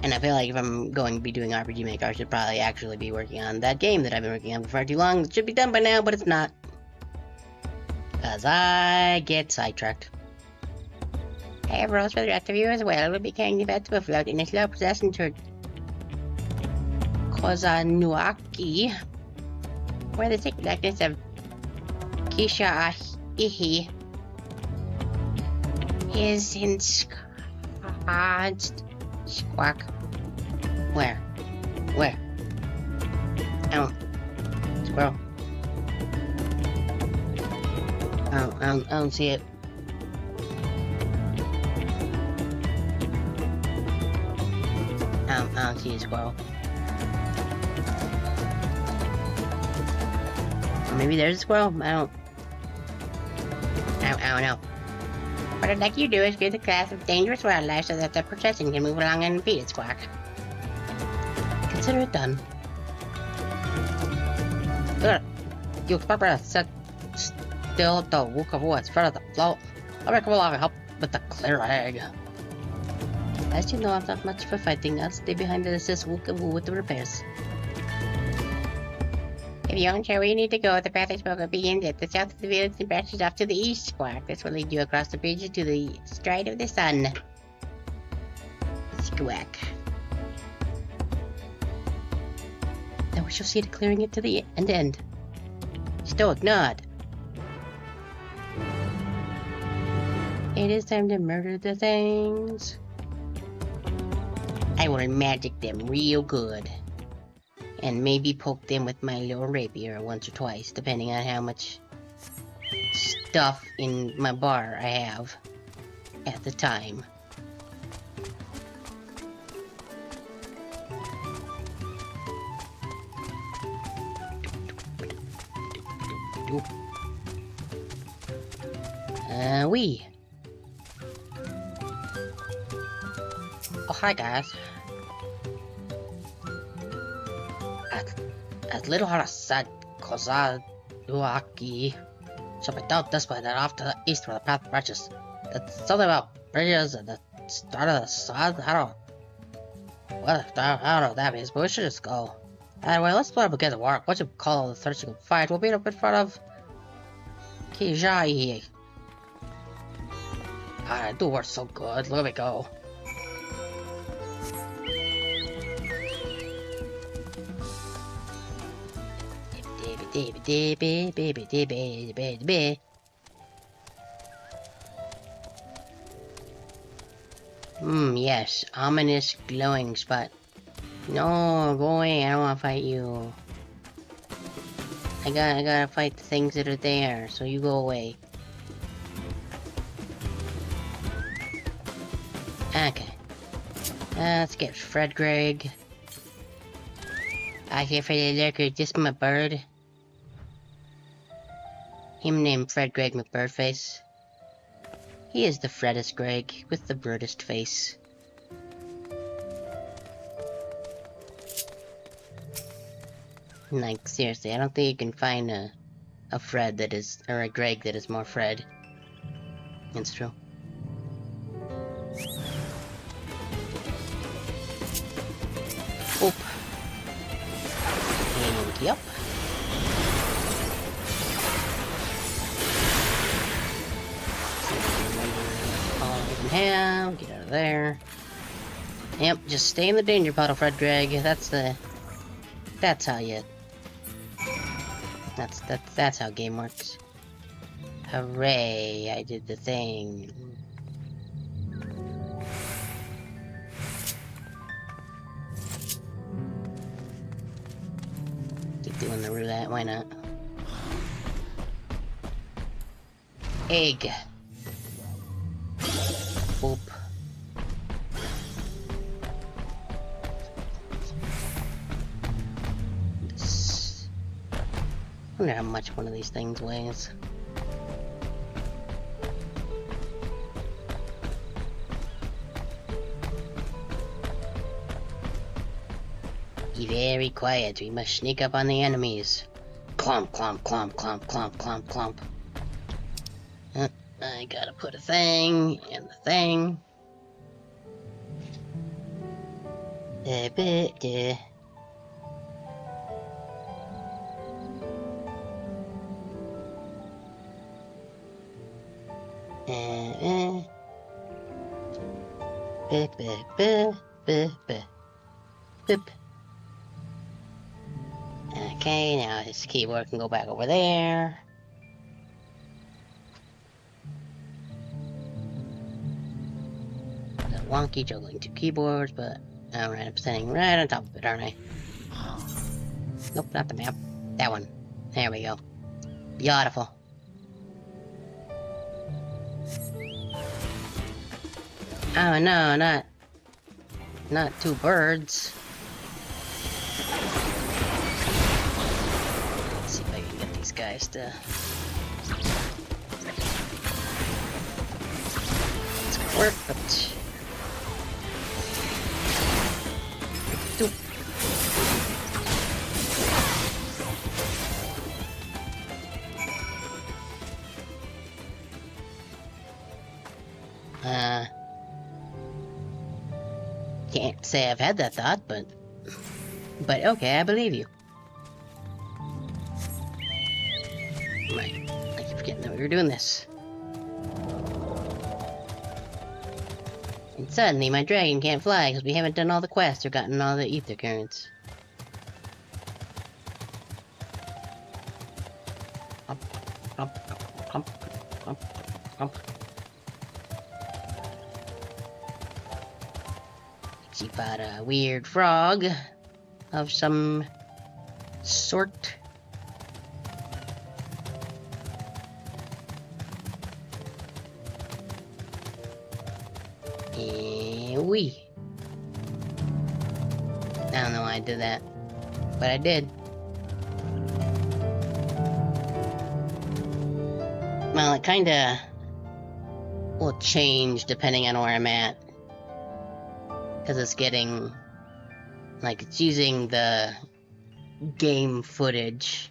And I feel like if I'm going to be doing RPG Maker, I should probably actually be working on that game that I've been working on for far too long. It should be done by now, but it's not. Because I get sidetracked. I have rules for the rest of you as well. We'll be carrying the festival float in a slow procession to Kozanuaki, where the sacred likeness of Kisha Ihi is ensconced. Squawk. Where? Oh. Squirrel. I don't see it. I don't see a squirrel. Or maybe there's a squirrel. I don't know. What I'd like you to do is get a class of dangerous wildlife so that the procession can move along unimpeded, Squawk. Consider it done. Good. You expect me to sit still at the Wook of Woods, front of the float. I'll come along and help with the clearing. As you know, I'm not much for fighting. I'll stay behind to assist Wook of Woo with the repairs. If you aren't sure where you need to go, the path I spoke of begins at the south of the village and branches off to the east, Squawk. This will lead you across the bridge to the stride of the sun. Squawk. Now we shall see to clearing it to the end. Stoic nod. It is time to murder the things. I will magic them real good. And maybe poke them with my little rapier once or twice, depending on how much stuff in my bar I have at the time. Wee. Oh, hi guys. As little as I said, Kozanuaki shall be down this way, then off to the east where the path branches. That's something about bridges and the start of the sun. I don't know what that means, but we should just go. Anyway, let's let him get to work. What you call all the searching and fight? We'll meet up in front of Kijai. I do work so good. Let me go. Yes. Ominous glowing spot. No, go away. I don't want to fight you. I gotta fight the things that are there, so you go away. Okay. Let's get Fred Greg. I care for the lurker, just my bird. Him named Fred Greg McBirdface. He is the Freddest Greg with the birdest face. Like, seriously, I don't think you can find a Fred that is, or a Greg that is more Fred. It's true. Oop. And yep. All we can have, get out of there. Yep, just stay in the danger puddle, Fred Greg. That's how you... That's how game works. Hooray, I did the thing. Keep doing the roulette, why not? Egg. Boop. I wonder how much one of these things weighs. Be very quiet, we must sneak up on the enemies. Clomp, clomp, clomp, clomp, clomp, clomp, clomp. I gotta put a thing in the thing. Okay, now his keyboard can go back over there. The wonky juggling two keyboards, but alright, I'm standing right on top of it, aren't I? Nope, not the map. That one. There we go. Beautiful. Oh no, not two birds. Let's see if I can get these guys to... It's gonna work, but... Doop. Can't say I've had that thought, but okay, I believe you. Right, I keep forgetting that we were doing this. And suddenly my dragon can't fly because we haven't done all the quests or gotten all the ether currents. She fought a weird frog of some sort. Wee. I don't know why I did that, but I did. Well, it kinda will change depending on where I'm at. Because it's getting, like, it's using the game footage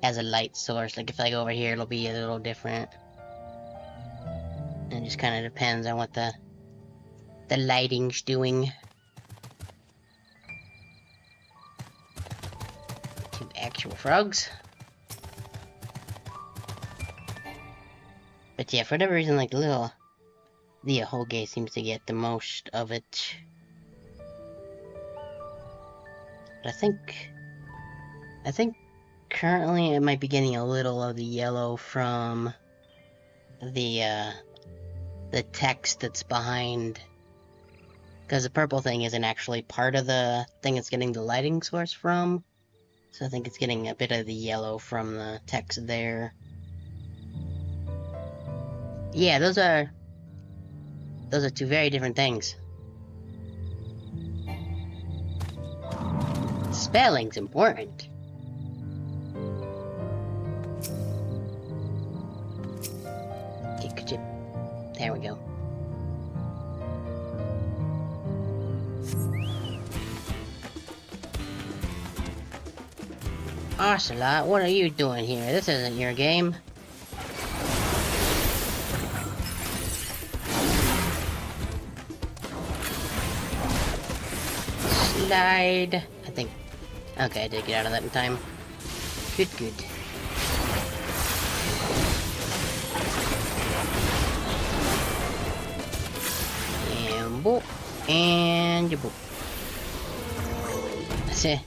as a light source. Like, if I go over here, it'll be a little different. And it just kind of depends on what the lighting's doing. Two actual frogs. But yeah, for whatever reason, like, the Ahoge seems to get the most of it. But I think currently it might be getting a little of the yellow from the text that's behind Because the purple thing isn't actually part of the thing it's getting the lighting source from. So I think it's getting a bit of the yellow from the text there. Yeah, those are two very different things. Spelling's important. Okay, could you... There we go. Ocelot, what are you doing here? This isn't your game. Slide. I think... Okay, I did get out of that in time. Good, good. And boop. And boop. That's it.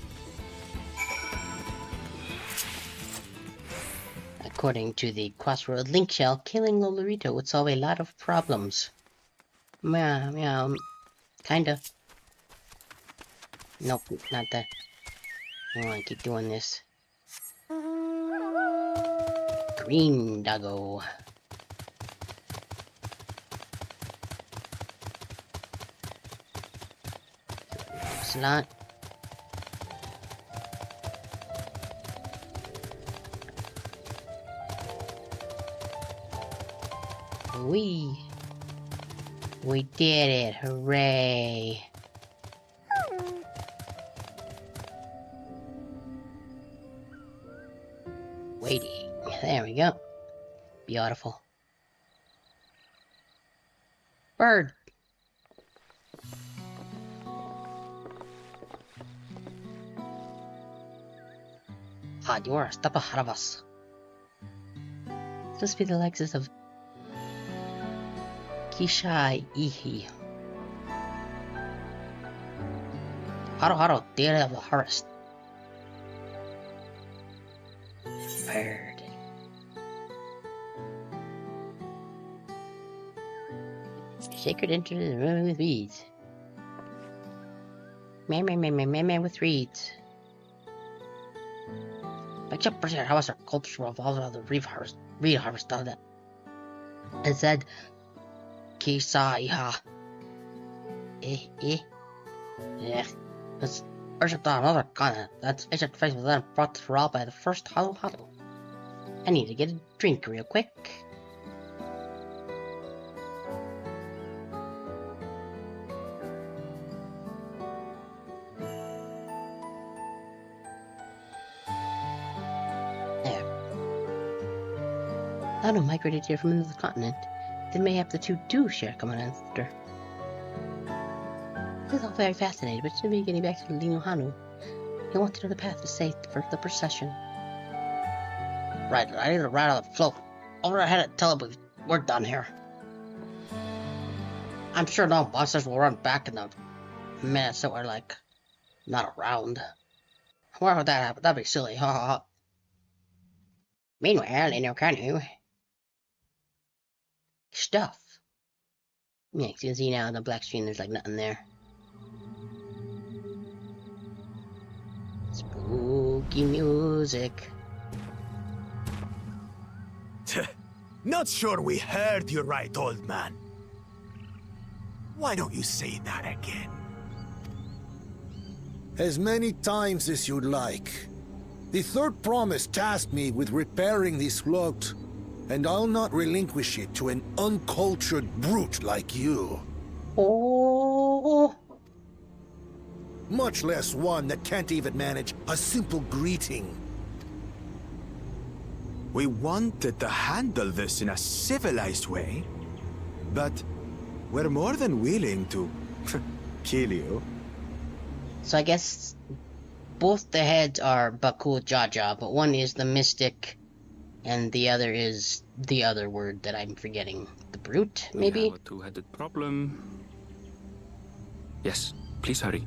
According to the Crossroad Link Shell, killing Lolorito would solve a lot of problems. Meow, kinda. Nope, not that. I wanna keep doing this. Green doggo. Slot. We did it, hooray. Waiting, there we go. Beautiful. Bird. You are a step ahead of us. This must be the Lexus of Kishai Ihi. Haro, deity of the harvest. Bird. Sacred enter the room with reeds. Man with reeds. But your person harvest our culture revolves around the reed harvest of that. It said Kisa Iha. Yeah. That's worship on another continent. That's ancient faith was then brought to Ra by the first Halu. I need to get a drink real quick. There. Halu migrated here from another continent. Then mayhap the two do share common ancestor. This is all very fascinating, but should be getting back to Linu Hanu. He wants to know the path to safe for the procession. Right, I need to ride on the float. Over ahead and tell him we're done here. I'm sure no bosses will run back in the minutes that we're like not around. Why would that happen? That'd be silly, ha ha ha. Meanwhile, in Okanu, stuff. Yeah, you can see now on the black screen there's like nothing there. Spooky music. Not sure we heard you right, old man. Why don't you say that again? As many times as you'd like. The third promise tasked me with repairing this float, and I'll not relinquish it to an uncultured brute like you. Oh. Much less one that can't even manage a simple greeting. We wanted to handle this in a civilized way, but we're more than willing to kill you. So I guess both the heads are Bakul Jaja, but one is the mystic, and the other is the other word that I'm forgetting. The brute, maybe? We have a two-headed problem. Yes, please hurry.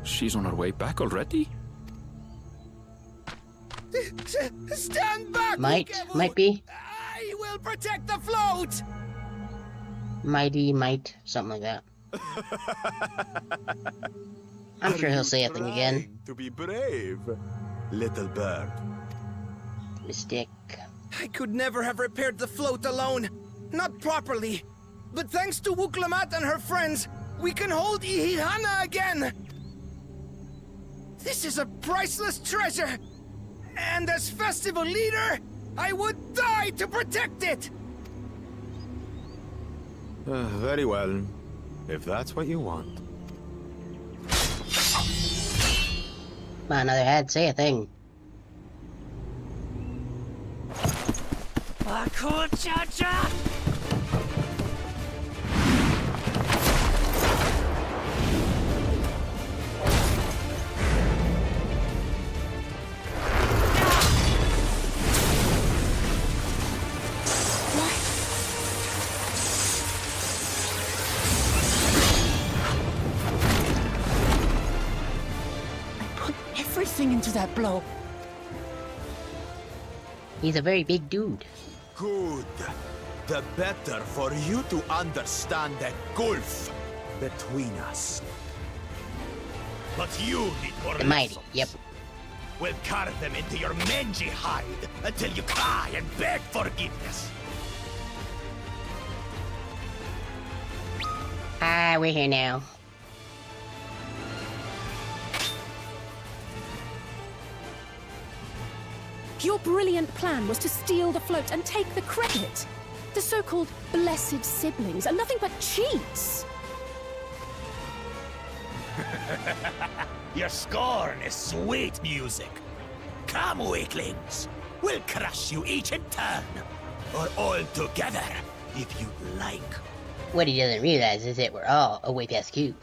She's on her way back already? Stand back! Might be. I will protect the float! Might, something like that. I'm sure he'll say a thing again. To be brave, little bird. Mistake. I could never have repaired the float alone. Not properly. But thanks to Wuklamat and her friends, we can hold Ihihana again! This is a priceless treasure! And as festival leader, I would die to protect it! Very well, if that's what you want. Come on, another head, say a thing. Cha-cha! Into that blow. He's a very big dude. Good. The better for you to understand the gulf between us. But you need more the mighty, lessons. yep. We'll carve them into your mangy hide until you cry and beg forgiveness. Ah, we're here now. Your brilliant plan was to steal the float and take the credit. The so-called blessed siblings are nothing but cheats. Your scorn is sweet music. Come, weaklings. We'll crush you each in turn. Or all together, if you like. What he doesn't realize is that we're all a way past cube.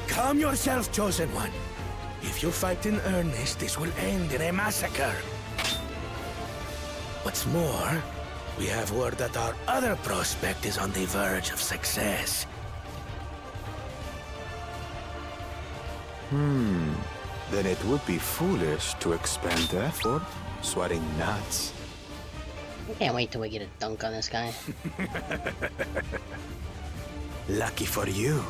Calm yourself, Chosen One. If you fight in earnest, this will end in a massacre. What's more, we have word that our other prospect is on the verge of success. Then it would be foolish to expend effort sweating nuts. I can't wait till we get a dunk on this guy. Lucky for you.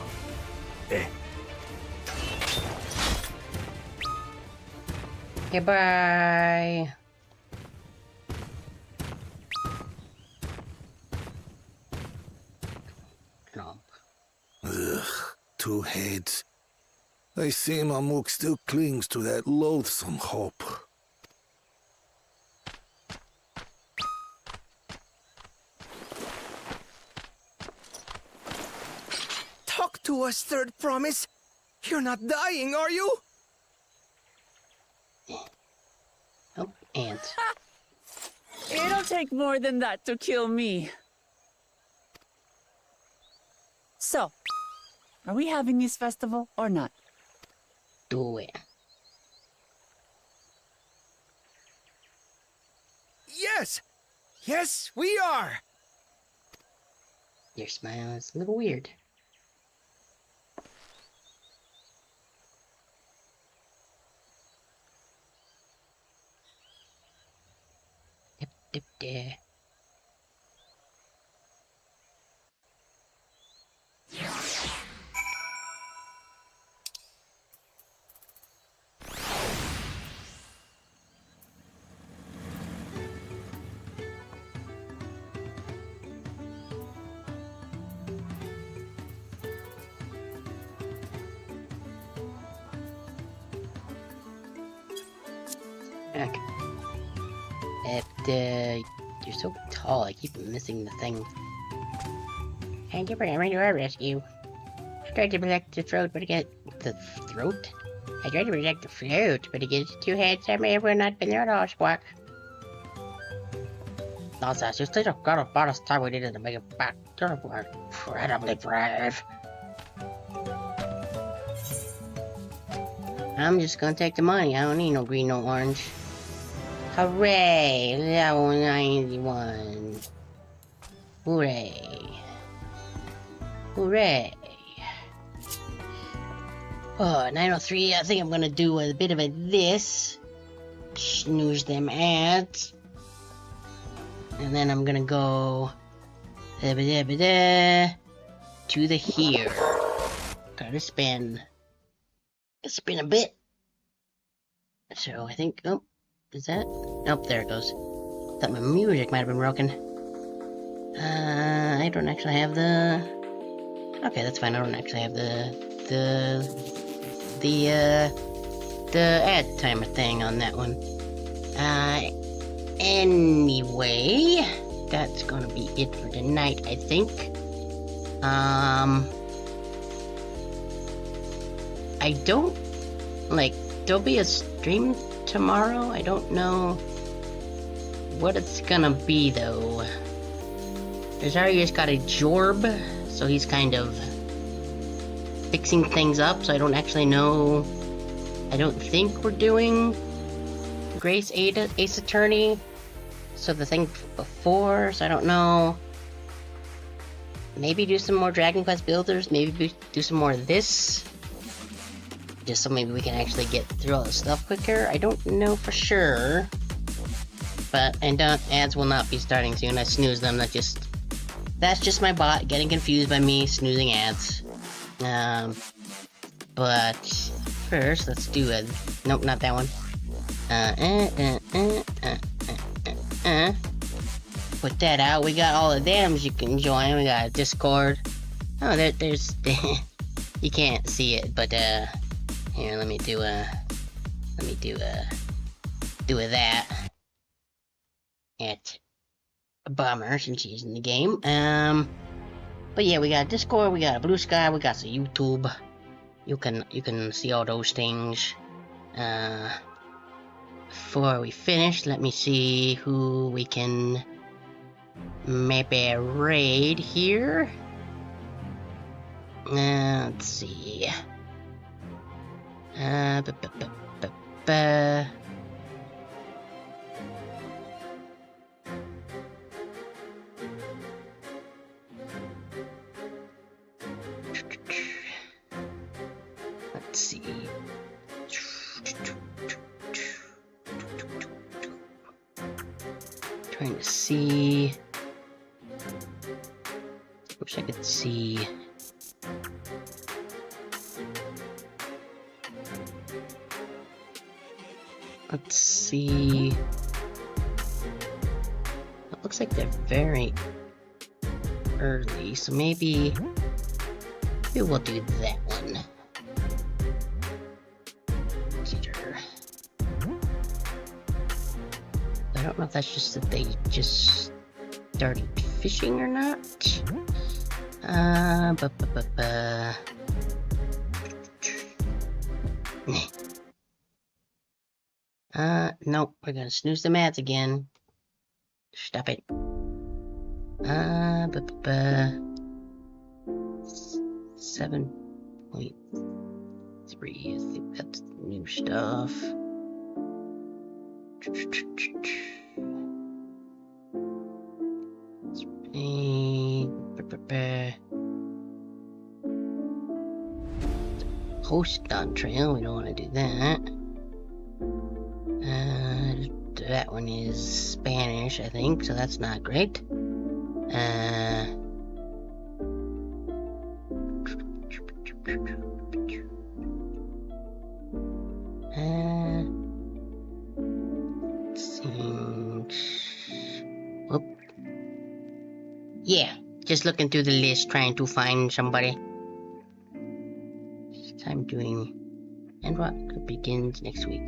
Goodbye. Ugh, two heads. I see Mamuk still clings to that loathsome hope. Talk to us, Third Promise. You're not dying, are you? Oh, ants. It'll take more than that to kill me. So, are we having this festival or not? Do it. Yes! Yes, we are! Your smile is a little weird. Dip, dip. You're so tall, I keep missing the thing. Thank you for coming to our rescue. I tried to protect the throat, but again, the throat? I tried to protect the float, but against two heads, I may have not been there at all, Squawk. Nonsense, you still got about as time we needed to make it back. You're incredibly brave. I'm just gonna take the money. I don't need no green, no orange. Hooray! Level 91. Hooray. Hooray. Oh, 903, I think I'm gonna do a bit of a this. snooze them ads. And then I'm gonna go to the here. Gotta spin. Gotta spin a bit. So I think, oh, is that? Nope, there it goes. Thought my music might have been broken. I don't actually have the. Okay, that's fine. I don't actually have the ad timer thing on that one. Anyway, that's gonna be it for tonight, I think. I don't, like, there'll be a stream tomorrow. I don't know what it's gonna be, though. Desarius got a Jorb, so he's kind of fixing things up, so I don't actually know. I don't think we're doing Grace Ace Attorney, so the thing before, so I don't know. Maybe do some more Dragon Quest builders, maybe do some more of this, just so maybe we can actually get through all the stuff quicker. I don't know for sure, but, and ads will not be starting soon. I snooze them, that's just my bot getting confused by me snoozing ads. But first, let's do a, nope, not that one. Put that out. We got all the dams you can join. We got Discord. Oh, there's you can't see it, but here, let me do that at a bummer since he's in the game. But yeah, we got Discord, we got a Blue Sky, we got the YouTube. You can see all those things. Before we finish, let me see who we can maybe raid here. Let's see. Let's see. Trying to see. Wish I could see. Let's see. It looks like they're very early, so maybe we'll do that one. I don't know if that's just that they just started fishing or not. Nope, we're gonna snooze the ads again. Stop it. 7.3, I think that's new stuff. Host Dawntrail, we don't want to do that. That one is Spanish, I think, so that's not great. Whoop. Yeah, just looking through the list, trying to find somebody. I'm doing and what begins next week.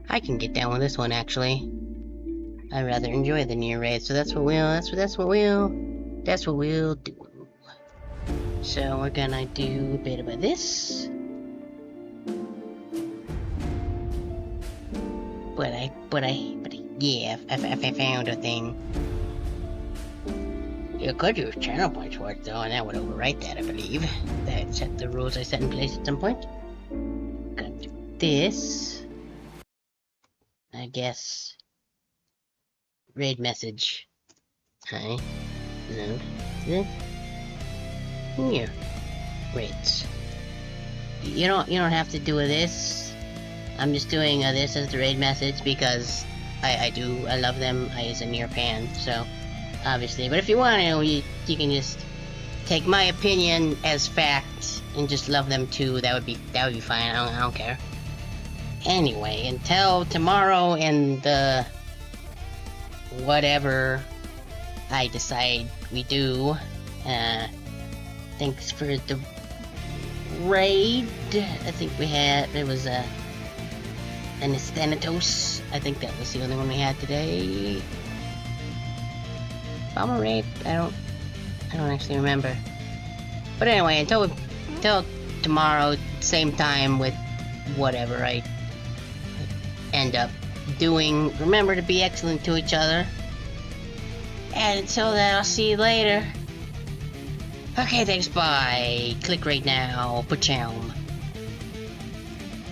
I can get down with this one actually. I rather enjoy the near raid, so that's what we'll do. So we're gonna do a bit of this. But yeah, I found a thing. You could use channel points for it though, and that would overwrite that, I believe. That set the rules I set in place at some point. Gonna do this. I guess. Raid message. Hi. No. Here. Raids. You don't have to do this. I'm just doing this as the raid message because I love them as a near fan, so obviously. But if you want to, you can just take my opinion as fact and just love them too. That would be fine. I don't care. Anyway, until tomorrow and the whatever I decide we do. Thanks for the raid. I think it was an Thanatos. I think that was the only one we had today. Bomber raid? I don't actually remember. But anyway, until tomorrow, same time with whatever I end up doing. Remember to be excellent to each other. And until then, I'll see you later. Okay, thanks, bye. Click right now. Pacham.